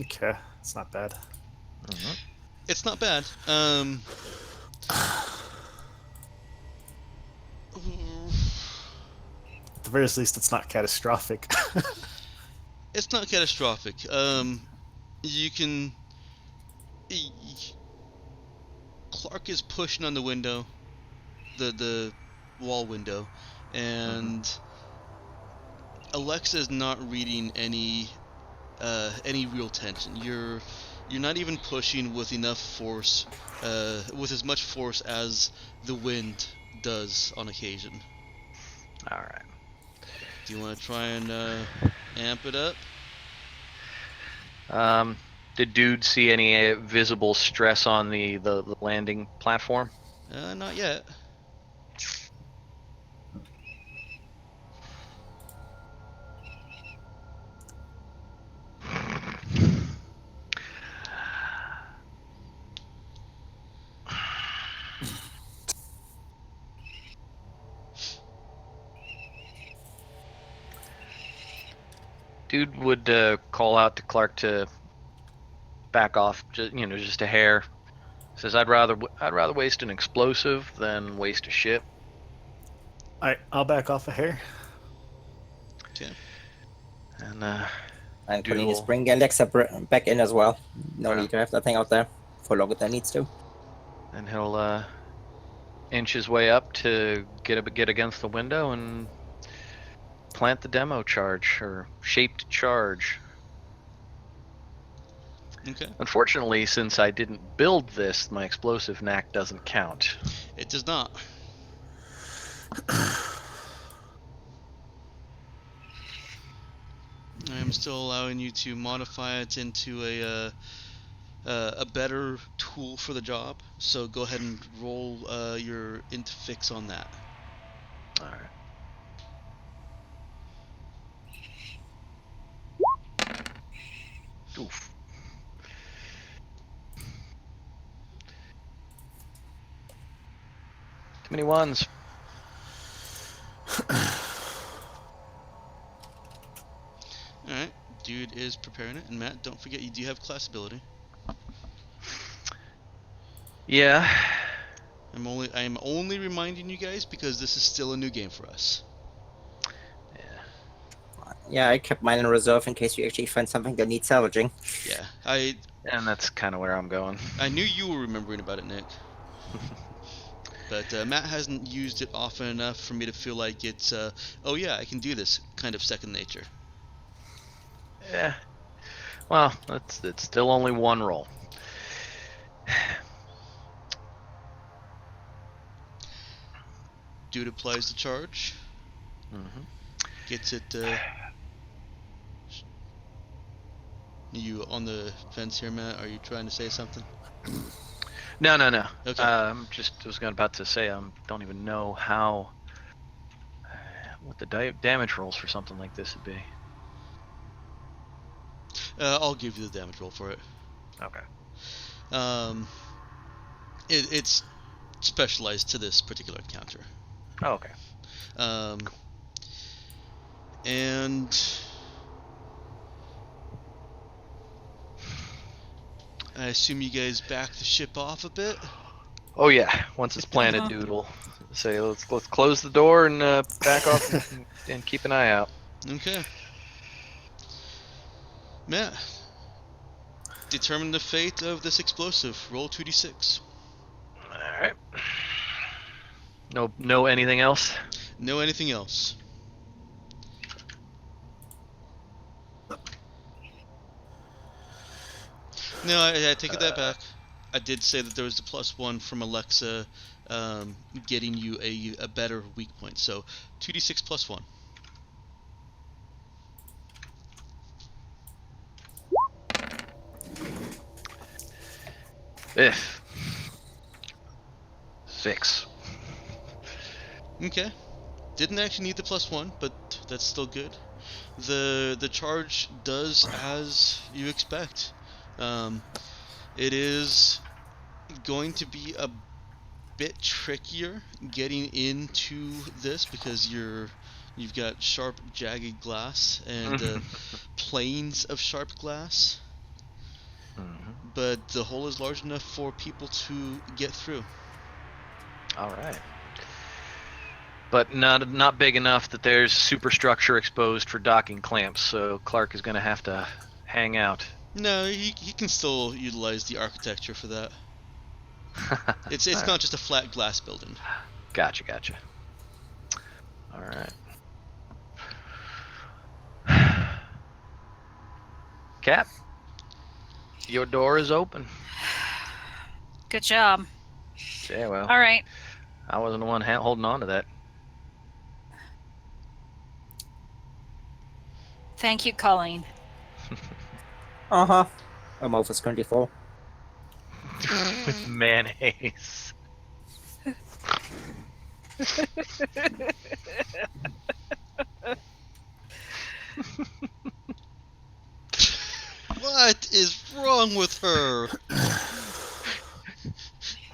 Okay, it's not bad. Mm-hmm. It's not bad. At the very least, it's not catastrophic. It's not catastrophic. You can. Clark is pushing on the window, the wall window, and Alexa is not reading any real tension. You're not even pushing with enough force, with as much force as the wind does on occasion. All right. Do you want to try and amp it up? Did dude see any visible stress on the landing platform? Not yet. Dude would call out to Clark to back off, just a hair. Says I'd rather waste an explosive than waste a ship. Alright, I'll back off a hair. Okay. And And putting his Doodle. spring Alexa back in as well. No Yeah. need to have that thing out there for longer than it needs to. And he'll inch his way up to get against the window and plant the demo charge or shaped charge. Okay. Unfortunately, since I didn't build this, my explosive knack doesn't count. It does not. I am still allowing you to modify it into a better tool for the job. So go ahead and roll your int fix on that. All right. Oof. Too many ones. All right, dude is preparing it, and Matt, don't forget you do have class ability. Yeah. I am only reminding you guys because this is still a new game for us. Yeah, I kept mine in reserve in case you actually find something that needs salvaging. Yeah, And that's kind of where I'm going. I knew you were remembering about it, Nick. But Matt hasn't used it often enough for me to feel like it's, oh yeah, I can do this kind of second nature. Yeah. Well, it's still only one roll. Dude applies the charge, Mm-hmm. gets it, you on the fence here, Matt? Are you trying to say something? No. Okay. I was about to say, don't even know what the damage rolls for something like this would be. I'll give you the damage roll for it. Okay. It's specialized to this particular encounter. Oh, okay. And I assume you guys back the ship off a bit. Oh yeah. Once it's planted, Uh-huh. Doodle say let's close the door and back off and keep an eye out. Okay. Matt, determine the fate of this explosive. Roll 2d6. All right. No anything else. No anything else. No, I take that back. I did say that there was the +1 from Alexa, getting you a better weak point. So 2d6 +1. If 6. Okay. Didn't actually need the +1, but that's still good. The charge does as you expect. It is going to be a bit trickier getting into this because you've got sharp, jagged glass and planes of sharp glass, but the hole is large enough for people to get through. All right. But not big enough that there's superstructure exposed for docking clamps, so Clark is going to have to hang out. No, he can still utilize the architecture for that. It's All not just a flat glass building. Gotcha. All right. Cap, your door is open. Good job. Yeah, well, All right. I wasn't the one holding on to that. Thank you, Colleen. Uh-huh. I'm over 24. With mayonnaise. What is wrong with her?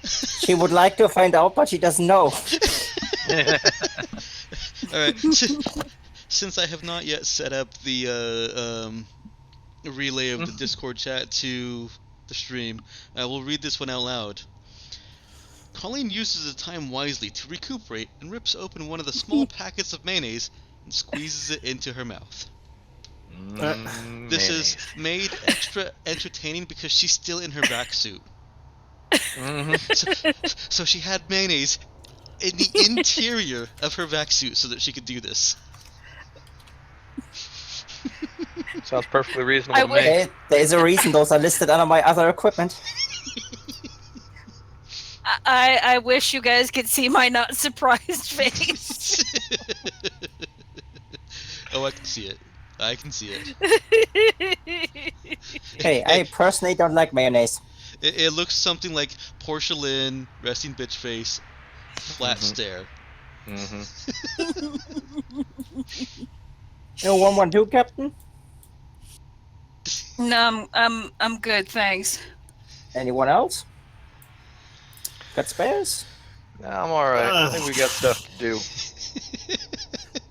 She would like to find out, but she doesn't know. Alright, since I have not yet set up the relay of the Discord chat to the stream, I will read this one out loud. Colleen uses the time wisely to recuperate and rips open one of the small packets of mayonnaise and squeezes it into her mouth. This is made extra entertaining because she's still in her vac suit. So she had mayonnaise in the interior of her vac suit so that she could do this. Sounds perfectly reasonable to me. There's a reason those are listed under my other equipment. I wish you guys could see my not surprised face. Oh, I can see it. I can see it. Hey, I personally don't like mayonnaise. It looks something like porcelain, resting bitch face, flat stare. You know 112, Captain? No, I'm good, thanks. Anyone else? Got spares? Nah, I'm alright. I think we got stuff to do.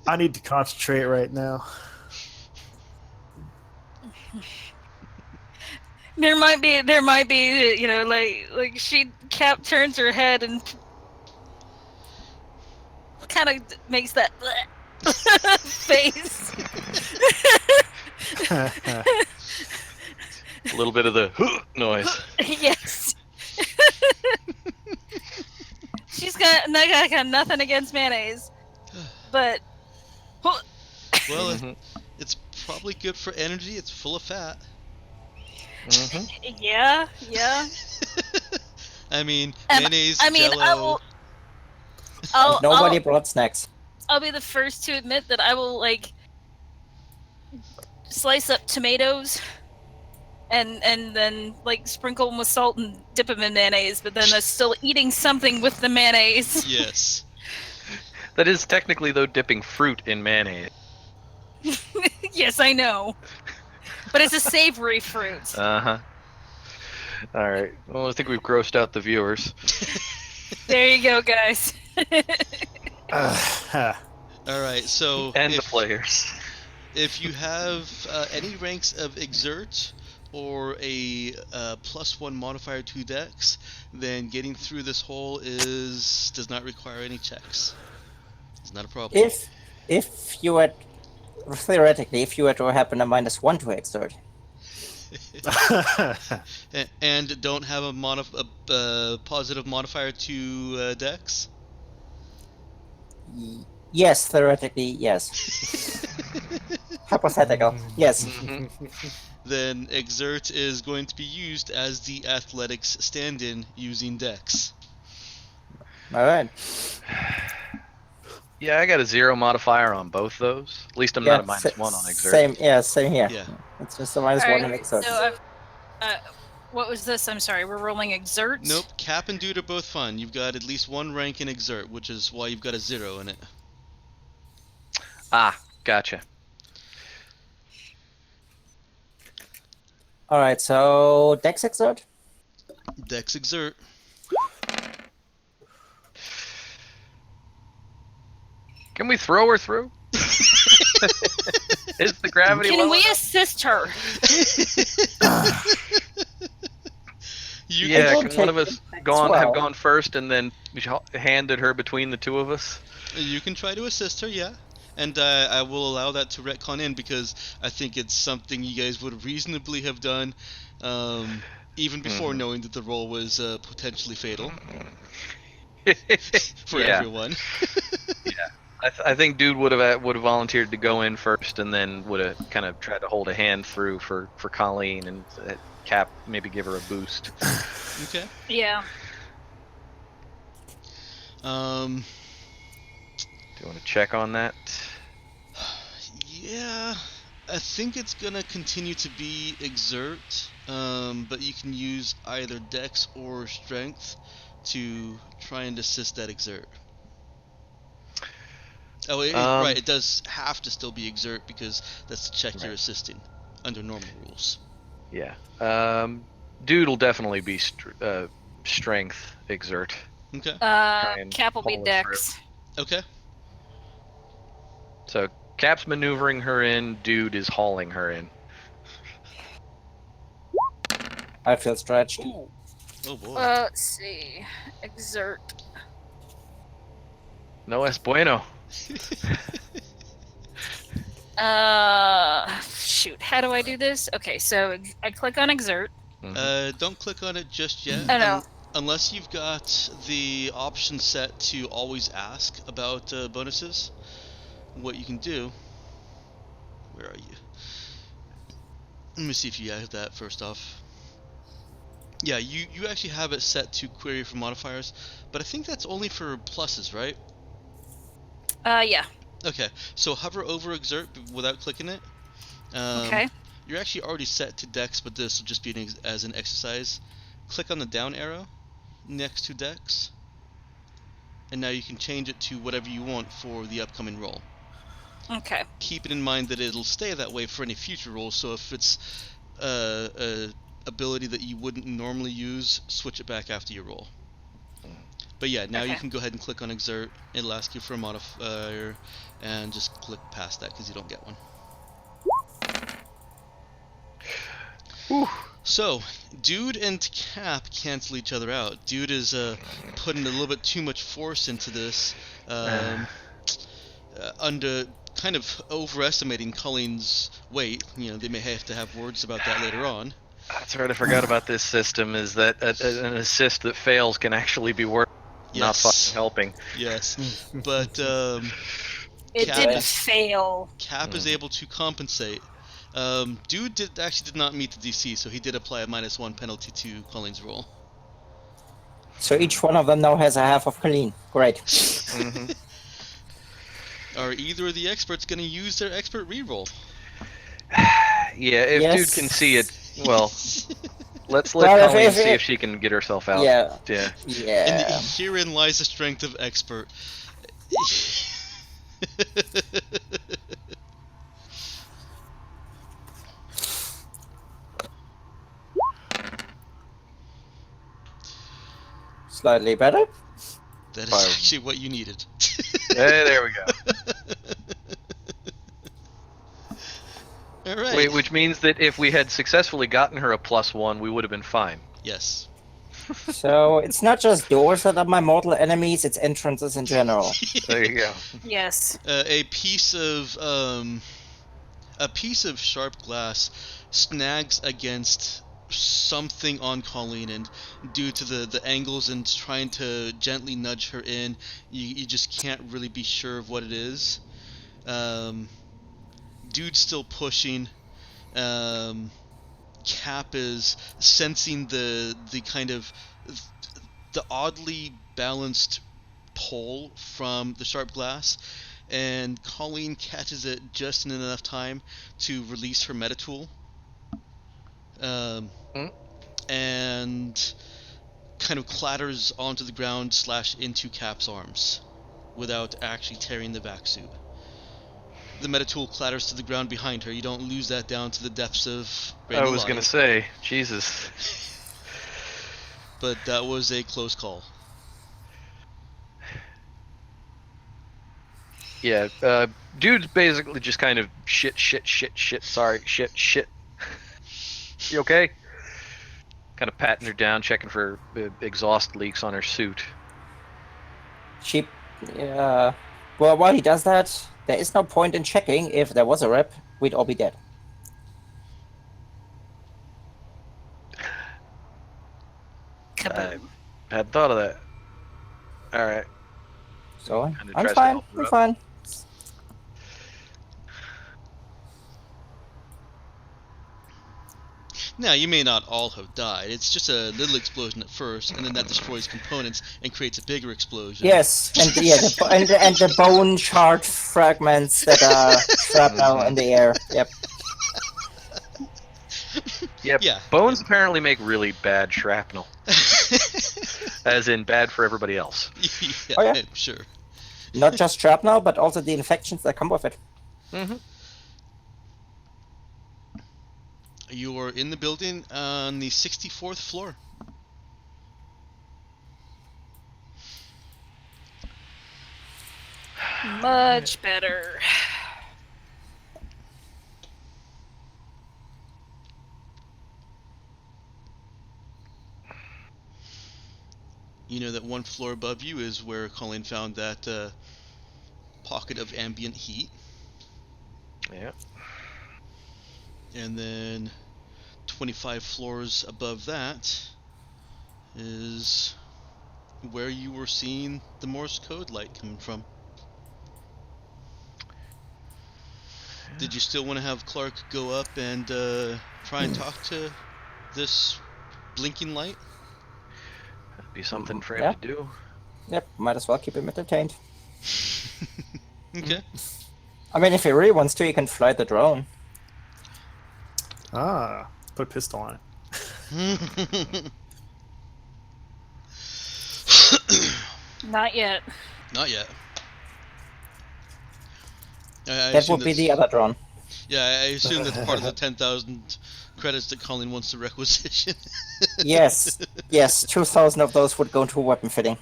I need to concentrate right now. There might be, you know, like Cap turns her head and kind of makes that face. A little bit of the noise. Yes. She's got nothing against mayonnaise, but Well, it's probably good for energy. It's full of fat. yeah. I mean, mayonnaise, Jell-O. Nobody brought snacks. I'll be the first to admit that I will slice up tomatoes and then sprinkle them with salt and dip them in mayonnaise, but then I'm still eating something with the mayonnaise. Yes. That is technically, though, dipping fruit in mayonnaise. Yes, I know. But it's a savory fruit. Alright. Well, I think we've grossed out the viewers. There you go, guys. Alright, so... And the players. If you have any ranks of Exert or a +1 modifier to Dex, then getting through this hole does not require any checks. It's not a problem. If you had theoretically, if you had to happen a -1 to exert. And don't have a positive modifier to Dex? Yes, theoretically, yes. Hypothetical, yes. Then exert is going to be used as the athletics stand-in using Dex. All right. Yeah, I got a 0 modifier on both those. At least I'm not a -1 on exert. Same, yeah, same here. Yeah. It's just a -1 Alright, on exert. so what was this? I'm sorry. We're rolling exert. Nope, Cap and Dude are both fun. You've got at least one rank in exert, which is why you've got a 0 in it. Ah, gotcha. All right, so Dex exert. Dex exert. Can we throw her through? Is the gravity Can low we enough? assist her? You Yeah, don't can one of take us Dex have well. gone first and then handed her between the two of us? You can try to assist her, yeah. And I will allow that to retcon in because I think it's something you guys would reasonably have done even before knowing that the roll was potentially fatal for Yeah. everyone. I think Dude would have volunteered to go in first, and then would have kind of tried to hold a hand through for Colleen, and Cap maybe give her a boost. Okay. Yeah. Um. Do you want to check on that? Yeah, I think it's gonna continue to be exert, but you can use either Dex or Strength to try and assist that exert. Oh, right, it does have to still be exert because that's the check you're Right. assisting under normal rules. Yeah. Dude will definitely be strength exert. Okay. and Cap will be haul her Dex. Okay. So Cap's maneuvering her in. Dude is hauling her in. I feel stretched. Oh boy. Let's see. Exert. No es bueno. Shoot. How do I do this? Okay, so I click on exert. Don't click on it just yet. Oh, no. Unless you've got the option set to always ask about bonuses. What you can do. Where are you? Let me see if you have that first off. Yeah, you actually have it set to query for modifiers, but I think that's only for pluses, right? Yeah. Okay, so hover over exert without clicking it. Okay. You're actually already set to Dex, but this will just be as an exercise. Click on the down arrow next to Dex, and now you can change it to whatever you want for the upcoming roll. Okay. Keep it in mind that it'll stay that way for any future rolls, so if it's a ability that you wouldn't normally use, switch it back after you roll. But yeah, now you Okay. can go ahead and click on exert. It'll ask you for a modifier, and just click past that because you don't get one. Whew. So, Dude and Cap cancel each other out. Dude is putting a little bit too much force into this, under kind of overestimating Colleen's weight. You know, they may have to have words about that later on. That's right. I forgot about this system. Is that an assist that fails can actually be worth not Yes. fucking helping? Yes, but It Cap didn't is- fail. Cap is able to compensate. Dude actually did not meet the DC, so he did apply a -1 penalty to Colleen's roll. So each one of them now has a half of Colleen. Great. Are either of the experts going to use their expert reroll? Yeah, if Yes. Dude can see it, well, let's Well, let if- Colleen if see it- if she can get herself out. Yeah. Yeah. And Yeah. herein lies the strength of expert. Slightly better. That is Fire. actually what you needed. Hey, there we go. All right. Wait, which means that if we had successfully gotten her a +1, we would have been fine. Yes. So it's not just doors that are my mortal enemies; it's entrances in general. There you go. Yes. A piece of sharp glass snags against something on Colleen, and due to the angles and trying to gently nudge her in, you just can't really be sure of what it is. Dude's still pushing. Cap is sensing the kind of the oddly balanced pull from the sharp glass, and Colleen catches it just in enough time to release her meta tool. And kind of clatters onto the ground / into Cap's arms without actually tearing the vac suit. The meta tool clatters to the ground behind her. You don't lose that down to the depths of I was gonna Rainalai, say, Jesus. but that was a close call. Yeah, dude's basically just kind of shit, sorry, shit. You okay? Kind of patting her down, checking for exhaust leaks on her suit. She, well, while he does that, there is no point in checking. If there was a rep, we'd all be dead. I Kaboom. hadn't thought of that. All right. So Kinda I'm tries to fine. help her I'm up. fine. Now, you may not all have died. It's just a little explosion at first, and then that destroys components and creates a bigger explosion. Yes, and and the bone shard fragments that are shrapnel in the air. Yep. Yeah, bones apparently make really bad shrapnel. As in bad for everybody else. Yeah, Oh, yeah. I'm sure. Not just shrapnel, but also the infections that come with it. Mm-hmm. You're in the building on the 64th floor. Much better. You know that one floor above you is where Colleen found that pocket of ambient heat. Yeah. And then 25 floors above that is where you were seeing the Morse code light coming from. Did you still want to have Clark go up and try and talk to this blinking light? That'd be something for him Yeah. to do. Yep, might as well keep him entertained. Okay. I mean, if he really wants to, he can fly the drone. Put a pistol on it. Not yet. Not yet. I That assume would be that's- the other drone. Yeah, I assume that's part of the 10,000 credits that Colleen wants to requisition. Yes, 2,000 of those would go into weapon fitting.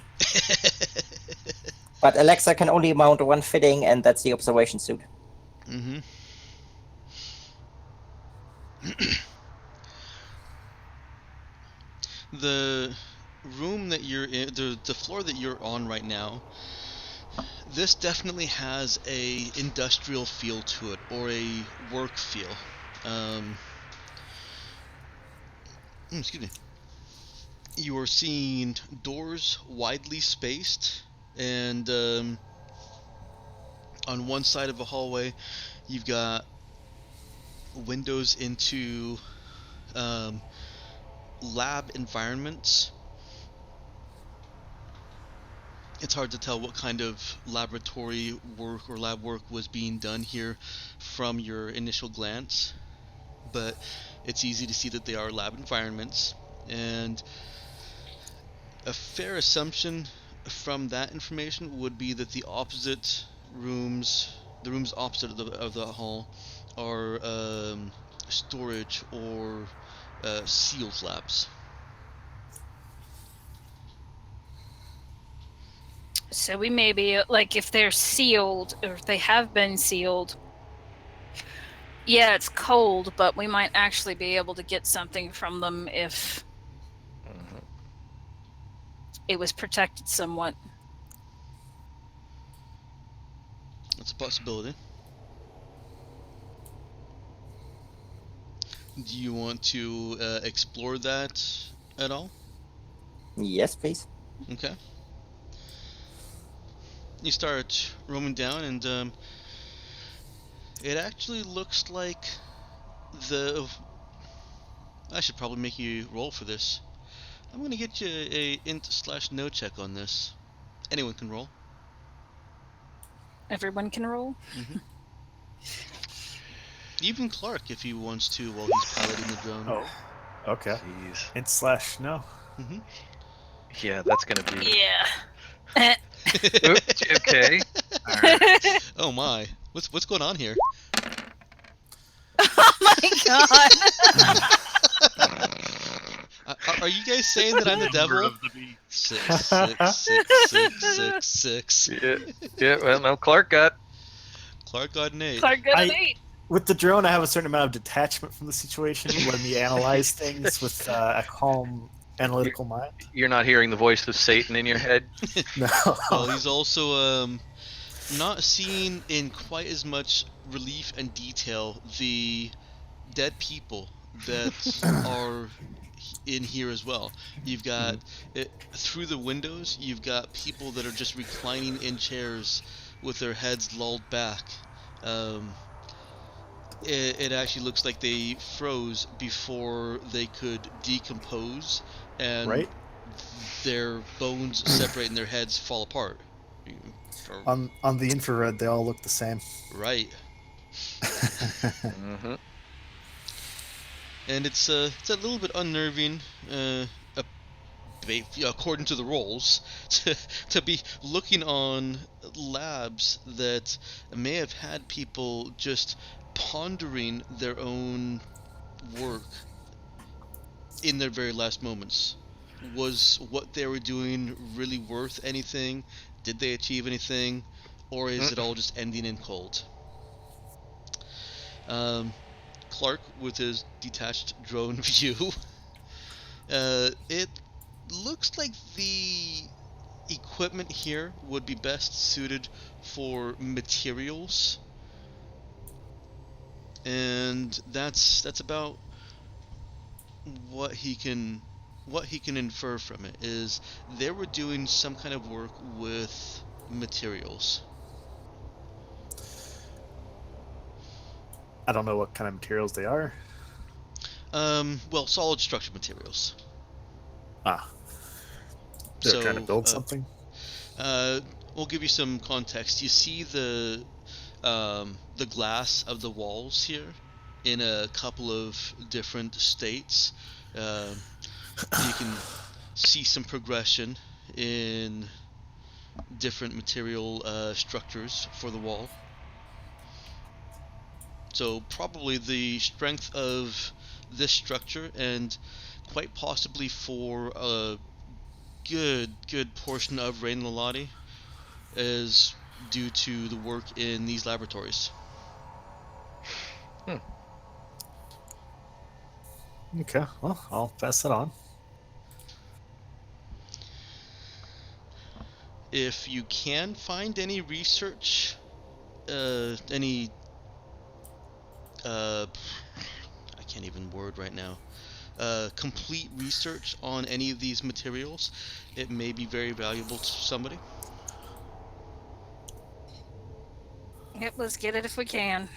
But Alexa can only mount one fitting, and that's the observation suit. Mm-hmm. The room that you're in, the floor that you're on right now, this definitely has a industrial feel to it, or a work feel. Excuse me. You are seeing doors widely spaced, and on one side of a hallway, you've got windows into lab environments. It's hard to tell what kind of laboratory work or lab work was being done here from your initial glance, but it's easy to see that they are lab environments, and a fair assumption from that information would be that the rooms opposite of the hall, are storage or sealed labs. So we may be, like, if they're sealed, or if they have been sealed, yeah, it's cold, but we might actually be able to get something from them if it was protected somewhat. That's a possibility. Do you want to explore that at all? Yes, please. Okay. You start roaming down, and it actually looks like the. I should probably make you roll for this. I'm gonna get you a int/no check on this. Anyone can roll. Everyone can roll. hmm Even Clark, if he wants to, while he's piloting the drone. Oh, okay. Jeez. Int/no. hmm Yeah, that's gonna be. Yeah. Oops, okay. All right. Oh my! What's going on here? Oh my god. Are you guys saying that I'm the devil? Of the beast. 6, 6, 6, 6, 6, 6. Yeah. Well, no, Clark got. Clark got an 8. Clark got an I- 8. With the drone, I have a certain amount of detachment from the situation. Let me analyze things with a calm, analytical mind. You're not hearing the voice of Satan in your head. No. Well, he's also not seeing in quite as much relief and detail the dead people that are in here as well. You've got through the windows, you've got people that are just reclining in chairs with their heads lulled back. It actually looks like they froze before they could decompose, and Right? their bones separate and their heads fall apart. On the infrared, they all look the same. Right. Mm-hmm. And it's a little bit unnerving, according to the roles, to be looking on labs that may have had people just pondering their own work in their very last moments. Was what they were doing really worth anything? Did they achieve anything? Or is it all just ending in cold? Clark, with his detached drone view, it looks like the equipment here would be best suited for materials, and that's about what he can infer from it. Is they were doing some kind of work with materials. I don't know what kind of materials they are. Well, solid structure materials. Ah. They're trying to build something? We'll give you some context. You see the glass of the walls here in a couple of different states. You can see some progression in different material structures for the wall. So probably the strength of this structure, and quite possibly for a good portion of Rain Lalati, is due to the work in these laboratories. Okay, well, I'll pass it on. If you can find any research, any I can't even word right now, complete research on any of these materials, it may be very valuable to somebody. Yep, let's get it if we can.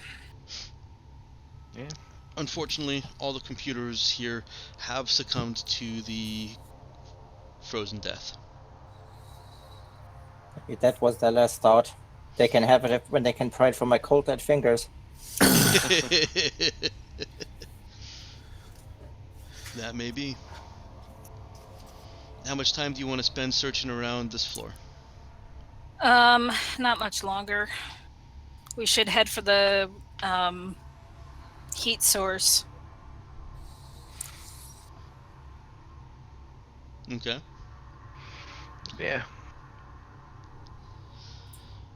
Yeah. Unfortunately, all the computers here have succumbed to the frozen death. Maybe that was their last thought. They can have it when they can pry it from my cold dead fingers. That may be. How much time do you want to spend searching around this floor? Not much longer. We should head for the heat source. Okay. Yeah.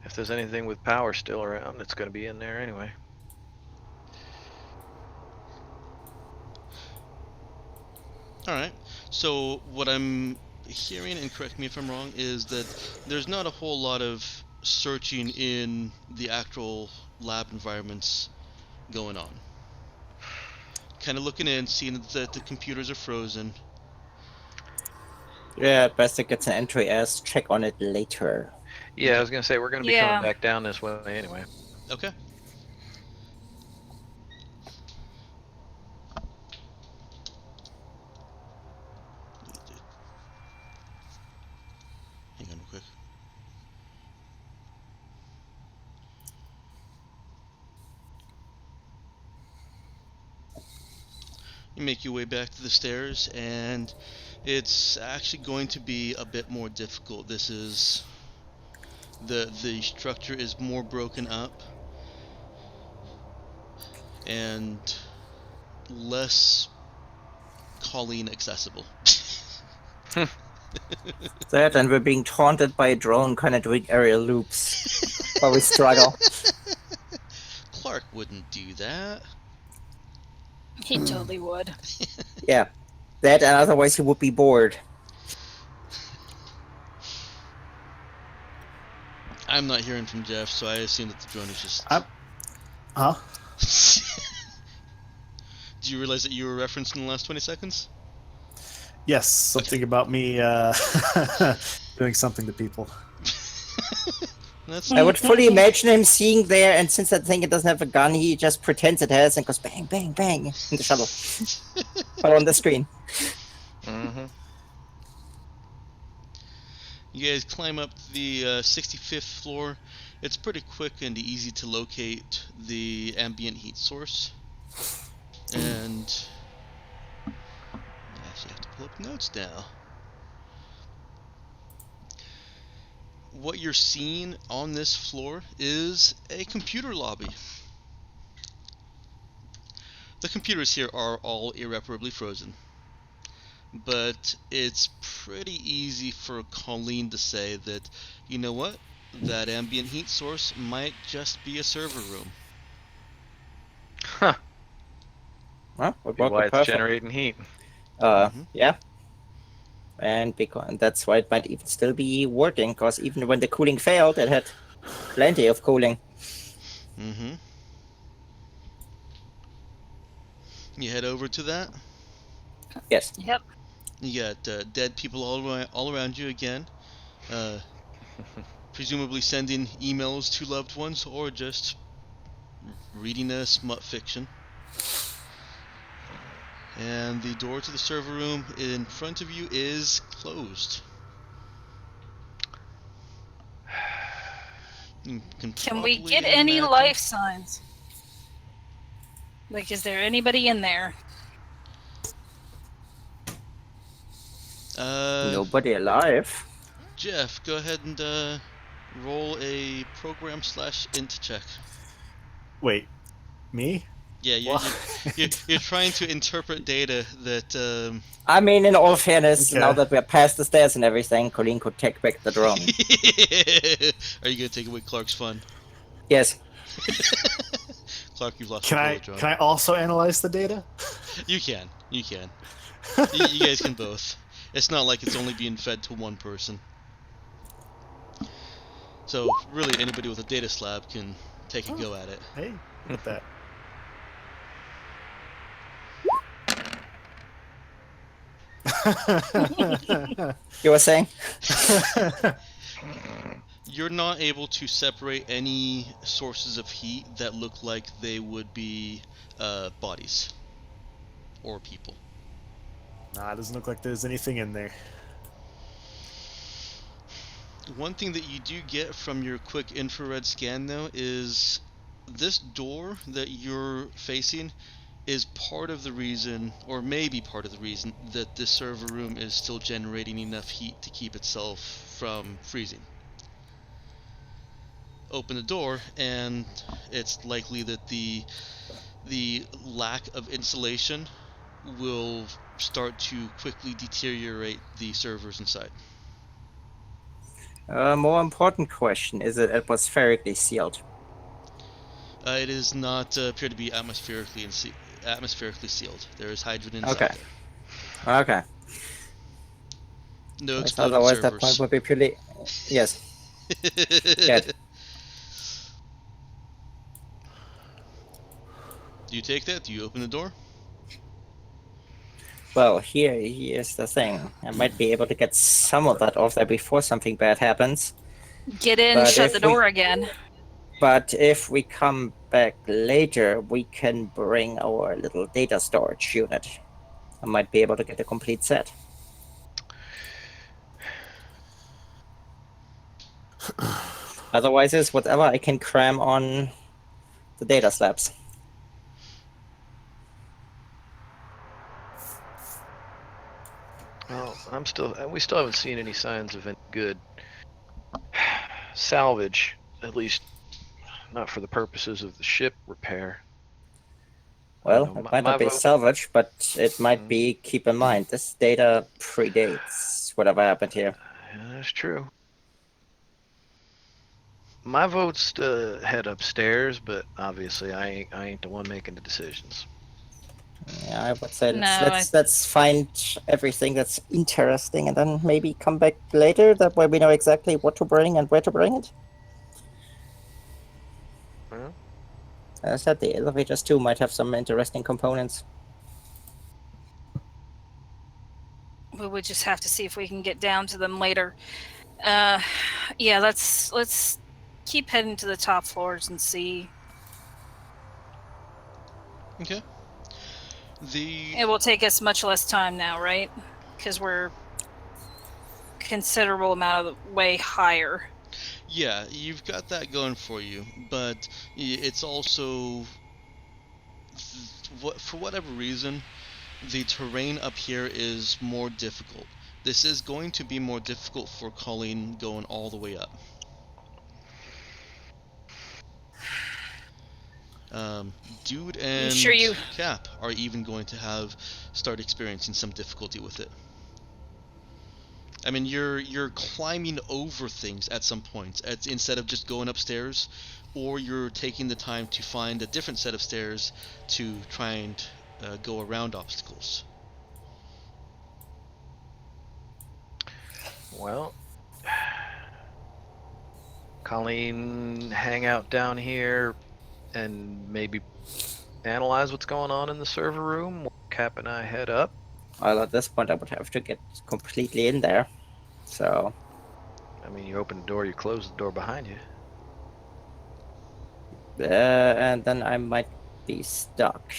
If there's anything with power still around, it's going to be in there anyway. Alright. So what I'm hearing, and correct me if I'm wrong, is that there's not a whole lot of searching in the actual lab environments going on. kind of looking in, seeing that the computers are frozen. Yeah, best it gets an entry as check on it later. Yeah, I Okay. was gonna say we're gonna be coming back down this way anyway. Okay. Hang on real quick. You make your way back to the stairs, and it's actually going to be a bit more difficult. This is the structure is more broken up and less Colleen accessible. That, and we're being taunted by a drone kind of doing aerial loops while we struggle. Clark wouldn't do that. He totally would. Yeah, that, and otherwise he would be bored. I'm not hearing from Jeff, so I assume that the drone is just. Huh? Do you realize that you were referenced in the last 20 seconds? Yes, something about me doing something to people. That's I would fully imagine him seeing there, and since that thing it doesn't have a gun, he just pretends it has and goes bang, bang, bang in the shuttle. But on the screen. Mm-hmm. You guys climb up the 65th floor. It's pretty quick and easy to locate the ambient heat source. And I actually have to pull up notes now. What you're seeing on this floor is a computer lobby. The computers here are all irreparably frozen. But it's pretty easy for Colleen to say that, you know what, that ambient heat source might just be a server room. Huh. Well, would Be work why out it's perfect. generating heat. Yeah. And because that's why it might even still be working, because even when the cooling failed, it had plenty of cooling. Mm-hmm. You head over to that. Yes. Yep. You got dead people all around you again. Presumably sending emails to loved ones or just reading a smut fiction. And the door to the server room in front of you is closed. You Can we probably get any imagine- life signs? Like, is there anybody in there? Nobody alive. Jeff, go ahead and roll a program/int check. Wait, me? Yeah, you're trying to interpret data that. I mean, in all fairness, Okay. now that we're past the stairs and everything, Colleen could take back the drone. Are you gonna take away Clark's fun? Yes. Clark, you've lost Can the I bullet drone. can I also analyze the data? You can. You guys can both. It's not like it's only being fed to one person. So really, anybody with a data slab can take a go at it. Hey, look at that. You were saying? You're not able to separate any sources of heat that look like they would be bodies or people. Nah, it doesn't look like there's anything in there. One thing that you do get from your quick infrared scan, though, is this door that you're facing is part of the reason, or maybe part of the reason, that this server room is still generating enough heat to keep itself from freezing. Open the door, and it's likely that the lack of insulation will start to quickly deteriorate the servers inside. More important question, is it atmospherically sealed? It is not appear to be atmospherically sealed. There is hydrogen inside Okay. there. Okay. No Yes, exploded otherwise that point servers. would be purely... Yes. Good. Do you take that? Do you open the door? Well, here's the thing. I might be able to get some of that off there before something bad happens. Get in, But shut if the we- door again. But if we come back later, we can bring our little data storage unit. I might be able to get a complete set. Otherwise, it's whatever I can cram on the data slabs. Well, we still haven't seen any signs of any good salvage, at least not for the purposes of the ship repair. I Well, don't know. it might My not be vote. salvage, but it might be. Keep in mind, this data predates whatever happened here. Yeah, that's true. My vote's to head upstairs, but obviously I ain't the one making the decisions. Yeah, I would say No, let's find everything that's interesting, and then maybe come back later. That way, we know exactly what to bring and where to bring it. Well, As I said, the elevators too might have some interesting components. we would just have to see if we can get down to them later. Yeah, let's keep heading to the top floors and see. Okay. It will take us much less time now, right? Because we're considerable amount of the way higher. Yeah, you've got that going for you, but it's also for whatever reason, the terrain up here is more difficult. This is going to be more difficult for Colleen going all the way up. Dude and sure you- Cap are even going to start experiencing some difficulty with it. I mean, you're climbing over things at some points, instead of just going upstairs, or you're taking the time to find a different set of stairs to try and go around obstacles. well, Colleen, hang out down here and maybe analyze what's going on in the server room while Cap and I head up. Well, at this point, I would have to get completely in there. So, I mean, you open the door, you close the door behind you. and then I might be stuck.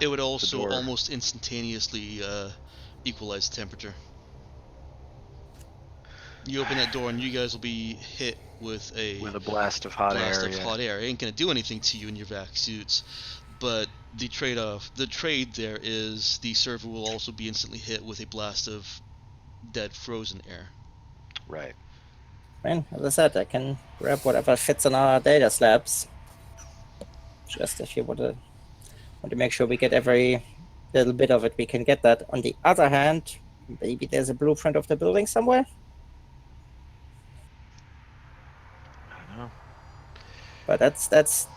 It would also door. almost instantaneously equalize the temperature. You open that door and you guys will be hit with a blast of hot blast air. of Yeah. hot air. It ain't gonna do anything to you in your vac suits, but the trade there is the server will also be instantly hit with a blast of dead frozen air. Right. And as I said, I can grab whatever fits on our data slabs. Just if you want to make sure we get every little bit of it, we can get that. On the other hand, maybe there's a blueprint of the building somewhere. I don't know. But that's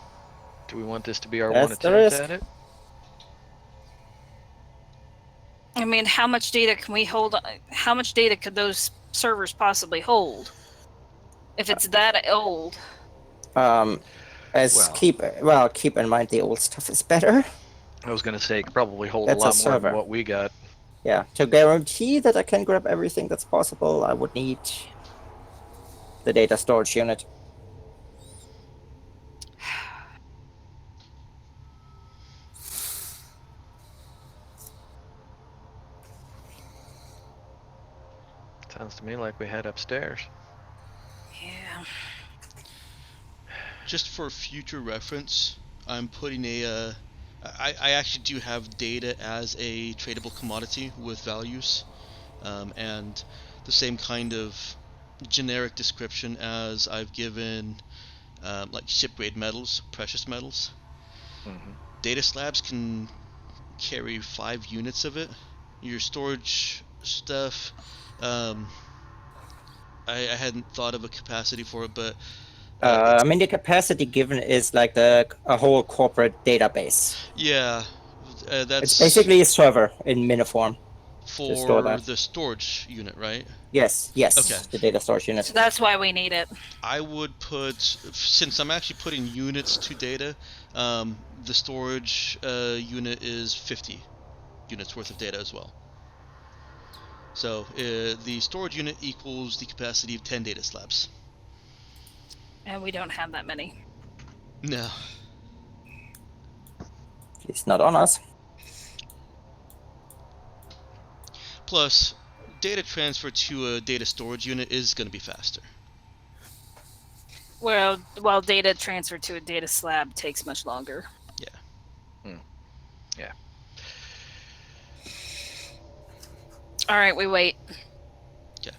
Do we want this to be our That's one the attempt risk. at it? I mean, how much data can we hold? How much data could those servers possibly hold? If it's that old. Keep in mind the old stuff is better. I was gonna say, it could probably hold That's a a lot more than server. what we got. Yeah, to guarantee that I can grab everything that's possible, I would need the data storage unit. Sounds to me like we head upstairs. Yeah. Just for future reference, I'm putting I actually do have data as a tradable commodity with values, and the same kind of generic description as I've given like ship grade metals, precious metals. Mm-hmm. Data slabs can carry 5 units of it. Your storage stuff, I hadn't thought of a capacity for it, but I mean, the capacity given is like a whole corporate database. yeah, that's It's basically a server in Miniform to store for that. the storage unit, right? Yes, Okay. the data storage unit. So that's why we need it. I would put, since I'm actually putting units to data, the storage unit is 50. units worth of data as well. So the storage unit equals the capacity of 10 data slabs. And we don't have that many. No. It's not on us. Plus, data transfer to a data storage unit is going to be faster. Well, while data transfer to a data slab takes much longer. Yeah. Yeah. All right, we wait. Okay.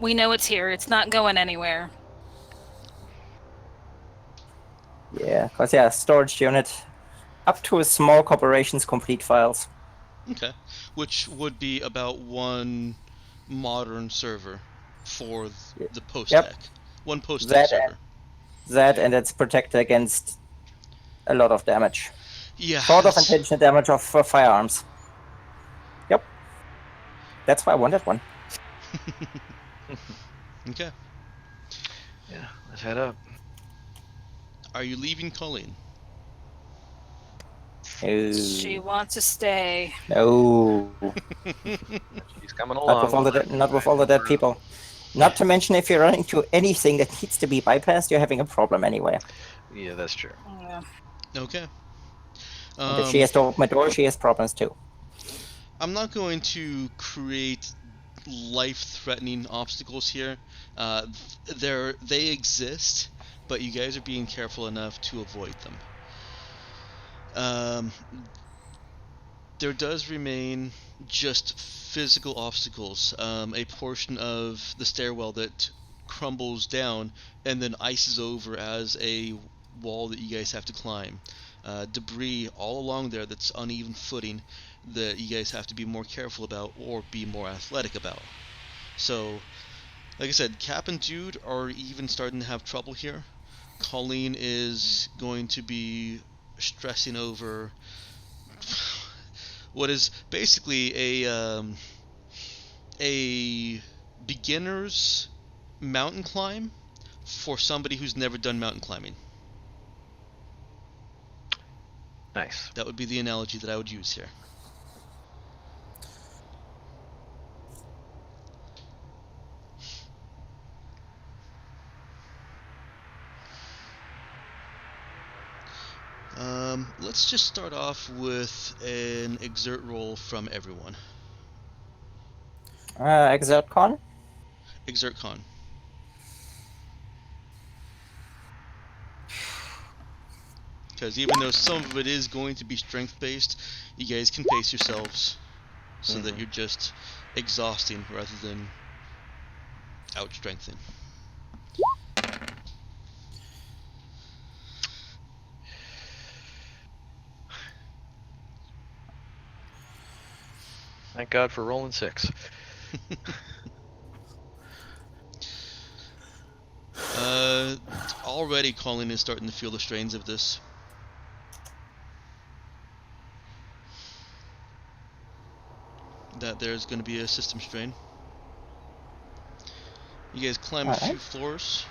We know it's here. It's not going anywhere. Yeah, because storage unit up to a small corporation's complete files. Okay. Which would be about one modern server for the post-tech. One post-tech server. And it's protected against a lot of damage. Yeah. Short of intentional damage of firearms. Yep. That's why I wanted one. Okay. Yeah, let's head up. Are you leaving Colleen? No. She wants to stay. No. He's coming Not along. with all the dead people. Not to mention, if you're running into anything that needs to be bypassed, you're having a problem anyway. Yeah, that's true. Yeah. Okay. And if she has to open my door, she has problems too. I'm not going to create life-threatening obstacles here. They exist, but you guys are being careful enough to avoid them. There does remain just physical obstacles. A portion of the stairwell that crumbles down and then ices over as a wall that you guys have to climb. Debris all along there that's uneven footing that you guys have to be more careful about or be more athletic about. So, like I said, Cap and Jude are even starting to have trouble here. Colleen is going to be stressing over what is basically a beginner's mountain climb for somebody who's never done mountain climbing. Nice. That would be the analogy that I would use here. Let's just start off with an exert roll from everyone. Exert con? Exert con. Because even though some of it is going to be strength based, you guys can pace yourselves so that you're just exhausting rather than out strengthening. Thank God for rolling 6. Already Colin is starting to feel the strains of this. That there's going to be a system strain. You guys climb a few floors,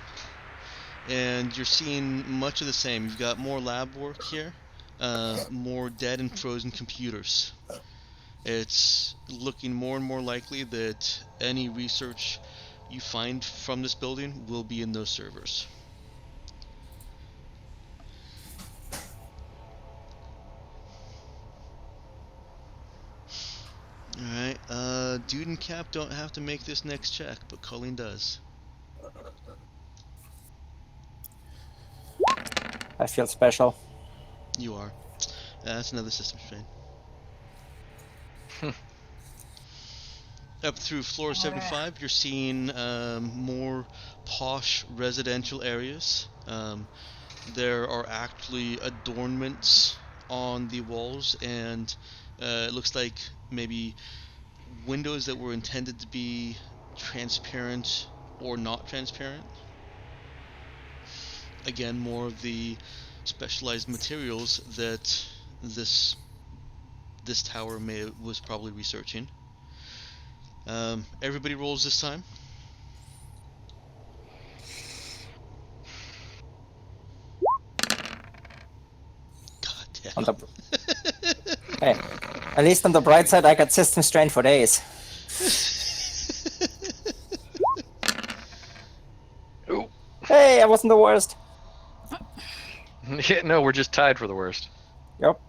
and you're seeing much of the same. You've got more lab work here, more dead and frozen computers. It's looking more and more likely that any research you find from this building will be in those servers. Alright, Dude and Cap don't have to make this next check, but Colleen does. I feel special. You are. That's another system strain. Up through floor 75, you're seeing more posh residential areas. There are actually adornments on the walls, and it looks like maybe windows that were intended to be transparent or not transparent. Again, more of the specialized materials that this tower was probably researching. Everybody rolls this time. Yeah. On the hey, at least on the bright side, I got system strain for days. Ooh. Hey, I wasn't the worst. Yeah, no, we're just tied for the worst. Yep.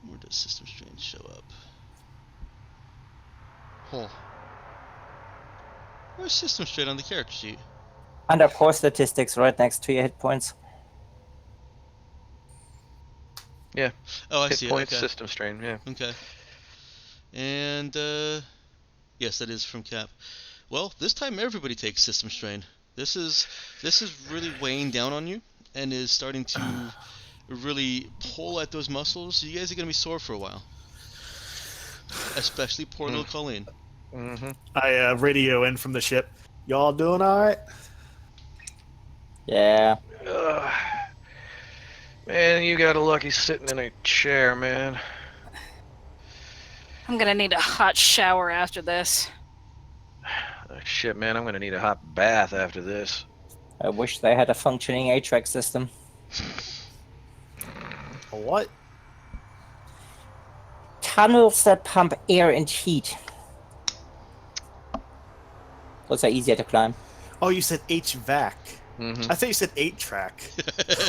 Where does system strain show up? Oh. Where's system strain on the character sheet? Under core statistics, right next to your hit points. Yeah. Oh, I Hit see it. points, Okay. system strain. Yeah. Okay. And yes, that is from Cap. Well, this time everybody takes system strain. This is really weighing down on you and is starting to really pull at those muscles. You guys are gonna be sore for a while, especially poor little Colleen. Mm-hmm. I radio in from the ship. Y'all doing all right? Yeah. Man, you got a lucky sitting in a chair, man. I'm gonna need a hot shower after this. Shit, man, I'm gonna need a hot bath after this. I wish they had a functioning HVAC system. A what? Tunnels that pump air and heat. Those are easier to climb. Oh, you said HVAC. Mm-hmm. I thought you said 8-track.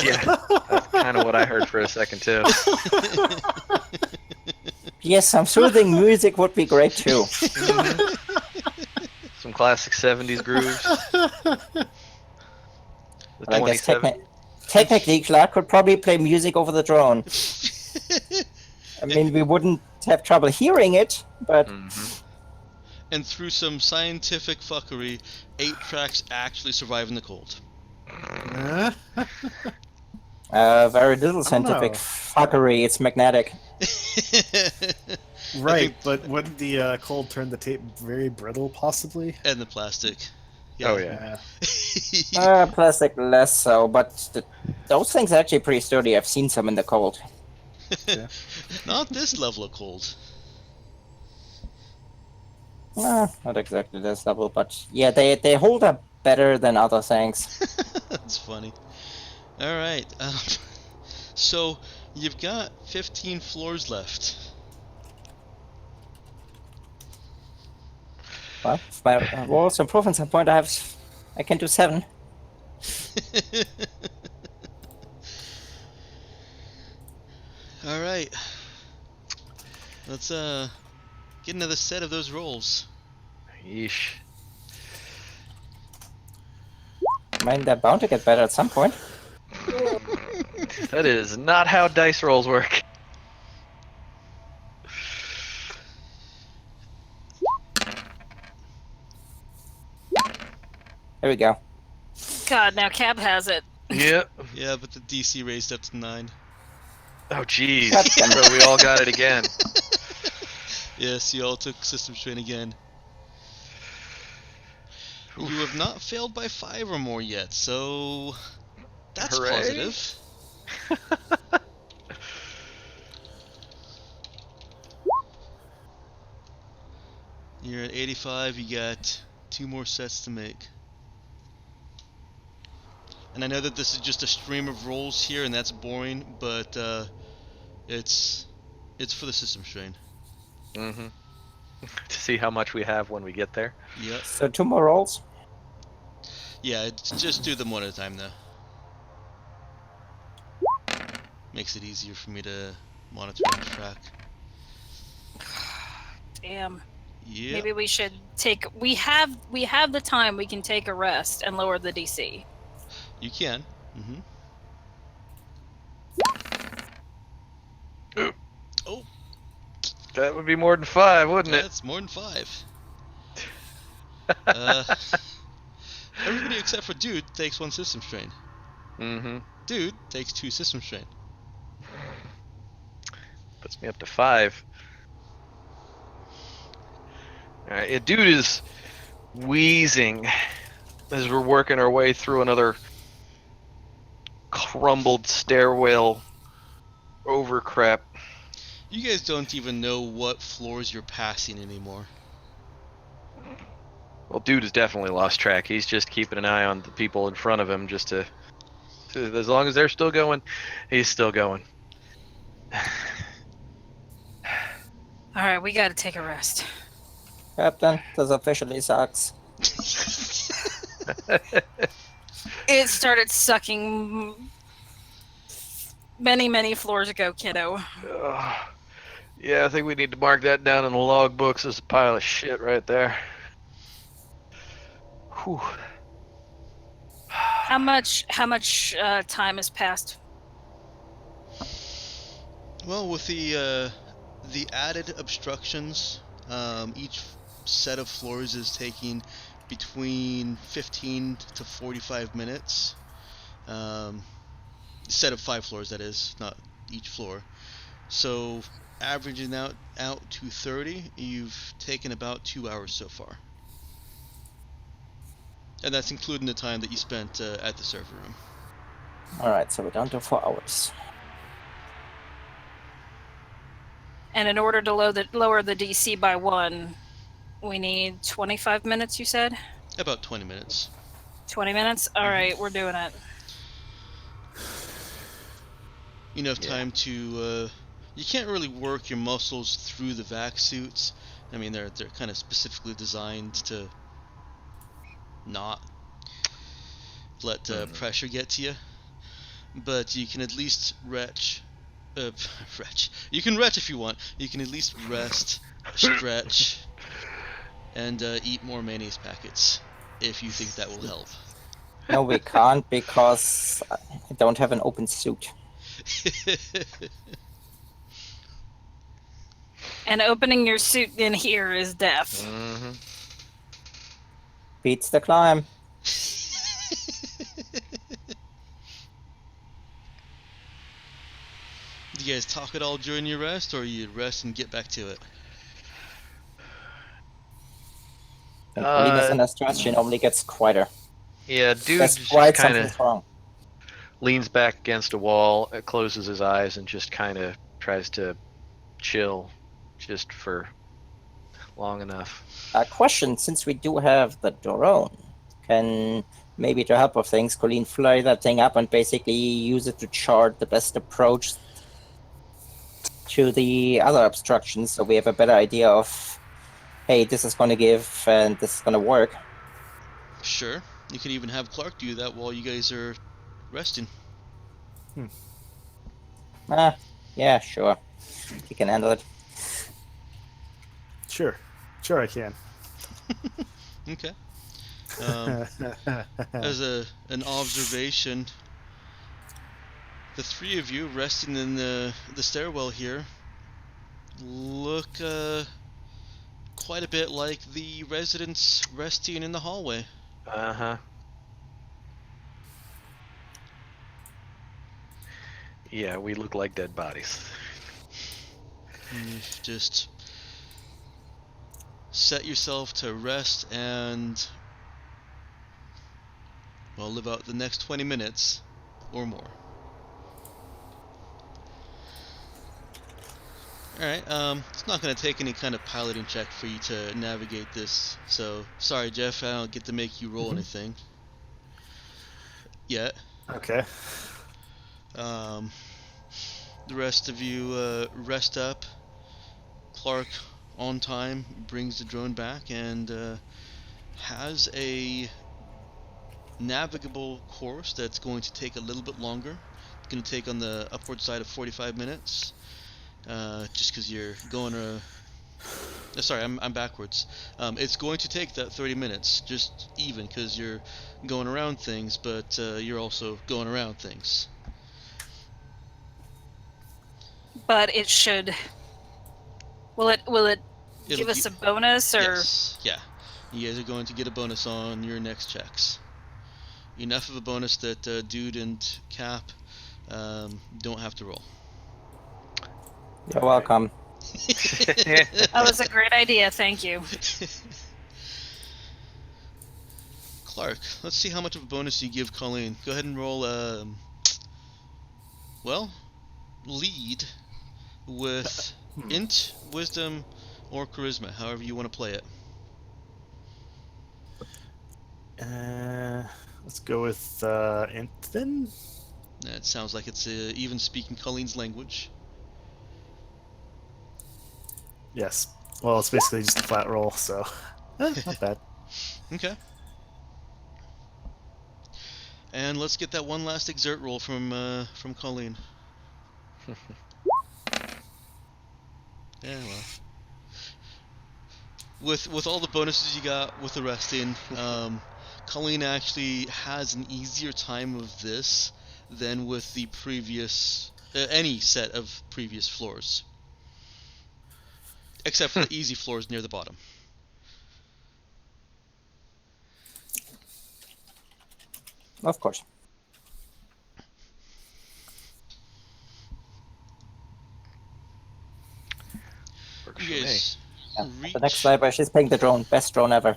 Yeah, that's kind of what I heard for a second too. Yes, some soothing music would be great too. Some classic 70s grooves. The But I guess 27. technically, Clark could probably play music over the drone. I mean, we wouldn't have trouble hearing it, but Mm-hmm. And through some scientific fuckery, 8 tracks actually survive in the cold. very little scientific know. fuckery. It's magnetic. Right, but wouldn't the cold turn the tape very brittle, possibly? And the plastic. Oh yeah. Plastic less so, but those things are actually pretty sturdy. I've seen some in the cold. Yeah. Not this level of cold. Not exactly this level, but yeah, they hold up better than other things. That's funny. Alright, so you've got 15 floors left. Well, if my walls improve at some point, I can do 7. Alright. Let's get another set of those rolls. Yeesh. I mean, they're bound to get better at some point. That is not how dice rolls work. There we go. God, now Cab has it. Yep. Yeah, but the DC raised up to 9. Oh jeez. God damn it. So we all got it again. Yes, you all took system strain again. You have not failed by 5 or more yet, so that's Hooray. positive. You're at 85, you got 2 more sets to make. And I know that this is just a stream of rolls here and that's boring, but it's for the system strain. Mm-hmm. To see how much we have when we get there. Yep. So 2 more rolls. Yeah, just do them one at a time though. Makes it easier for me to monitor and track. Damn. Yeah. Maybe we should take. We have the time. We can take a rest and lower the DC. You can. Mm-hmm. Oh, That would be more than 5, wouldn't it? that's more than 5. Everybody except for Dude takes 1 system strain. Mm-hmm. Dude takes 2 system strain. Puts me up to 5. Alright, yeah, dude is wheezing as we're working our way through another crumbled stairwell over crap. You guys don't even know what floors you're passing anymore. Well, dude has definitely lost track. He's just keeping an eye on the people in front of him, just to as long as they're still going, he's still going. All right, we got to take a rest. Captain, this officially sucks. It started sucking many, many floors ago, kiddo. Yeah, I think we need to mark that down in the log books as a pile of shit right there. Whew. How much time has passed? Well, with the added obstructions, each set of floors is taking between 15 to 45 minutes. Set of 5 floors, that is, not each floor. So, averaging out to 30, you've taken about 2 hours so far. And that's including the time that you spent at the server room. Alright, so we're down to 4 hours. And in order to lower the DC by 1, we need 25 minutes, you said? About 20 minutes. 20 minutes? All right, we're doing it. Enough time to you can't really work your muscles through the vac suits. I mean, they're kind of specifically designed to not let pressure get to you, but you can at least retch. You can retch if you want. You can at least rest, stretch, and eat more mayonnaise packets if you think that will help. No, we can't because I don't have an open suit. And opening your suit in here is death. Mm-hmm. Beats the climb. Do you guys talk at all during your rest, or you rest and get back to it? When Pauline is under stress, she normally gets quieter. Yeah, dude That's just quite kind something's of wrong. leans back against a wall, closes his eyes, and just kind of tries to chill just for long enough. Question, since we do have the drone, can maybe to help with things, Colleen fly that thing up and basically use it to chart the best approach to the other obstructions, so we have a better idea of, hey, this is going to give and this is going to work. Sure. You can even have Clark do that while you guys are resting. Yeah, sure. You can handle it. Sure I can. Okay. As an observation, the three of you resting in the stairwell here look quite a bit like the residents resting in the hallway. Uh-huh. Yeah, we look like dead bodies. You've just set yourself to rest and, well, live out the next 20 minutes or more. Alright, it's not going to take any kind of piloting check for you to navigate this, so sorry Jeff, I don't get to make you roll anything yet. Okay. The rest of you rest up. Clark, on time, brings the drone back and has a navigable course that's going to take a little bit longer. It's going to take on the upward side of 45 minutes. Just because you're going sorry, I'm backwards. It's going to take that 30 minutes, just even, because you're going around things, but you're also going around things. But it should. Will it give us a bonus, or? Yes, yeah. You guys are going to get a bonus on your next checks. Enough of a bonus that Dude and Cap don't have to roll. You're welcome. That was a great idea, thank you. Clark, let's see how much of a bonus you give Colleen. Go ahead and roll, lead with int, wisdom, or charisma, however you want to play it. Let's go with Infin. That sounds like it's even speaking Colleen's language. Yes. Well, it's basically just a flat roll, so not bad. Okay. And let's get that one last exert roll from Colleen. Yeah, well. With all the bonuses you got with the resting, Colleen actually has an easier time of this than with the previous any set of previous floors, except for the easy floors near the bottom. Of course. Works You for me. guys Yeah. reach. The next library, she's playing the drone. Best drone ever.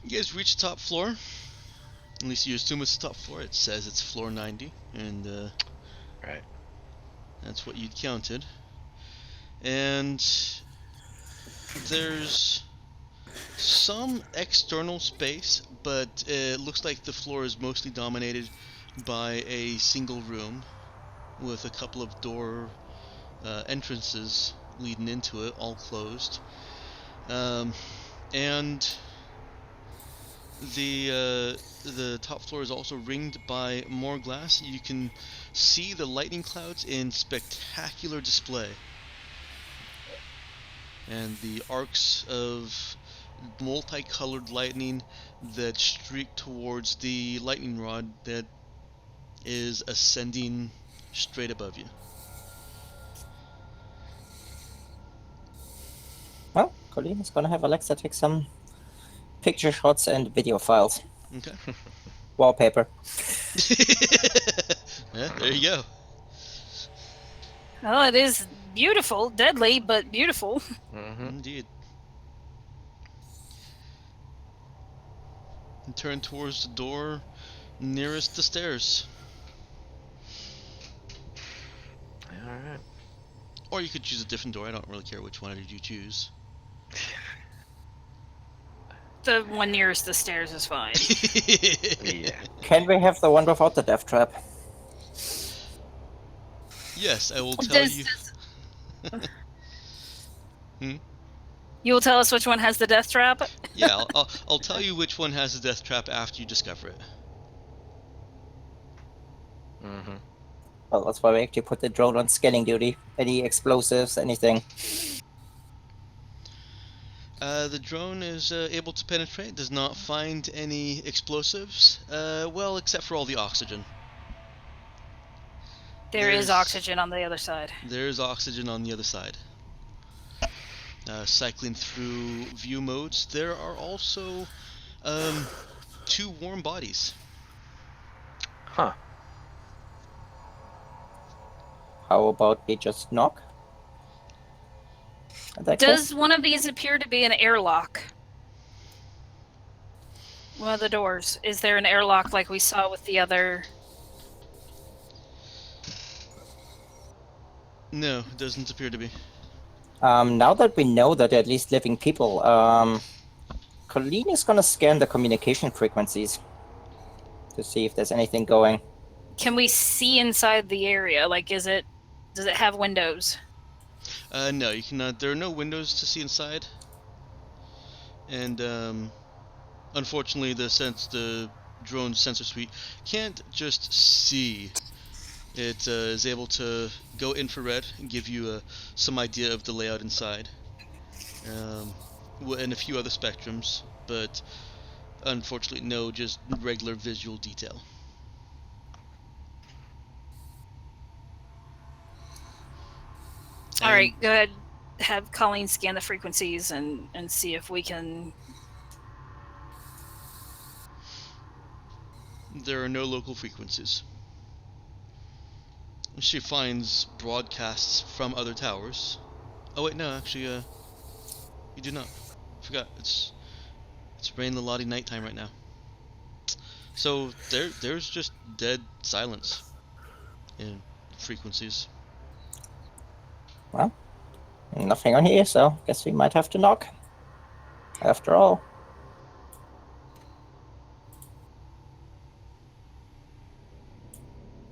You guys reach the top floor. At least you assume it's the top floor. It says it's floor 90, and Right. that's what you'd counted. And there's some external space, but it looks like the floor is mostly dominated by a single room with a couple of door entrances leading into it, all closed. And the top floor is also ringed by more glass. You can see the lightning clouds in spectacular display, and the arcs of multicolored lightning that streak towards the lightning rod that is ascending straight above you. Well, Colleen is gonna have Alexa take some picture shots and video files. Okay. Wallpaper. Yeah, there you go. Well, it is beautiful, deadly, but beautiful. Mm-hmm. Indeed. And turn towards the door nearest the stairs. All right. Or you could choose a different door. I don't really care which one did you choose. The one nearest the stairs is fine. Yeah. Can we have the one without the death trap? Yes, I will tell you. You will tell us which one has the death trap? Yeah, I'll tell you which one has the death trap after you discover it. Mm-hmm. Well, that's why we actually put the drone on scanning duty. Any explosives, anything. The drone is able to penetrate, does not find any explosives, well, except for all the oxygen. There is There's- oxygen on the other side. There's oxygen on the other side. Cycling through view modes, there are also 2 warm bodies. Huh. How about we just knock? In that Does case? one of these appear to be an airlock? One of the doors. Is there an airlock like we saw with the other? No, it doesn't appear to be. Now that we know that they're at least living people, Colleen is gonna scan the communication frequencies to see if there's anything going. Can we see inside the area? Like, does it have windows? No, you cannot. There are no windows to see inside, and unfortunately, the drone sensor suite can't just see. It is able to go infrared and give you some idea of the layout inside, and a few other spectrums, but unfortunately, no just regular visual detail. All right, go ahead. Have Colleen scan the frequencies and see if we can. There are no local frequencies. She finds broadcasts from other towers. Oh wait, no, actually, you do not. Forgot. It's rain Lottie nighttime right now. So there's just dead silence in frequencies. Well, Nothing on here, so guess we might have to knock. After all.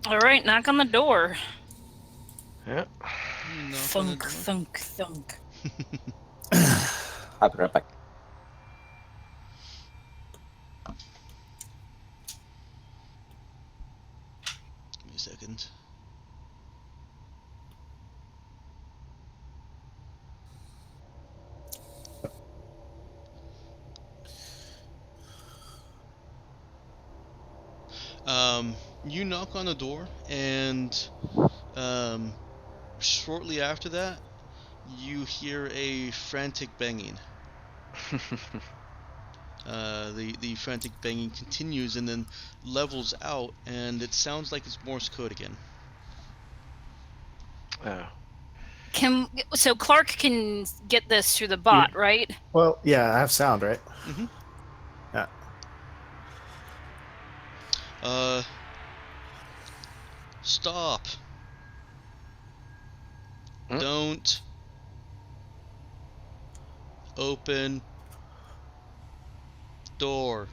All right, knock on the door. Yeah. Knock on the Thunk, door. thunk, thunk. I'll be right back. Give me a second. You knock on the door, and shortly after that, you hear a frantic banging. The frantic banging continues and then levels out, and it sounds like it's Morse code again. Oh. So Clark can get this through the bot, right? Well, yeah, I have sound, right? Mm-hmm. Yeah. Stop. Hmm? Don't open door.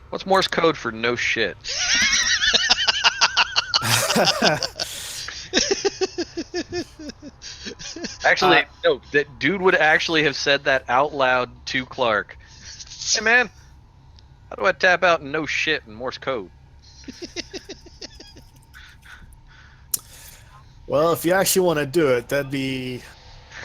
What's Morse code for no shit? Actually, no. That dude would actually have said that out loud to Clark. Hey, man, how do I tap out no shit in Morse code? Well, if you actually want to do it, that'd be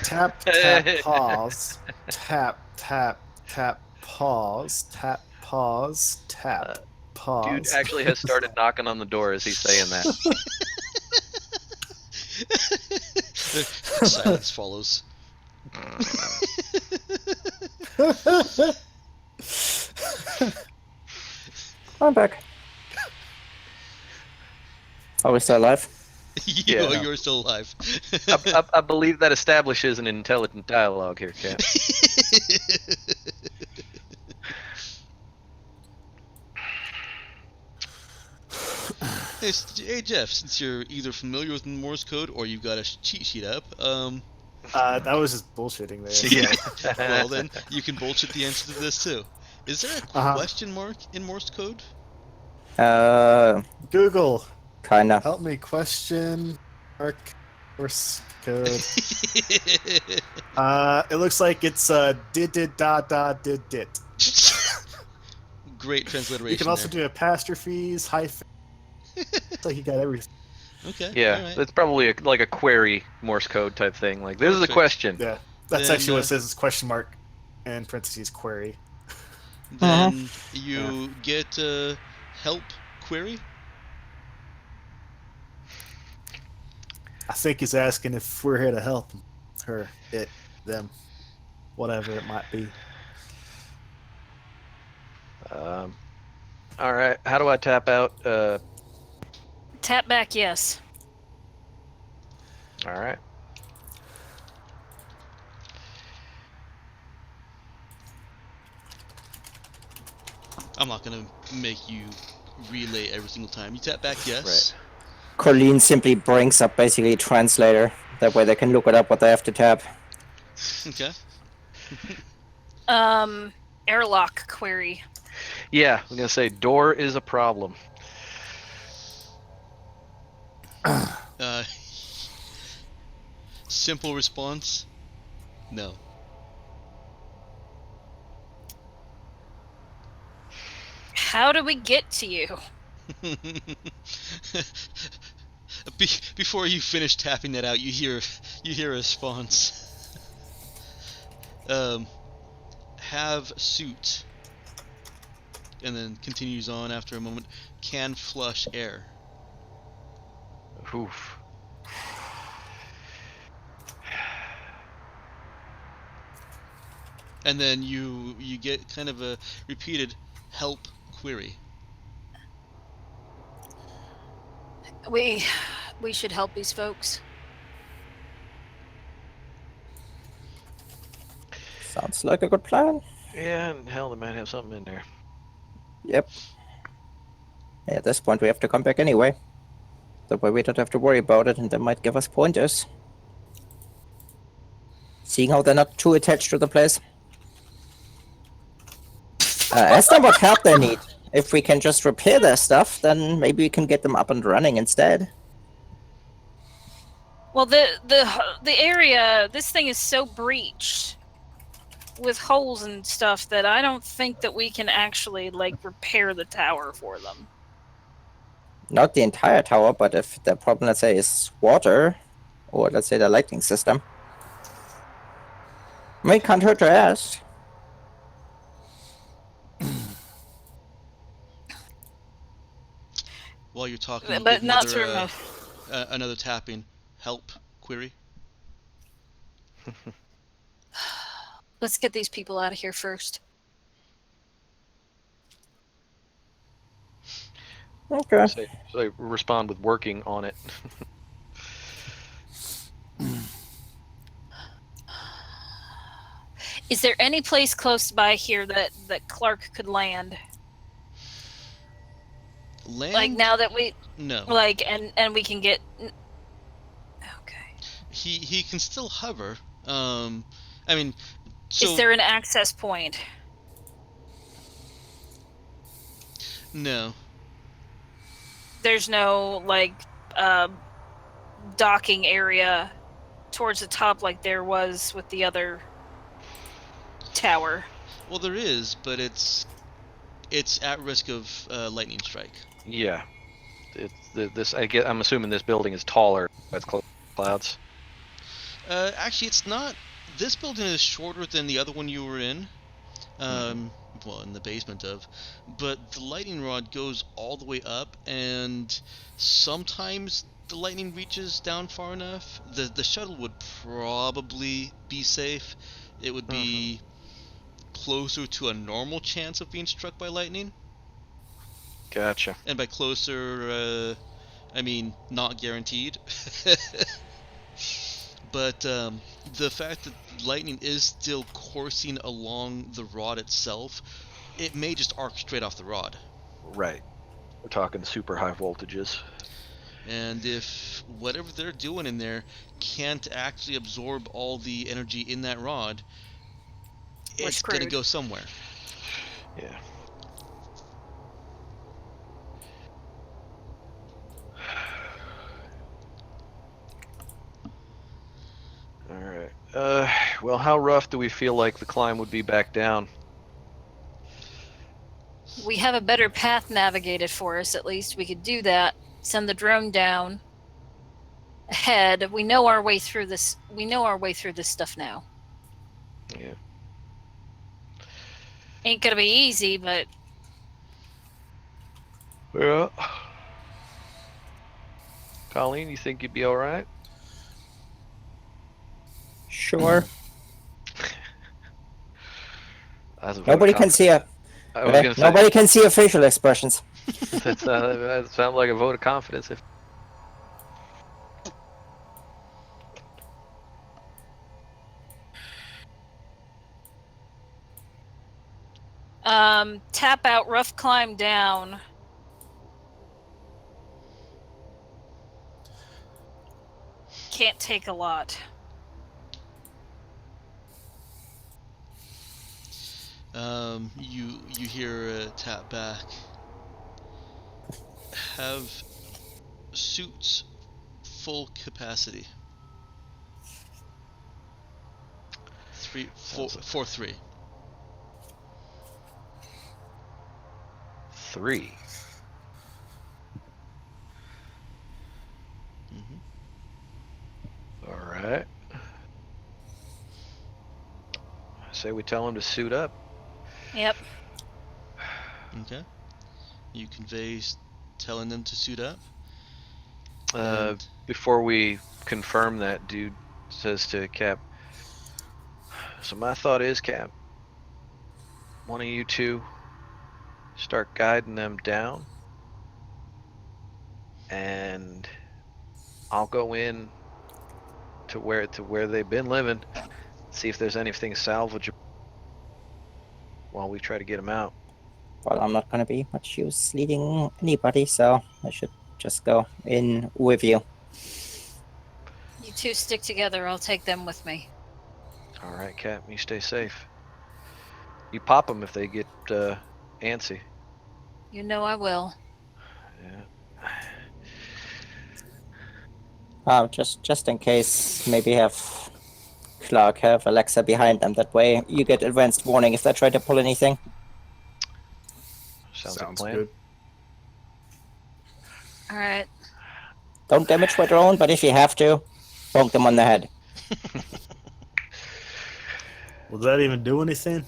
tap, tap, pause, tap, tap, tap, pause, tap, pause, tap, pause. Dude actually has started knocking on the door as he's saying that. Silence follows. I'm back. Are we still alive? Yeah. You're still alive. I believe that establishes an intelligent dialogue here, Cap. Hey Jeff, since you're either familiar with Morse code or you've got a cheat sheet up, that was just bullshitting there. Yeah. well then you can bullshit the answer to this too. Is there a question mark in Morse code? Google, Kind of. help me question mark Morse code. It looks like it's did da da did. Great transliteration. You can also there. do apostrophes, hyphen. It's like you got everything. Okay. Yeah, All right. it's probably like a query Morse code type thing. Like, this is a Perfect. question. Yeah, that's Then, actually what it says. Is question mark and parentheses query. Then you get help query. I think he's asking if we're here to help him, her, it, them, whatever it might be. All right, how do I tap out? Tap back, yes. All right. I'm not gonna make you relay every single time. You tap back, yes. Colleen simply brings up basically a translator. That way they can look it up what they have to tap. Okay. Airlock query. Yeah, I'm gonna say door is a problem. Simple response. No. How do we get to you? Before you finish tapping that out, you hear a response. Have suit, and then continues on after a moment. Can flush air. Oof. And then you get kind of a repeated help query. We should help these folks. Sounds like a good plan. Yeah, and hell, they might have something in there. Yep. At this point, we have to come back anyway. That way we don't have to worry about it, and they might give us pointers. seeing how they're not too attached to the place. Ask them what help they need. If we can just repair their stuff, then maybe we can get them up and running instead. Well, the area, this thing is so breached with holes and stuff that I don't think that we can actually like repair the tower for them. Not the entire tower, but if the problem, let's say, is water, or let's say the lighting system, I mean, can't hurt to ask. While you're talking, you But get not another, through another tapping. Help query. Let's get these people out of here first. Okay. So I respond with working on it. Is there any place close by here that Clark could land? Land? Like now that we No. like and we can get. Okay. He can still hover. I mean, so Is there an access point? no. There's no like docking area towards the top like there was with the other tower. Well, there is, but it's at risk of lightning strike. Yeah. I'm assuming this building is taller. That's clouds. Actually, it's not. This building is shorter than the other one you were in. Well, in the basement of. But the lightning rod goes all the way up, and sometimes the lightning reaches down far enough. The shuttle would probably be safe. It would be closer to a normal chance of being struck by lightning. Gotcha. And by closer, I mean not guaranteed. But the fact that lightning is still coursing along the rod itself, it may just arc straight off the rod. Right. We're talking super high voltages. And if whatever they're doing in there can't actually absorb all the energy in that rod, it's going to go somewhere. Yeah. Alright. Well, how rough do we feel like the climb would be back down? We have a better path navigated for us, at least. We could do that. Send the drone down ahead. We know our way through this. We know our way through this stuff now. Yeah. Ain't gonna be easy, but Yeah. Colleen, you think you'd be alright? Sure. That's Nobody can see a. I was gonna say, Nobody can see your facial expressions. that sounds like a vote of confidence. If tap out, rough climb down. Can't take a lot. You hear a tap back. Have suits full capacity. 4-3. 3. Alright. I say we tell him to suit up. Yep. Okay. You convey telling them to suit up. Before we confirm that, dude says to Cap, so my thought is, Cap, one of you two start guiding them down, and I'll go in to where they've been living, see if there's anything salvageable while we try to get them out. Well, I'm not gonna be much use leading anybody, so I should just go in with you. You two stick together. I'll take them with me. All right, Cap. You stay safe. You pop them if they get antsy. You know I will. Yeah. Just in case, maybe have Clark have Alexa behind them. That way, you get advanced warning if they try to pull anything. Sounds like a plan. good. All right. Don't damage my drone, but if you have to, bonk them on the head. Will that even do anything?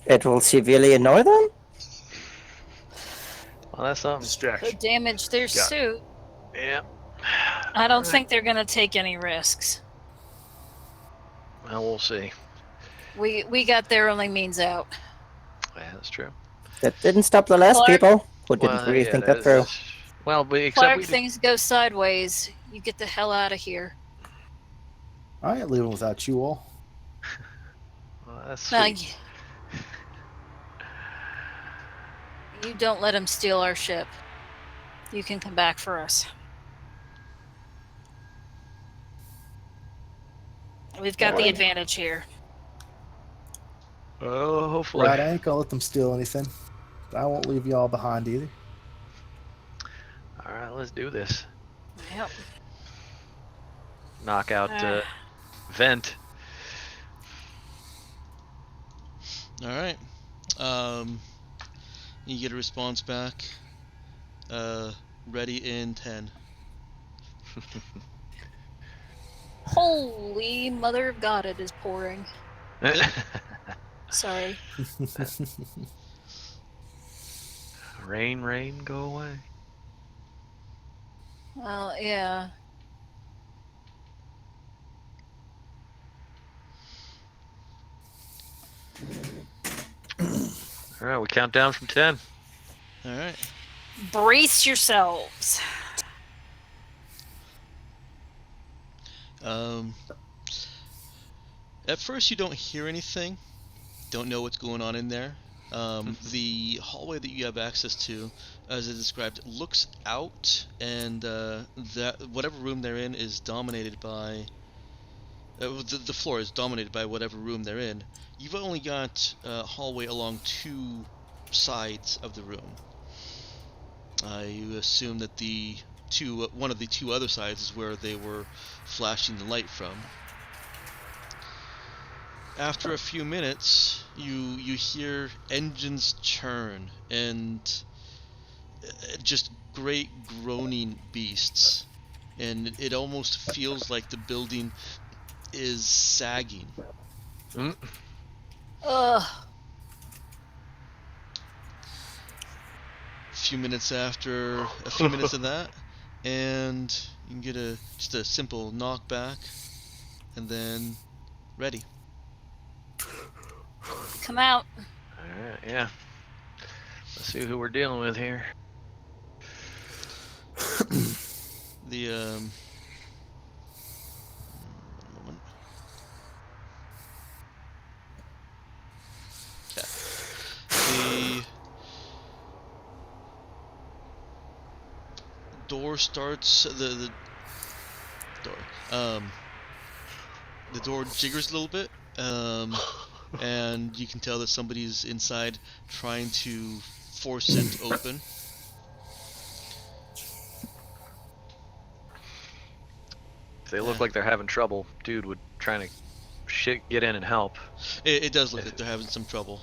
It will severely annoy them. Well, that's something. Could Distraction. damage their Got it. suit. Yeah. I don't think they're gonna take any risks. Well, we'll see. We got their only means out. Yeah, that's true. That didn't stop the last Clark- people who didn't Well, really yeah, think that through. well, but except Clark, we. things go sideways. You get the hell out of here. I ain't leaving without you all. Well, that's Now, sweet. you don't let them steal our ship. You can come back for us. We've got the Alright. advantage here. Oh, hopefully. Right, I ain't gonna let them steal anything. But I won't leave you all behind either. All right, let's do this. Yep. Knock out Vent. All right. You get a response back. Ready in 10. Holy mother of God, it is pouring. Sorry. Rain, rain, go away. Well, yeah. All right, we count down from 10. All right. Brace yourselves. At first, you don't hear anything. Don't know what's going on in there. The hallway that you have access to, as it described, looks out, and that whatever room they're in is dominated by. The floor is dominated by whatever room they're in. You've only got a hallway along two sides of the room. You assume that one of the two other sides is where they were flashing the light from. After a few minutes, you hear engines churn and just great groaning beasts, and it almost feels like the building is sagging. Ugh. A few minutes of that, and you can get just a simple knockback, and then ready. Come out. All right, yeah. Let's see who we're dealing with here. The one moment. Okay. The door starts the door. The door jiggers a little bit. And you can tell that somebody's inside trying to force it open. If they look like they're having trouble, dude would trying to get in and help. It does look like they're having some trouble.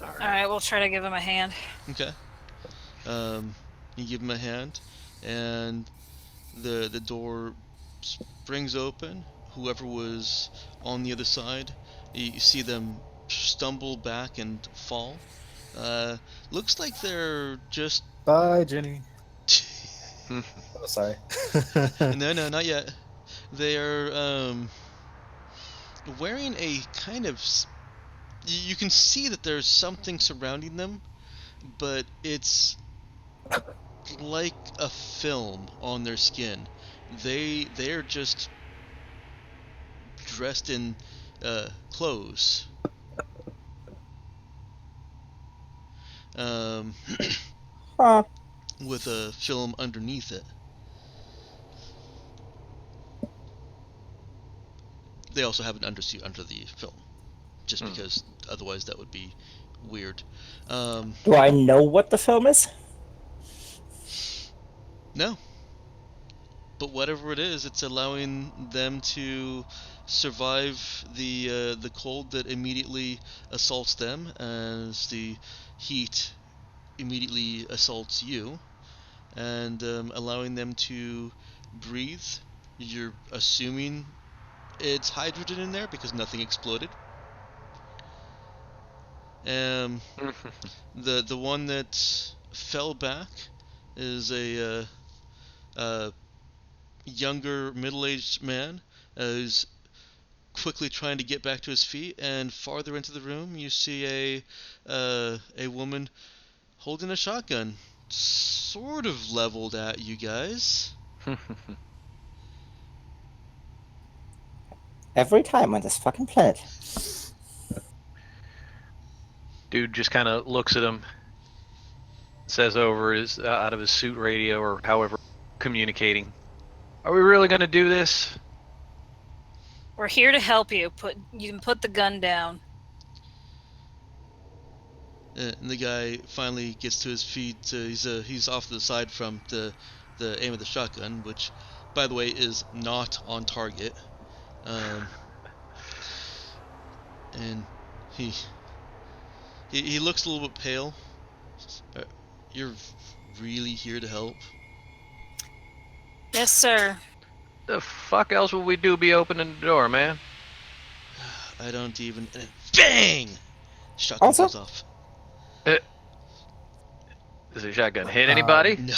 All right, we'll try to give him a hand. Okay. You give him a hand, and the door springs open. Whoever was on the other side, you see them stumble back and fall. Looks like they're just... Bye, Jenny. Oh, sorry. No, not yet. They are wearing a kind of... You can see that there's something surrounding them, but it's like a film on their skin. They're just dressed in clothes. Huh. With a film underneath it. they also have an undersuit under the film, just Hmm. because otherwise that would be weird. Do I know what the film is? No, but whatever it is, it's allowing them to survive the cold that immediately assaults them, as the heat immediately assaults you, and allowing them to breathe. You're assuming it's hydrogen in there because nothing exploded. The one that fell back is a younger middle-aged man who's quickly trying to get back to his feet, and farther into the room you see a woman holding a shotgun, sort of leveled at you guys. Every time on this fucking planet. Dude just kind of looks at him, says over his out of his suit radio or however communicating, "Are we really gonna do this?" We're here to help you. You can put the gun down. And the guy finally gets to his feet. He's off to the side from the aim of the shotgun, which, by the way, is not on target. And he he looks a little bit pale. You're really here to help? Yes, sir. The fuck else would we do? Be opening the door, man. I don't even. And then bang! Shotgun Also- goes off. Does the shotgun hit anybody? No.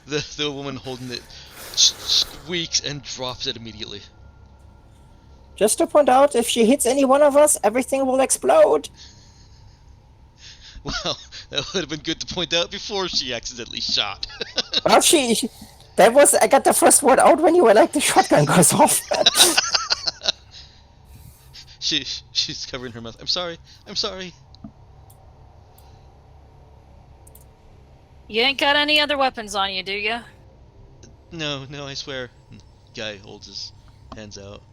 The woman holding it squeaks and drops it immediately. Just to point out, if she hits any one of us, everything will explode. Well, that would have been good to point out before she accidentally shot. Well, that was, I got the first word out when you were like, the shotgun goes off. She's covering her mouth. I'm sorry. You ain't got any other weapons on you, do you? No, I swear. Guy holds his hands out.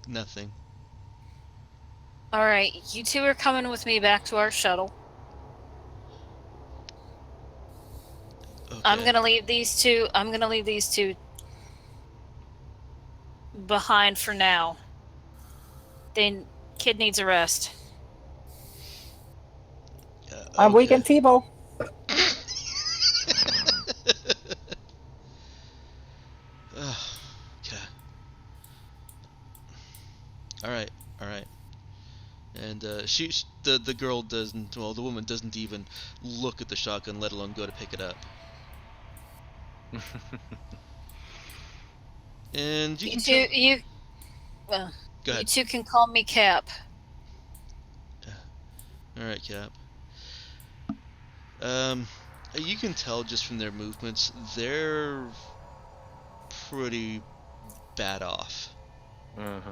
Nothing. Alright, you two are coming with me back to our shuttle. Okay. I'm gonna leave these two behind for now. Kid needs a rest. I'm weak okay. and feeble. Okay. All right. And the girl doesn't. Well, the woman doesn't even look at the shotgun, let alone go to pick it up. And you You can two, Go you ahead. two can call me Cap. All right, Cap. You can tell just from their movements, they're pretty bad off. Uh-huh.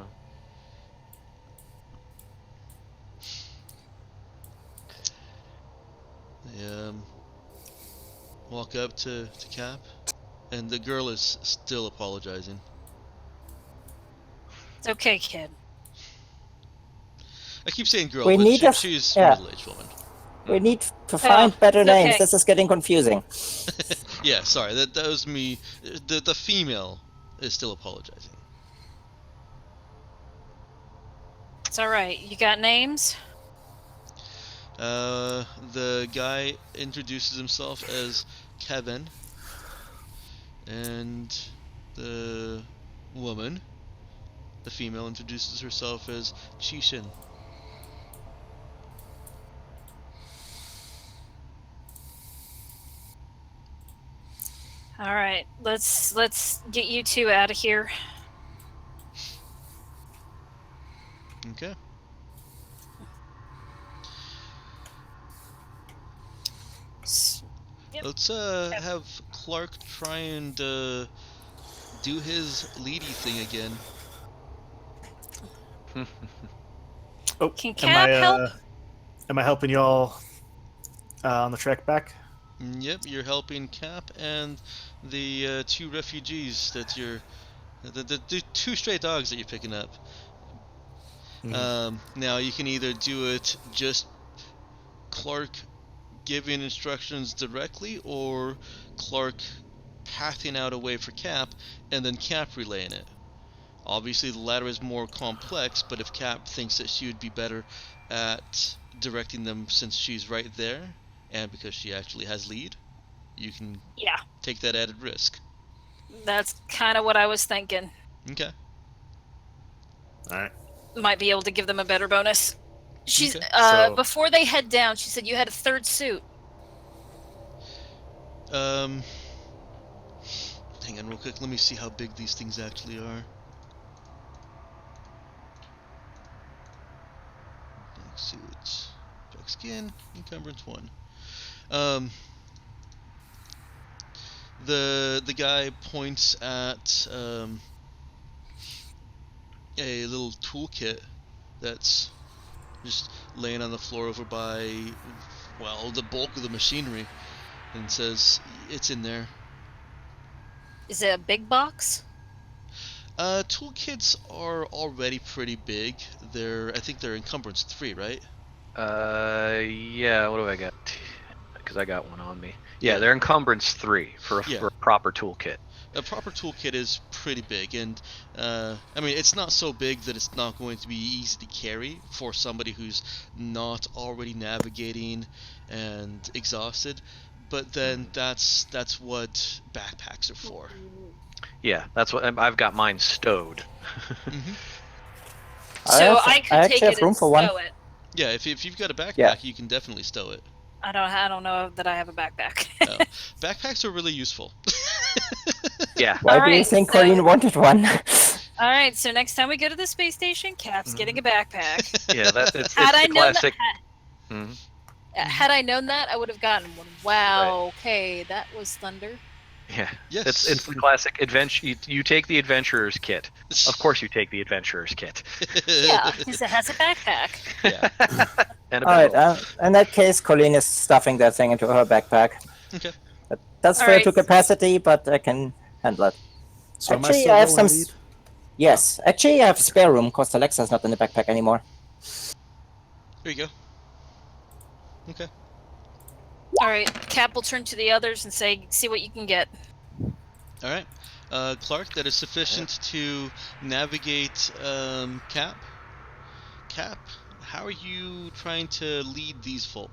They walk up to Cap, and the girl is still apologizing. It's okay, kid. I keep saying girl, We but need she's yeah. a middle-aged woman. We need to find better it's names. okay. This is getting confusing. Yeah, sorry, that was me. The female is still apologizing. It's alright. You got names? The guy introduces himself as Kevin, and the woman, the female, introduces herself as Chishin. Alright, let's get you two out of here. Okay. Yep. Let's have Clark try and do his leady thing again. Oh, Can Cap help? Am I helping y'all on the trek back? Yep, you're helping Cap and the two refugees that you're The two stray dogs that you're picking up. Mhm. Now you can either do it just Clark giving instructions directly, or Clark pathing out a way for Cap, and then Cap relaying it. Obviously, the latter is more complex, but if Cap thinks that she would be better at directing them since she's right there, and because she actually has lead, you can Yeah, take that added risk. that's kind of what I was thinking. Okay. All right. Might be able to give them a better bonus. She's Okay. So- before they head down, she said you had a third suit. Hang on real quick. Let me see how big these things actually are. Black suit, black skin, encumbrance 1. Um, the guy points at a little toolkit that's just laying on the floor over by, well, the bulk of the machinery, and says, "It's in there." Is it a big box? Toolkits are already pretty big. I think they're encumbrance 3, right? Yeah. What do I got? Because I got one on me. Yeah, Yeah. they're encumbrance 3 for Yeah. a proper toolkit. A proper toolkit is pretty big, and I mean, it's not so big that it's not going to be easy to carry for somebody who's not already navigating and exhausted. But then that's what backpacks are for. Yeah, that's what I've got mine stowed. Hmm. So I could actually take have it room and for one. stow it. Yeah, if you've got a backpack, Yeah. you can definitely stow it. I don't know that I have a backpack. Oh, backpacks are really useful. Yeah. Why do you Alright, think so- Colleen wanted one? All right, so next time we go to the space station, Cap's getting a backpack. Yeah, it's Had I the known classic. that, Mhm. had I known that, I would have gotten one. Wow. Okay, that was thunder. Yeah, Yes. it's the classic adventure. You take the adventurer's kit. Of course, you take the adventurer's kit. Yeah, because it has a backpack. Yeah. And a All right. barrel. In that case, Colleen is stuffing that thing into her backpack. Okay. That's All fair right. to capacity, but I can handle it. So am I Actually, still I have rolling some lead? Yes, actually, I have spare room because Alexa's not in the backpack anymore. There you go. Okay. All right, Cap will turn to the others and say, "See what you can get." All right. Clark, that is sufficient to navigate Cap. Cap, how are you trying to lead these folk?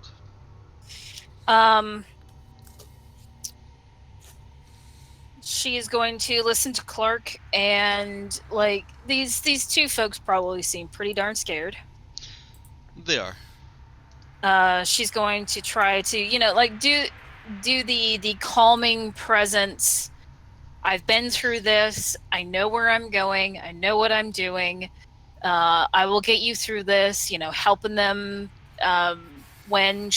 She is going to listen to Clark, and like these two folks probably seem pretty darn scared. They are. She's going to try to, like do the calming presence. I've been through this. I know where I'm going. I know what I'm doing. I will get you through this. Helping them when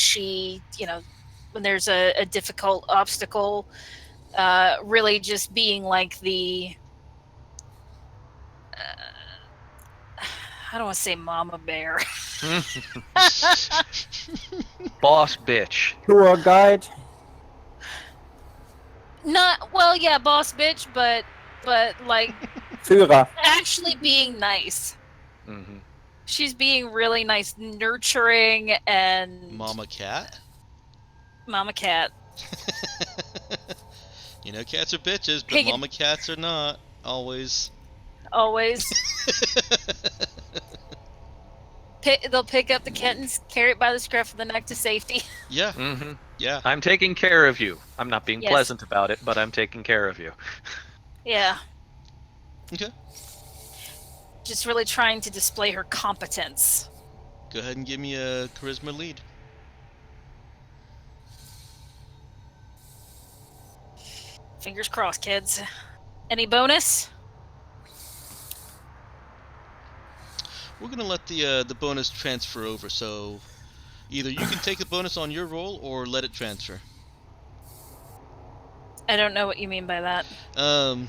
when there's a difficult obstacle. Really just being like the I don't want to say mama bear. Boss bitch. Tour guide. Yeah, boss bitch, but like Führer. actually being nice. Hmm. She's being really nice, nurturing, and Mama cat? mama cat. Cats are bitches, but Pig- mama cats are not always. Always. They'll pick up the kittens, carry it by the scruff of the neck to safety. Yeah, Hmm. yeah. I'm taking care of you. I'm not being Yes. pleasant about it, but I'm taking care of you. Yeah. Okay. Just really trying to display her competence. Go ahead and give me a charisma lead. Fingers crossed, kids. Any bonus? We're gonna let the bonus transfer over, so either you can take the bonus on your roll or let it transfer. I don't know what you mean by that. Um,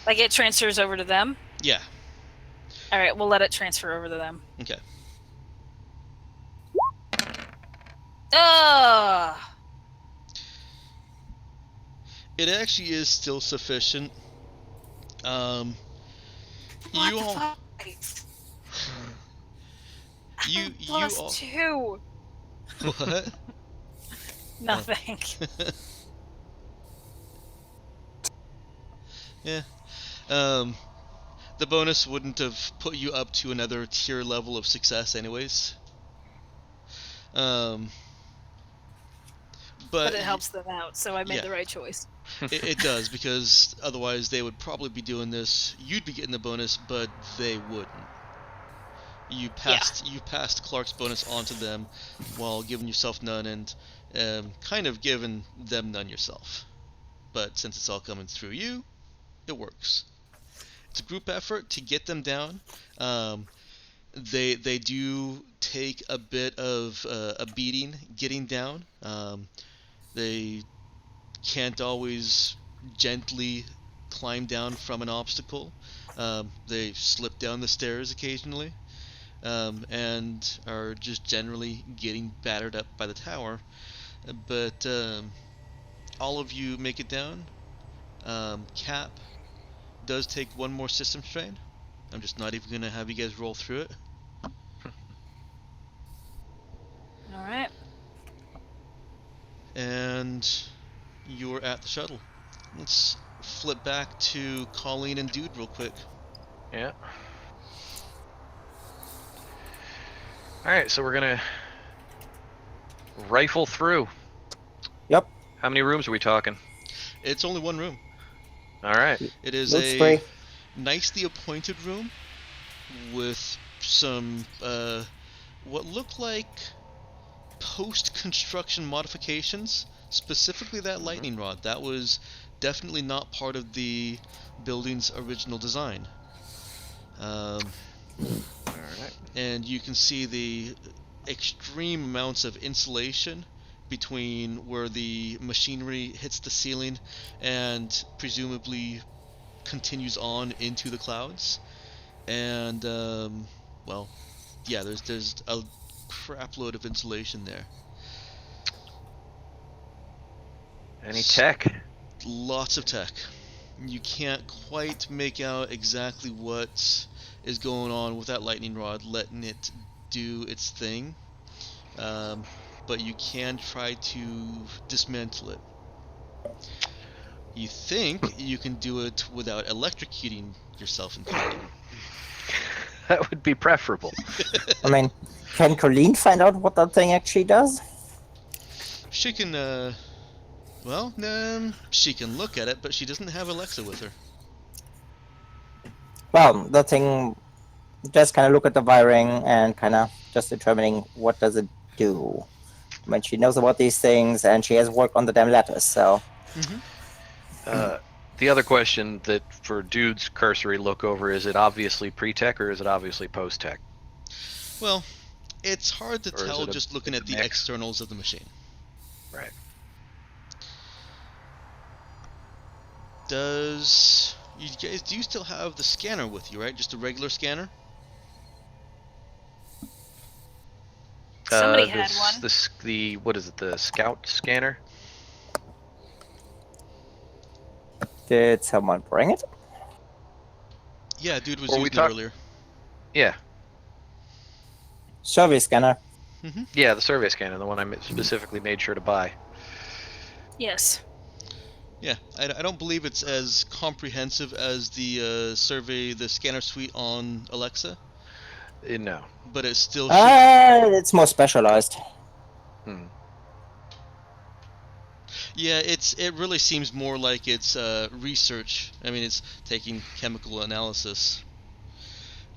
Like it transfers over to them? yeah. All right, we'll let it transfer over to them. Okay. Ugh. It actually is still sufficient. You What the all, fuck? you Plus all, 2. what? Nothing. Yeah. Um, the bonus wouldn't have put you up to another tier level of success, anyways. Um, But but it helps them out, so I made yeah. the right choice. It does, because otherwise they would probably be doing this. You'd be getting the bonus, but they wouldn't. You passed Clark's bonus onto them while giving yourself none, and kind of giving them none yourself. But since it's all coming through you, it works. It's a group effort to get them down. Um, they do take a bit of a beating getting down. They can't always gently climb down from an obstacle. They slip down the stairs occasionally, and are just generally getting battered up by the tower. But all of you make it down. Cap does take one more system strain. I'm just not even going to have you guys roll through it. All right. And you're at the shuttle. Let's flip back to Colleen and Dude real quick. Yeah. All right, so we're gonna rifle through. Yep. How many rooms are we talking? It's only one room. All right. It is Looks a great. nicely appointed room with some what look like post-construction modifications. Specifically, that lightning rod. That was definitely not part of the building's original design. All right. And you can see the extreme amounts of insulation between where the machinery hits the ceiling and presumably continues on into the clouds. And well, yeah, there's a crap load of insulation there. Any tech? Lots of tech. You can't quite make out exactly what is going on with that lightning rod, letting it do its thing. But you can try to dismantle it. You think you can do it without electrocuting yourself and Colleen. That would be preferable. I mean, can Colleen find out what that thing actually does? She can, she can look at it, but she doesn't have Alexa with her. Well, the thing just kind of look at the wiring and kind of just determining what does it do. I mean, she knows about these things and she has worked on the damn lattice, so. The other question that for Dude's cursory look over, is it obviously pre-tech or is it obviously post-tech? Well, it's hard to Or is tell it a- just looking it's at a the mix? externals of the machine. Right. You guys, do you still have the scanner with you, right? Just a regular scanner? Somebody the, had s- one. The, s- the what is it? The scout scanner? Did someone bring it? Yeah, dude was Or we using it talk- earlier. Yeah. Survey scanner. Yeah, the survey scanner, the one I specifically made sure to buy. Yes. Yeah, I don't believe it's as comprehensive as the scanner suite on Alexa, No. but it still should. It's more specialized. Yeah, it really seems more like it's research. I mean, it's taking chemical analysis,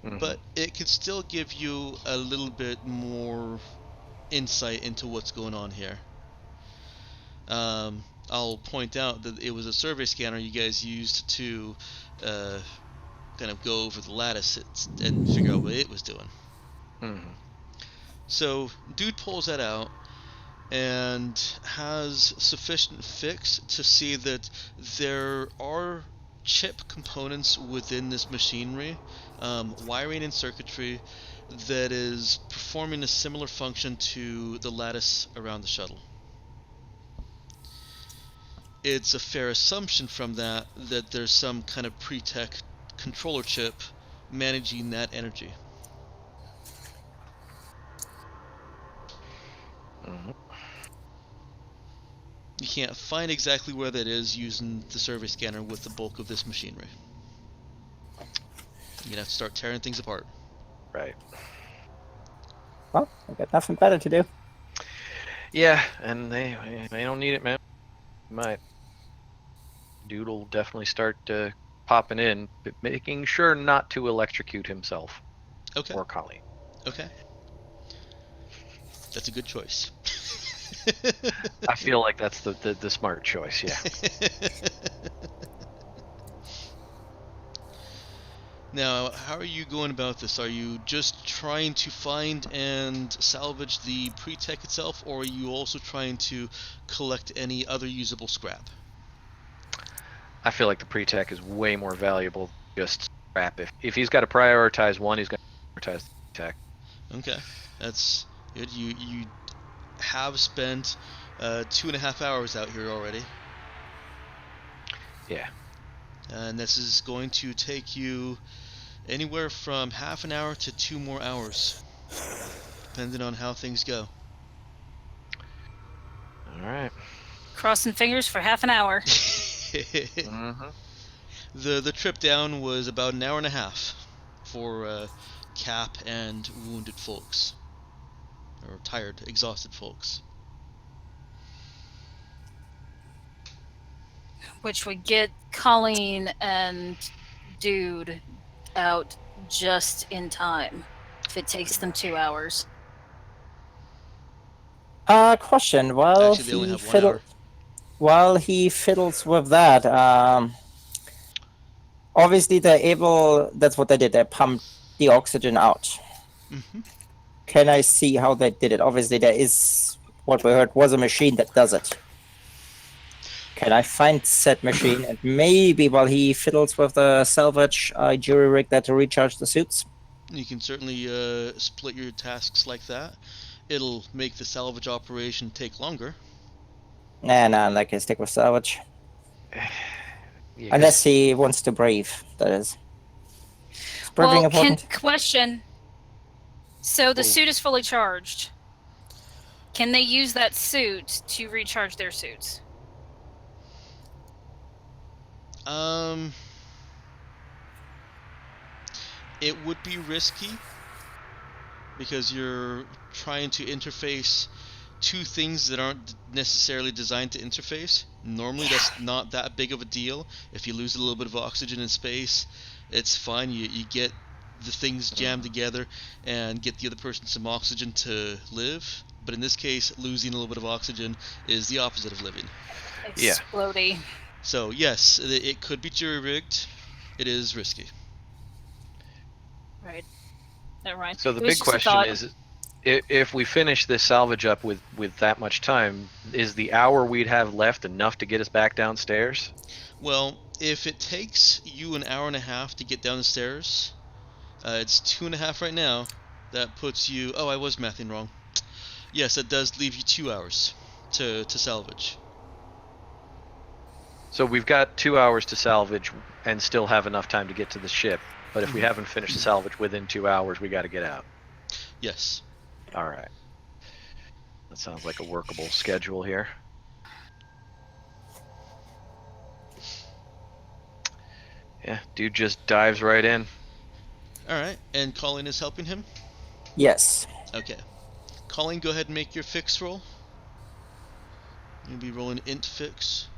but it could still give you a little bit more insight into what's going on here. I'll point out that it was a survey scanner you guys used to kind of go over the lattice and figure out what it was doing. So, dude pulls that out and has sufficient fix to see that there are chip components within this machinery, wiring and circuitry, that is performing a similar function to the lattice around the shuttle. It's a fair assumption from that there's some kind of pre-tech controller chip managing that energy. Mhm. You can't find exactly where that is using the survey scanner with the bulk of this machinery. You're gonna have to start tearing things apart. Right. Well, I got nothing better to do. Yeah, and they don't need it, man. Might. Dude will definitely start popping in, but making sure not to electrocute himself Okay. or Colleen. Okay. That's a good choice. I feel like that's the smart choice. Yeah. Now, how are you going about this? Are you just trying to find and salvage the pre-tech itself, or are you also trying to collect any other usable scrap? I feel like the pre-tech is way more valuable than just scrap. If he's got to prioritize one, he's going to prioritize the pre-tech. Okay, that's good. You have spent 2.5 hours out here already, Yeah. and this is going to take you anywhere from half an hour to 2 more hours, depending on how things go. All right. Crossing fingers for half an hour. Mm-hmm. The trip down was about an hour and a half for Cap and wounded folks, or tired, exhausted folks. Which would get Colleen and Dude out just in time if it takes them 2 hours. Question. Actually, they only have 1 hour. While he fiddles with that, obviously they're able. That's what they did. They pumped the oxygen out. Mm-hmm. Can I see how they did it? Obviously, there is what we heard was a machine that does it. Can I find said machine and maybe while he fiddles with the salvage, I jury rig that to recharge the suits? You can certainly split your tasks like that. It'll make the salvage operation take longer. Nah, like I stick with salvage. Yeah, Unless he wants to breathe, that is. Is breathing Well, important? question. So the Well- suit is fully charged. Can they use that suit to recharge their suits? It would be risky because you're trying to interface two things that aren't necessarily designed to interface. Normally, that's not that big of a deal. If you lose a little bit of oxygen in space, it's fine. You get the things jammed together and get the other person some oxygen to live. But in this case, losing a little bit of oxygen is the opposite of living. Yeah. Explodey. So yes, it could be jury-rigged. It is risky. Right. Never mind. So the It was big just a question thought. is, if we finish this salvage up with that much time, is the hour we'd have left enough to get us back downstairs? Well, if it takes you an hour and a half to get down the stairs, it's 2.5 right now. That puts you. Oh, I was mathing wrong. Yes, that does leave you 2 hours to salvage. So we've got 2 hours to salvage and still have enough time to get to the ship. But if we haven't finished the salvage within 2 hours, we got to get out. Yes. All right. That sounds like a workable schedule here. Yeah, dude just dives right in. All right. And Colleen is helping him. Yes. Okay. Colleen, go ahead and make your fix roll. You'll be rolling int fix.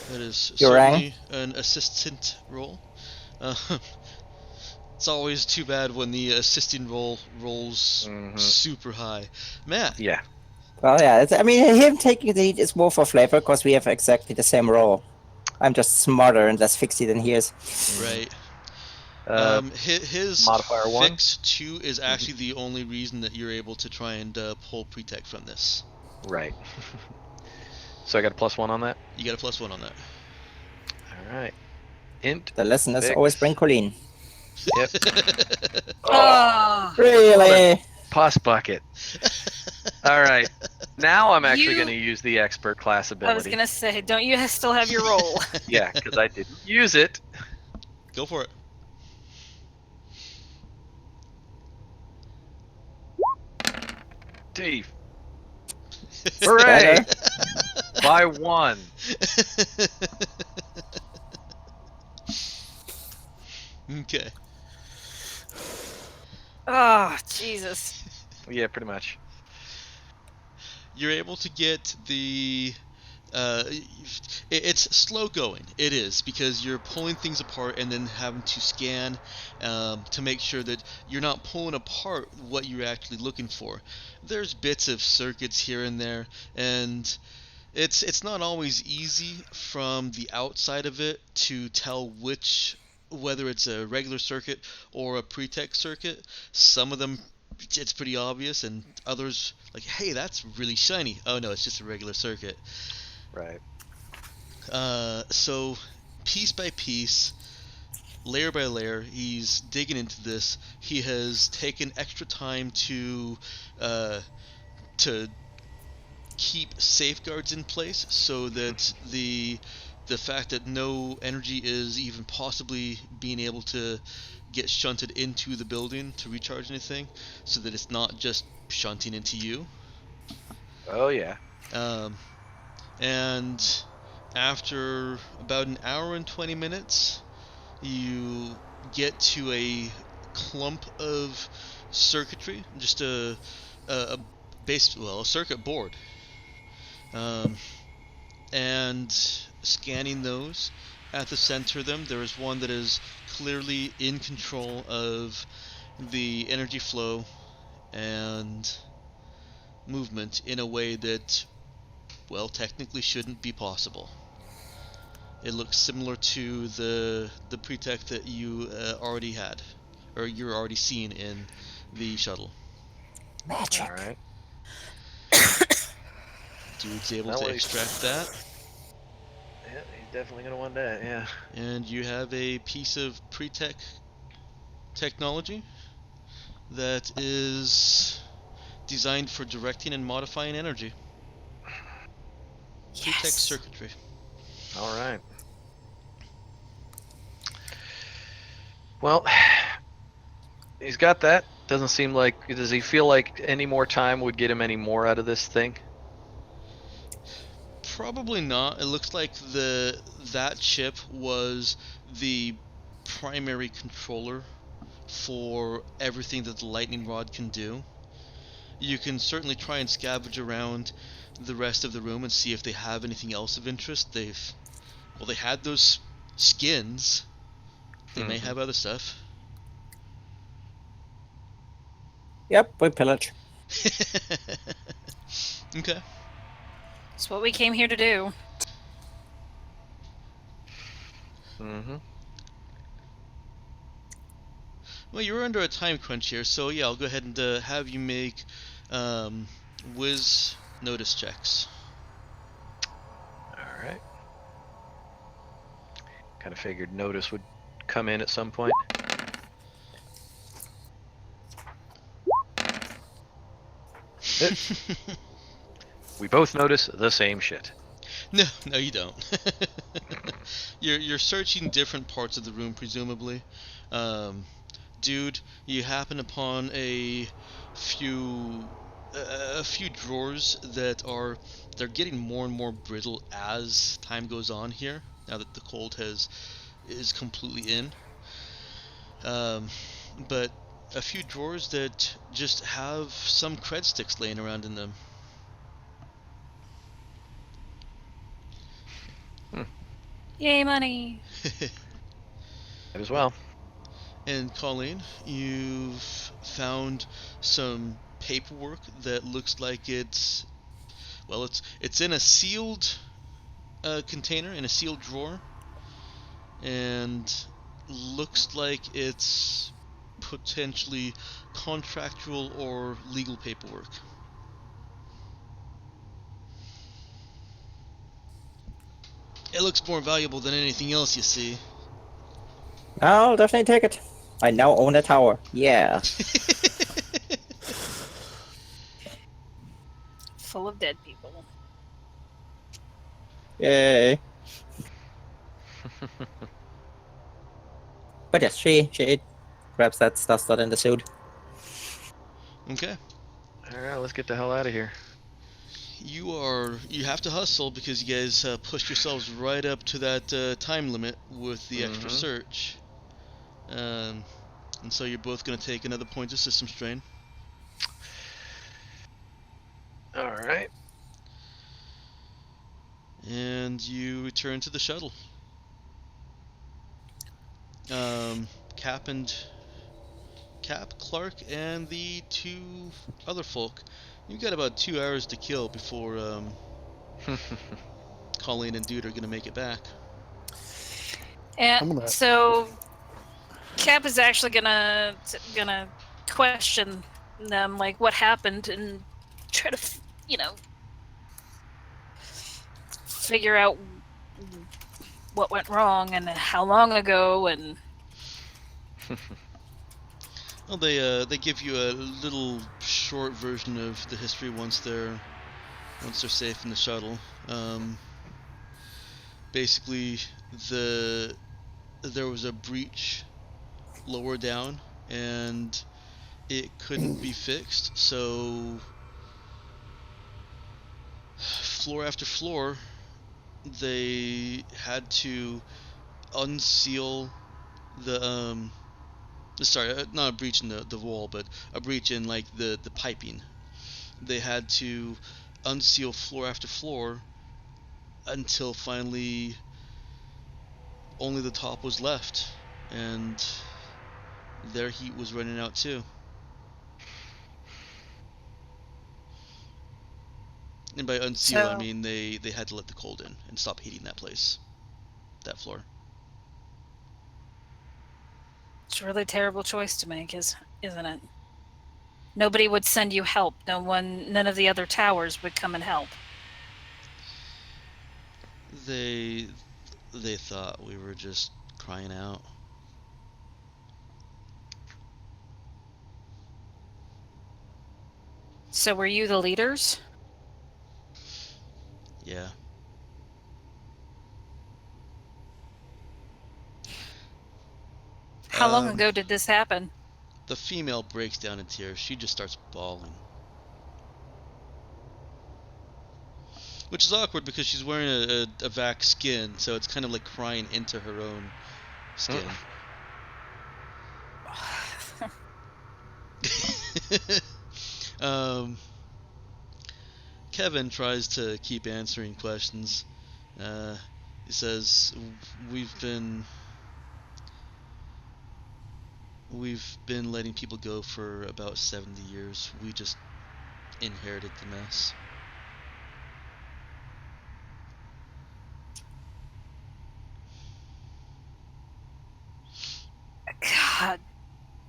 That is Your certainly an assistant roll. It's always too bad when the assisting roll rolls super high. Matt. Yeah. Well, yeah. I mean, him taking the heat is more for flavor because we have exactly the same roll. I'm just smarter and less fixie than he is. Right. His modifier one? fix 2 is actually the only reason that you're able to try and pull pre-tech from this. Right. So I got a +1 on that? You got a +1 on that. All right. Int. The lesson is fix. always bring Colleen. Yep. Oh. Really? Pus bucket. All right. Now I'm actually You- going to use the expert class I was ability. gonna say, don't you still have your roll? Yeah, because I didn't use it. Go for it. D. Hooray! Better. By 1. Okay. Oh, Jesus. Yeah, pretty much. You're able to get the it's slow going. It is, because you're pulling things apart and then having to scan to make sure that you're not pulling apart what you're actually looking for. There's bits of circuits here and there, and it's not always easy from the outside of it to tell whether it's a regular circuit or a pre-tech circuit. Some of them it's pretty obvious, and others like, hey, that's really shiny. Oh no, it's just a regular circuit. Right. So piece by piece, layer by layer, he's digging into this. He has taken extra time uh, to keep safeguards in place so that the fact that no energy is even possibly being able to get shunted into the building to recharge anything, so that it's not just shunting into you. Oh, yeah. Um, and after about an hour and 20 minutes, you get to a clump of circuitry, just a a circuit board. Um, and scanning those, at the center of them, there is one that is clearly in control of the energy flow and movement in a way that, well, technically shouldn't be possible. It looks similar to the pre-tech that you already had, or you're already seeing in the shuttle. Magic. All right. Dude's able Well, to he's- extract that, Yeah, he's definitely going to want that, yeah. and you have a piece of pre-tech technology that is designed for directing and modifying energy. Pre-tech Yes. circuitry. All right. Well, he's got that. Doesn't seem like. Does he feel like any more time would get him any more out of this thing? Probably not. It looks like that chip was the primary controller for everything that the lightning rod can do. You can certainly try and scavenge around the rest of the room and see if they have anything else of interest. They had those skins. They may Mhm. have other stuff. Yep, we pillage. Okay. It's what we came here to do. Mm-hmm. Well, you're under a time crunch here, so yeah, I'll go ahead and have you make whiz notice checks. All right. Kind of figured notice would come in at some point. We both notice the same shit. No, you don't. You're searching different parts of the room, presumably. Dude, you happen upon a few drawers that they're getting more and more brittle as time goes on here. Now that the cold is completely in. But a few drawers that just have some cred sticks laying around in them. Yay, money. Might as well. And Colleen, you've found some paperwork that looks like it's in a sealed container in a sealed drawer, and looks like it's potentially contractual or legal paperwork. It looks more valuable than anything else, you see. I'll definitely take it. I now own a tower. Yeah. full of dead people. Yay. But yes, she grabs that stuff in the suit. Okay. All right, let's get the hell out of here. You have to hustle because you guys pushed yourselves right up to that time limit with the extra Mhm. search. And so you're both going to take another point of system strain. All right. And you return to the shuttle. Cap, Clark, and the two other folk. You've got about 2 hours to kill before Colleen and Dude are going to make it back. I'm And gonna. so Cap is actually gonna question them, like what happened, and try to figure out what went wrong and how long ago. And Well, they give you a little short version of the history once they're safe in the shuttle. Basically, there was a breach lower down, and it couldn't be fixed. So floor after floor, they had to unseal the sorry, not a breach in the wall, but a breach in like the piping. They had to unseal floor after floor until finally only the top was left, and their heat was running out too. And by unseal, I so mean they had to let the cold in and stop heating that place, that floor. it's a really terrible choice to make, isn't it? Nobody would send you help. None of the other towers would come and help. They they thought we were just crying out. So were you the leaders? Yeah. How long ago did this happen? The female breaks down in tears. She just starts bawling. Which is awkward because she's wearing a vac skin, so it's kind of like crying into her own skin. um, Kevin tries to keep answering questions. He says, "We've been letting people go for about 70 years. We just inherited the mess." God,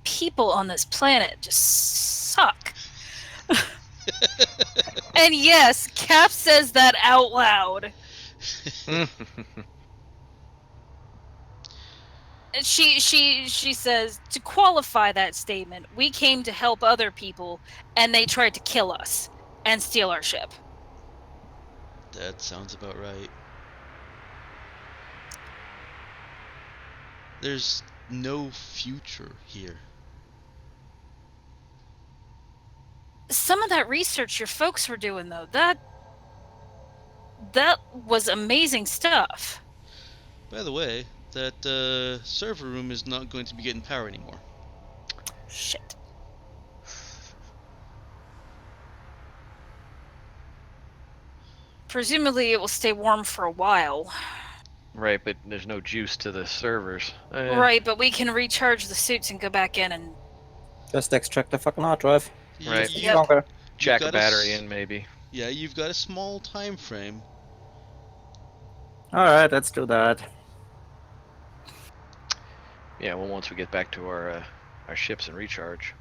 people on this planet just suck. And yes, Cap says that out loud. She says, to qualify that statement, we came to help other people and they tried to kill us and steal our ship. That sounds about right. There's no future here. Some of that research your folks were doing, though, that was amazing stuff. By the way, that server room is not going to be getting power anymore. Shit. Presumably it will stay warm for a while. Right, but there's no juice to the servers. Right, but we can recharge the suits and go back in and... Just extract the fucking hard drive. Right. It's Yep. longer. Jack a battery in, maybe. Yeah, you've got a small time frame. Alright, let's do that. Yeah, well, once we get back to our ships and recharge.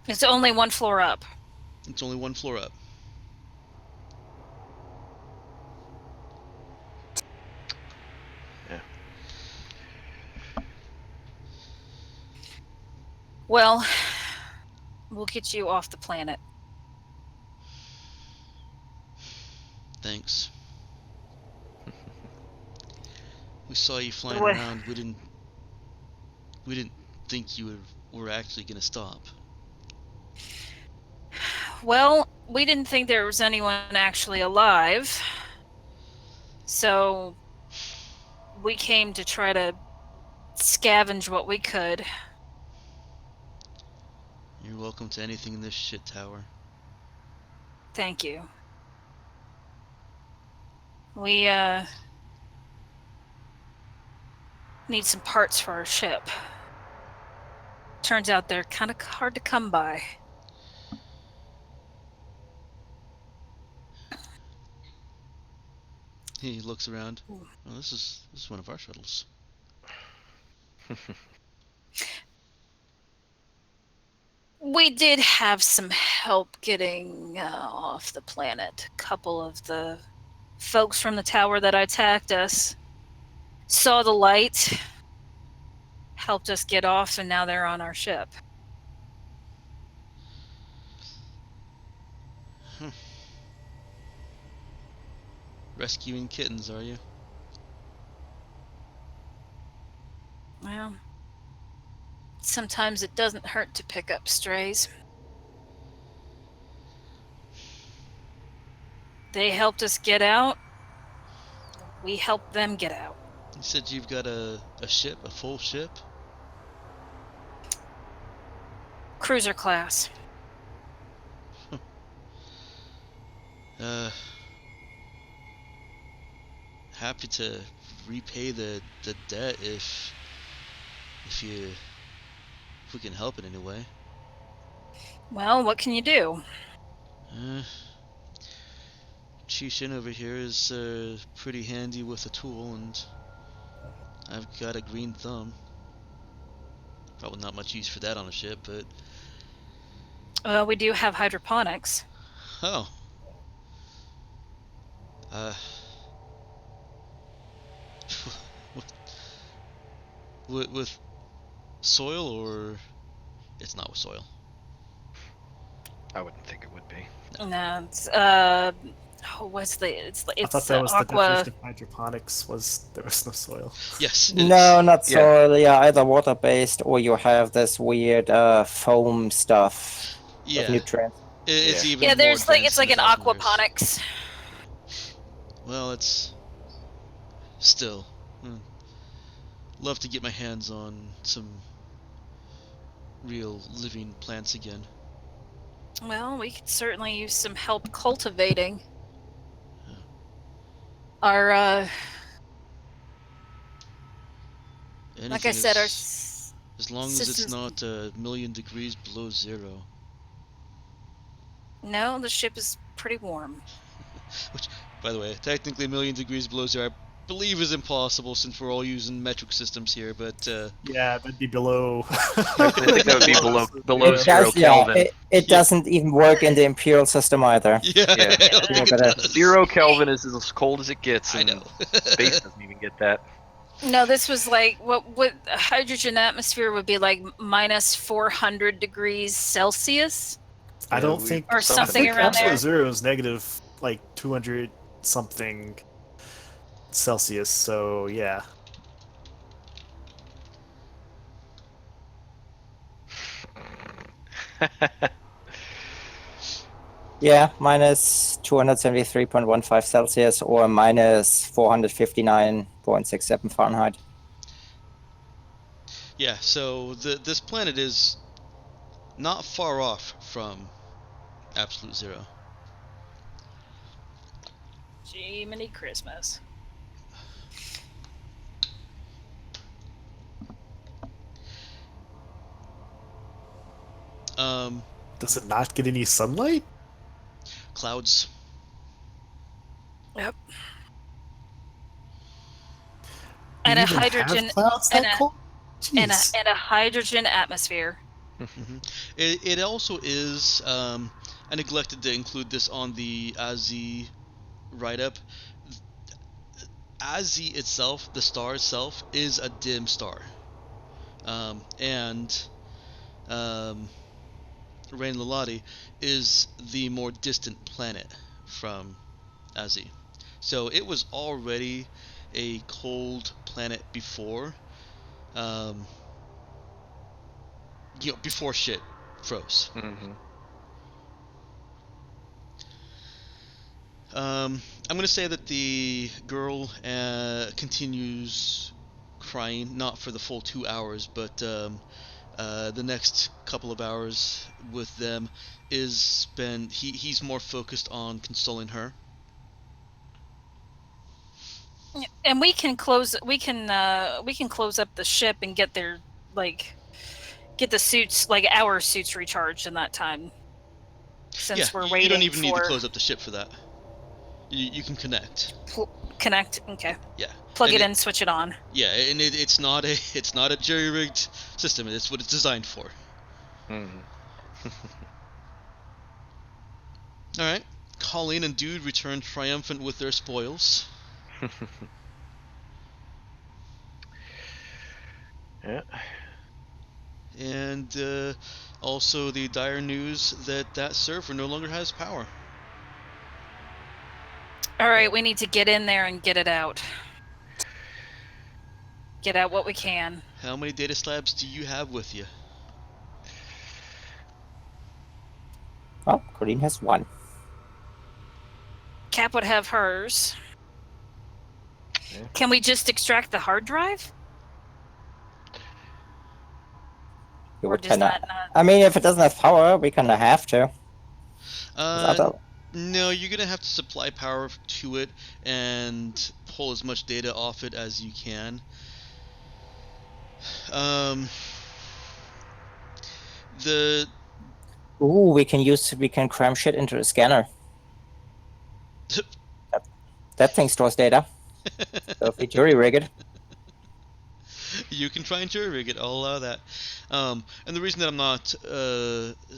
It's only one floor up. It's only one floor up. Yeah. Well, we'll get you off the planet. Thanks. We saw you flying Well- around. We didn't think you were actually gonna stop. Well, we didn't think there was anyone actually alive. So we came to try to scavenge what we could. You're welcome to anything in this shit tower. Thank you. We need some parts for our ship. Turns out they're kind of hard to come by. He looks around. Oh, this is one of our shuttles. We did have some help getting off the planet. A couple of the folks from the tower that attacked us saw the light, helped us get off, and now they're on our ship. Rescuing kittens, are you? Well, sometimes it doesn't hurt to pick up strays. They helped us get out. We helped them get out. You said you've got a ship, a full ship? Cruiser class. Happy to repay the debt if we can help in any way. Well, what can you do? Chishin over here is pretty handy with a tool, and I've got a green thumb. Probably not much use for that on a ship, but We do have hydroponics. oh. With soil, or it's not with soil? I wouldn't think it would be. No, it's what's the it's I thought that was the aqua. definition of hydroponics, was there was no soil. Yes. No, not Yeah. soil. Yeah, either water-based or you have this weird foam stuff of Yeah. nutrients. It's Yeah. even Yeah, more there's like advanced it's like than an 1,000 years. aquaponics. Well, it's still. Love to get my hands on some real living plants again. Well, we could certainly use some help cultivating. Our like I Anything said, our as long as it's systems- not a million degrees below zero. no, the ship is pretty warm. Which, by the way, technically a million degrees below zero, I believe is impossible since we're all using metric systems here, but Yeah, that'd be below. I think that would be below It 0 does, yeah, Kelvin. it Yeah. doesn't even work in the imperial system either. yeah, Yeah. I don't think it Yeah, does. 0 Kelvin is as cold as it gets, I and know. space doesn't even get that. No, this was like what a hydrogen atmosphere would be like minus 400 degrees Celsius. I don't we- think Or I something think around absolute there. zero is negative like 200 something Celsius. So yeah, Yeah, minus 273.15 Celsius or minus 459.67 Fahrenheit. Yeah, so this planet is not far off from absolute zero. Jiminy Christmas. does it not get any sunlight? Clouds. Yep. You And a even have hydrogen clouds and that a- cold? and Jeez. a hydrogen atmosphere. It also is. I neglected to include this on the Azi write-up. Azi itself, the star itself, is a dim star, and Rain Lalati is the more distant planet from Azzy. So it was already a cold planet before, um, before shit froze. Mm-hmm. I'm gonna say that the girl continues crying, not for the full 2 hours, but the next couple of hours with them is spent. He's more focused on consoling her. And we can close up the ship and get their get the suits, like our suits, recharged in that time. Since we're waiting you don't even for need to close up the ship for that. You can connect. Connect. Okay. Yeah. Plug And it in, switch it on. Yeah, and it's not a jerry-rigged system. It's what it's designed for. Mm-hmm. All right. Colleen and Dude return triumphant with their spoils. Yeah. And also the dire news that server no longer has power. All right, we need to get in there and get it out. Get out what we can. How many data slabs do you have with you? Well, Colleen has one. Cap would have hers. Yeah. Can we just extract the hard drive? You Or would does kinda. that not? I mean, if it doesn't have power, we kinda have to. No, you're gonna have to supply power to it and pull as much data off it as you can. The Ooh, we can cram shit into a scanner. That thing stores data. So if we jury rig it. You can try and jury rig it. I'll allow that. And the reason that I'm not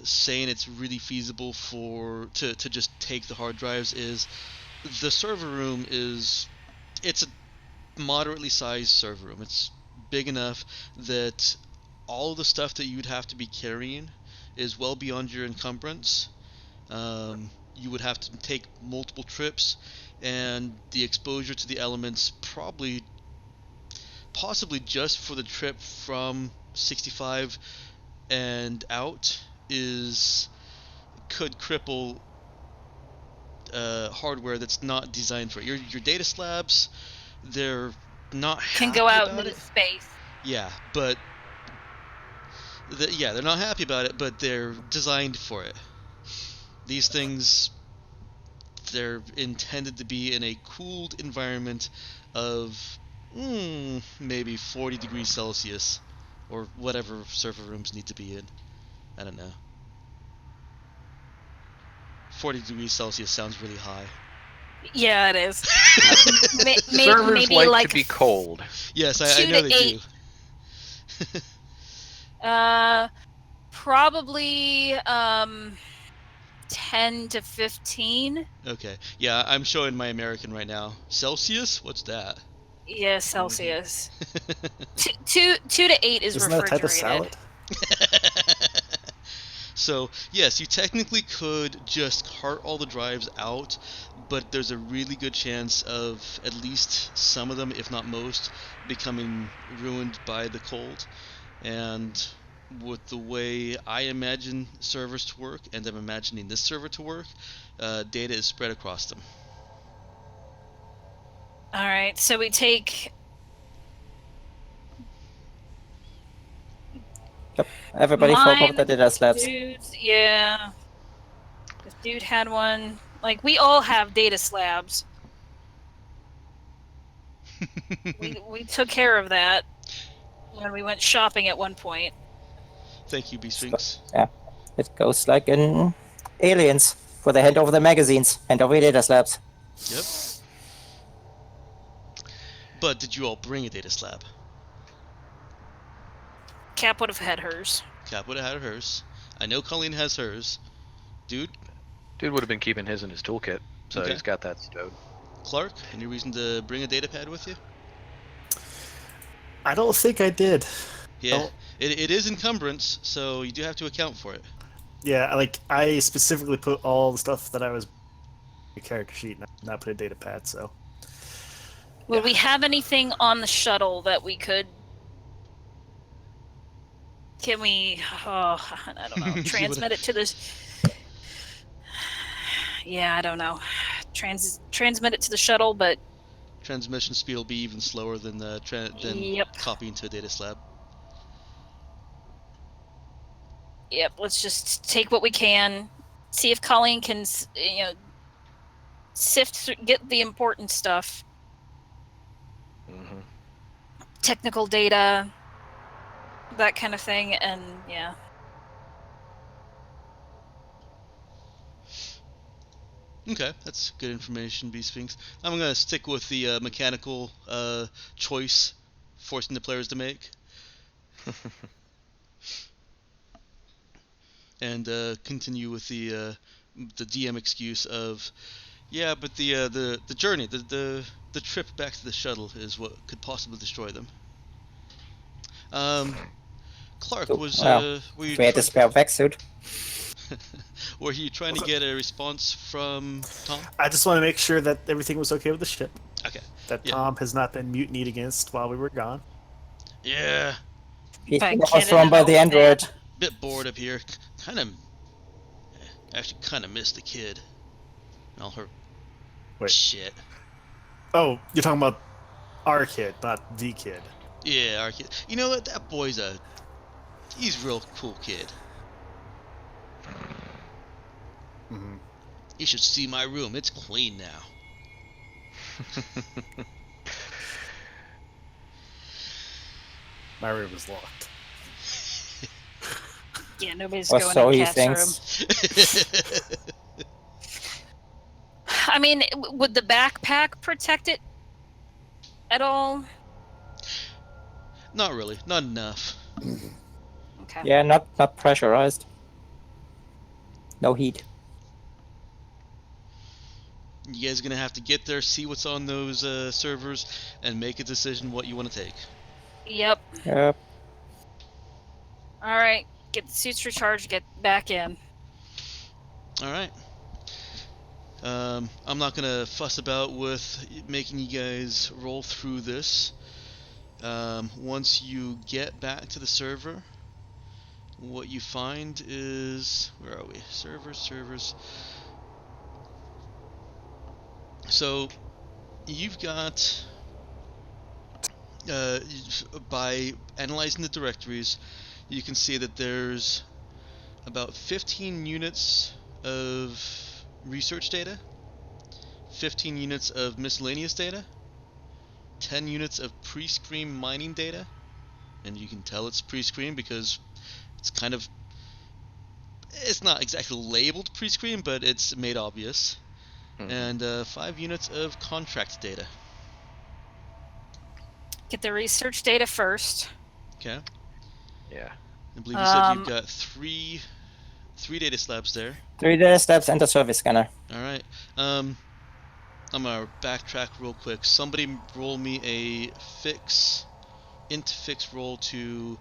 saying it's really feasible to just take the hard drives is the server room it's a moderately sized server room. It's big enough that all the stuff that you'd have to be carrying is well beyond your encumbrance. You would have to take multiple trips, and the exposure to the elements possibly just for the trip from 65 and out could cripple hardware that's not designed for it. Your data slabs, they're not Can happy go out about into it. space. Yeah, but they're not happy about it, but they're designed for it. These things, they're intended to be in a cooled environment of maybe 40 degrees Celsius, or whatever server rooms need to be in. I don't know. 40 degrees Celsius sounds really high. Yeah, it is. Servers maybe like to be cold. Yes, I 2 know to they 8. do. Probably 10 to 15. Okay. Yeah, I'm showing my American right now. Celsius? What's that? Yeah, Celsius. 2 to 8 is Isn't that a type of refrigerated. salad? So, yes, you technically could just cart all the drives out, but there's a really good chance of at least some of them, if not most, becoming ruined by the cold. And with the way I imagine servers to work, and I'm imagining this server to work, data is spread across them. All right, so we take. Yep. Everybody folk Mine, up the data slabs. Dudes, yeah. This dude had one. Like, we all have data slabs. We took care of that when we went shopping at one point. Thank you, B-Sphinx. Yeah. It goes like in Aliens, where they hand over the magazines, hand over data slabs. Yep. But did you all bring a data slab? Cap would have had hers. Cap would have had hers. I know Colleen has hers. Dude, Dude would have been keeping his in his toolkit, so Okay. he's got that stowed. Clark, any reason to bring a data pad with you? I don't think I did. Yeah, Oh. it is encumbrance, so you do have to account for it. Yeah, like I specifically put all the stuff that I was a character sheet, not put a data pad. So Will Yeah. we have anything on the shuttle that we could? Can we? Oh, I don't know. See what- Transmit it to this. Yeah, I don't know. Transmit it to the shuttle, but Transmission speed will be even slower than Yep. copying to a data slab. Yep. Let's just take what we can. See if Colleen can, sift through, get the important stuff, Mm-hmm. technical data, that kind of thing, and yeah. Okay, that's good information, B Sphinx. I'm gonna stick with the mechanical choice, forcing the players to make, and continue with the DM excuse of, yeah, but the journey, the trip back to the shuttle is what could possibly destroy them. Clark, was Well, were you if we had a spare vac suit. were you trying to get a response from Tom? I just want to make sure that everything was okay with the ship. Okay. That Yeah. Tom has not been mutinied against while we were gone. Yeah, He By was Kid thrown and by an the old android. man. bit bored up here. Kind of, actually, kind of missed the kid. All her Wait. shit. Oh, you're talking about our kid, not the kid. Yeah, our kid. You know what? That boy's he's a real cool kid. Mm-hmm. You should see my room. It's clean now. My room is locked. Yeah, nobody's Or going so in he Cat's room. thinks. I mean, would the backpack protect it at all? Not really. Not enough. Okay. Yeah, not pressurized. No heat. You guys are gonna have to get there, see what's on those servers, and make a decision what you want to take. Yep. Yep. All right. Get the suits recharged. Get back in. All right. I'm not gonna fuss about with making you guys roll through this. Once you get back to the server, what you find is, where are we? Servers. So you've got by analyzing the directories, you can see that there's about 15 units of research data, 15 units of miscellaneous data, 10 units of pre-screen mining data, and you can tell it's pre-screen because it's not exactly labeled pre-screen, but it's made obvious, Mhm. and 5 units of contract data. Get the research data first. Okay, Yeah. I believe you said you've got three data slabs there. 3 data steps and a service scanner. All right. I'm gonna backtrack real quick. Somebody roll me a int fix roll to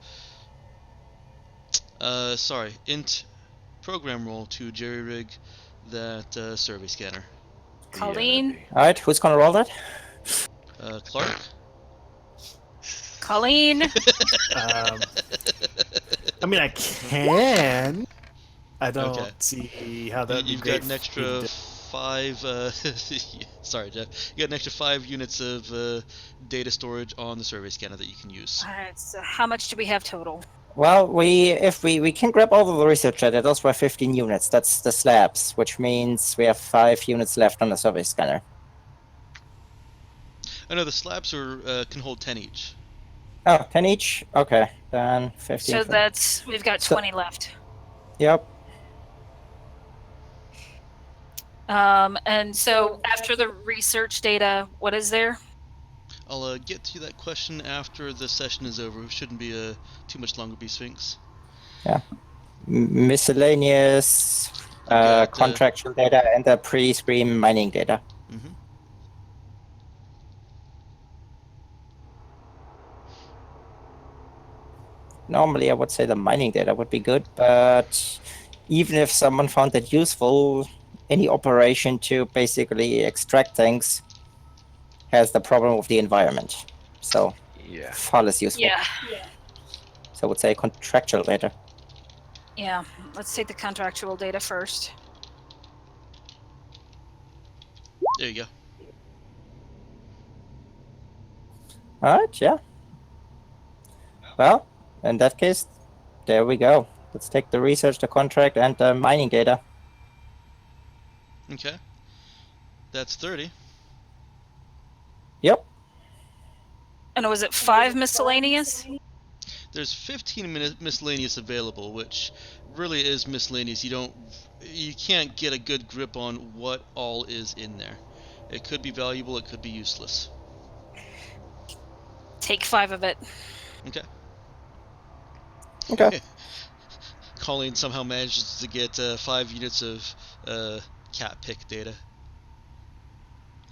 int program roll to jerry rig that survey scanner. Colleen? Alright, who's gonna roll that? Clark. Colleen? I mean, I can. I don't Okay. see how that would be You've great. got an extra 5. Sorry, Jeff. You got an extra 5 units of data storage on the survey scanner that you can use. All right. So how much do we have total? Well, if we can grab all of the research data, those were 15 units. That's the slabs, which means we have 5 units left on the service scanner. Oh no, the slabs can hold 10 each. Oh, 10 each? Okay, then 15. So we've got 20 left. Yep. And so after the research data, what is there? I'll get to that question after the session is over. It shouldn't be too much longer, B Sphinx. Miscellaneous got, contractual data and the pre-screen mining data. Mm-hmm. Normally, I would say the mining data would be good, but even if someone found it useful, any operation to basically extract things has the problem with the environment. So Yeah. far less useful. Yeah. So I would say contractual data. Yeah. Let's take the contractual data first. There you go. Alright, yeah. Well, in that case, there we go. Let's take the research, the contract, and the mining data. Okay. That's 30. Yep. And was it 5 miscellaneous? There's 15 miscellaneous available, which really is miscellaneous. You can't get a good grip on what all is in there. It could be valuable, it could be useless. Take 5 of it. Okay. Okay. Colleen somehow manages to get 5 units of cat pick data.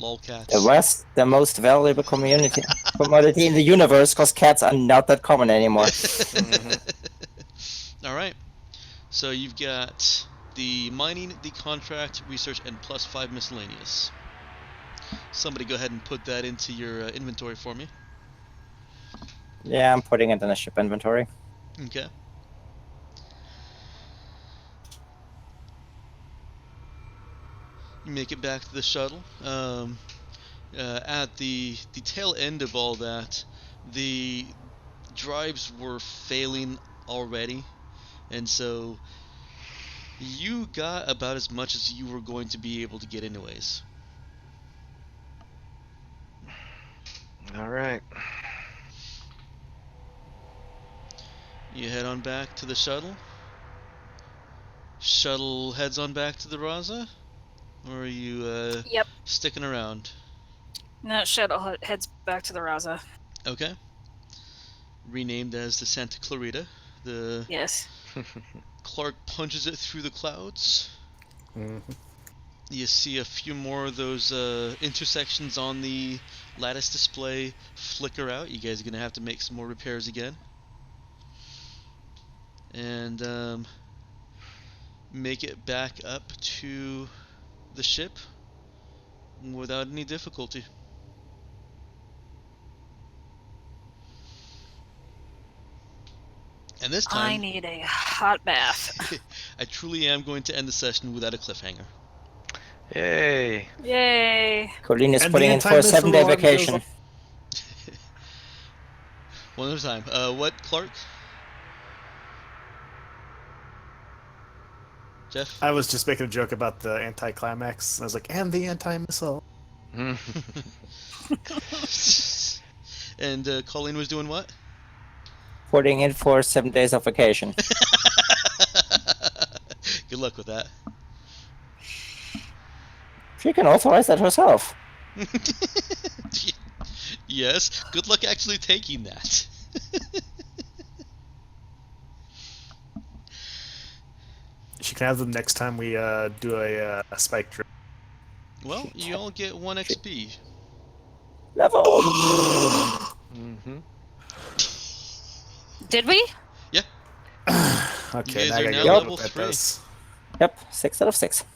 Lolcats. The most valuable commodity in the universe, because cats are not that common anymore. All right. So you've got the mining, the contract, research, and plus 5 miscellaneous. Somebody go ahead and put that into your inventory for me. Yeah, I'm putting it in a ship inventory. Okay. You make it back to the shuttle. At the tail end of all that, the drives were failing already, and so you got about as much as you were going to be able to get anyways. All right. You head on back to the shuttle. Shuttle heads on back to the Raza, or are you Yep. sticking around? No, shuttle heads back to the Raza. Okay. Renamed as the Santa Clarita. The Yes. Clark punches it through the clouds. Mm-hmm. You see a few more of those intersections on the lattice display flicker out. You guys are going to have to make some more repairs again. And make it back up to the ship without any difficulty. And this I time, need a hot bath. I truly am going to end the session without a cliffhanger. Yay. Yay. Colleen is And putting the in for a anti-missile 7-day alarm goes vacation. off. One at a time. What, Clark? Jeff? I was just making a joke about the anti-climax. I was like, and the anti-missile. And Colleen was doing what? Putting in for 7 days of vacation. Good luck with that. She can authorize that herself. Yes, good luck actually taking that. She can have them next time we do a spike trip. Well, you all get 1 XP. Level! Mm-hmm. Did we? Okay, You guys now I are gotta now go level look what that 3. does. Yep, 6 out of 6.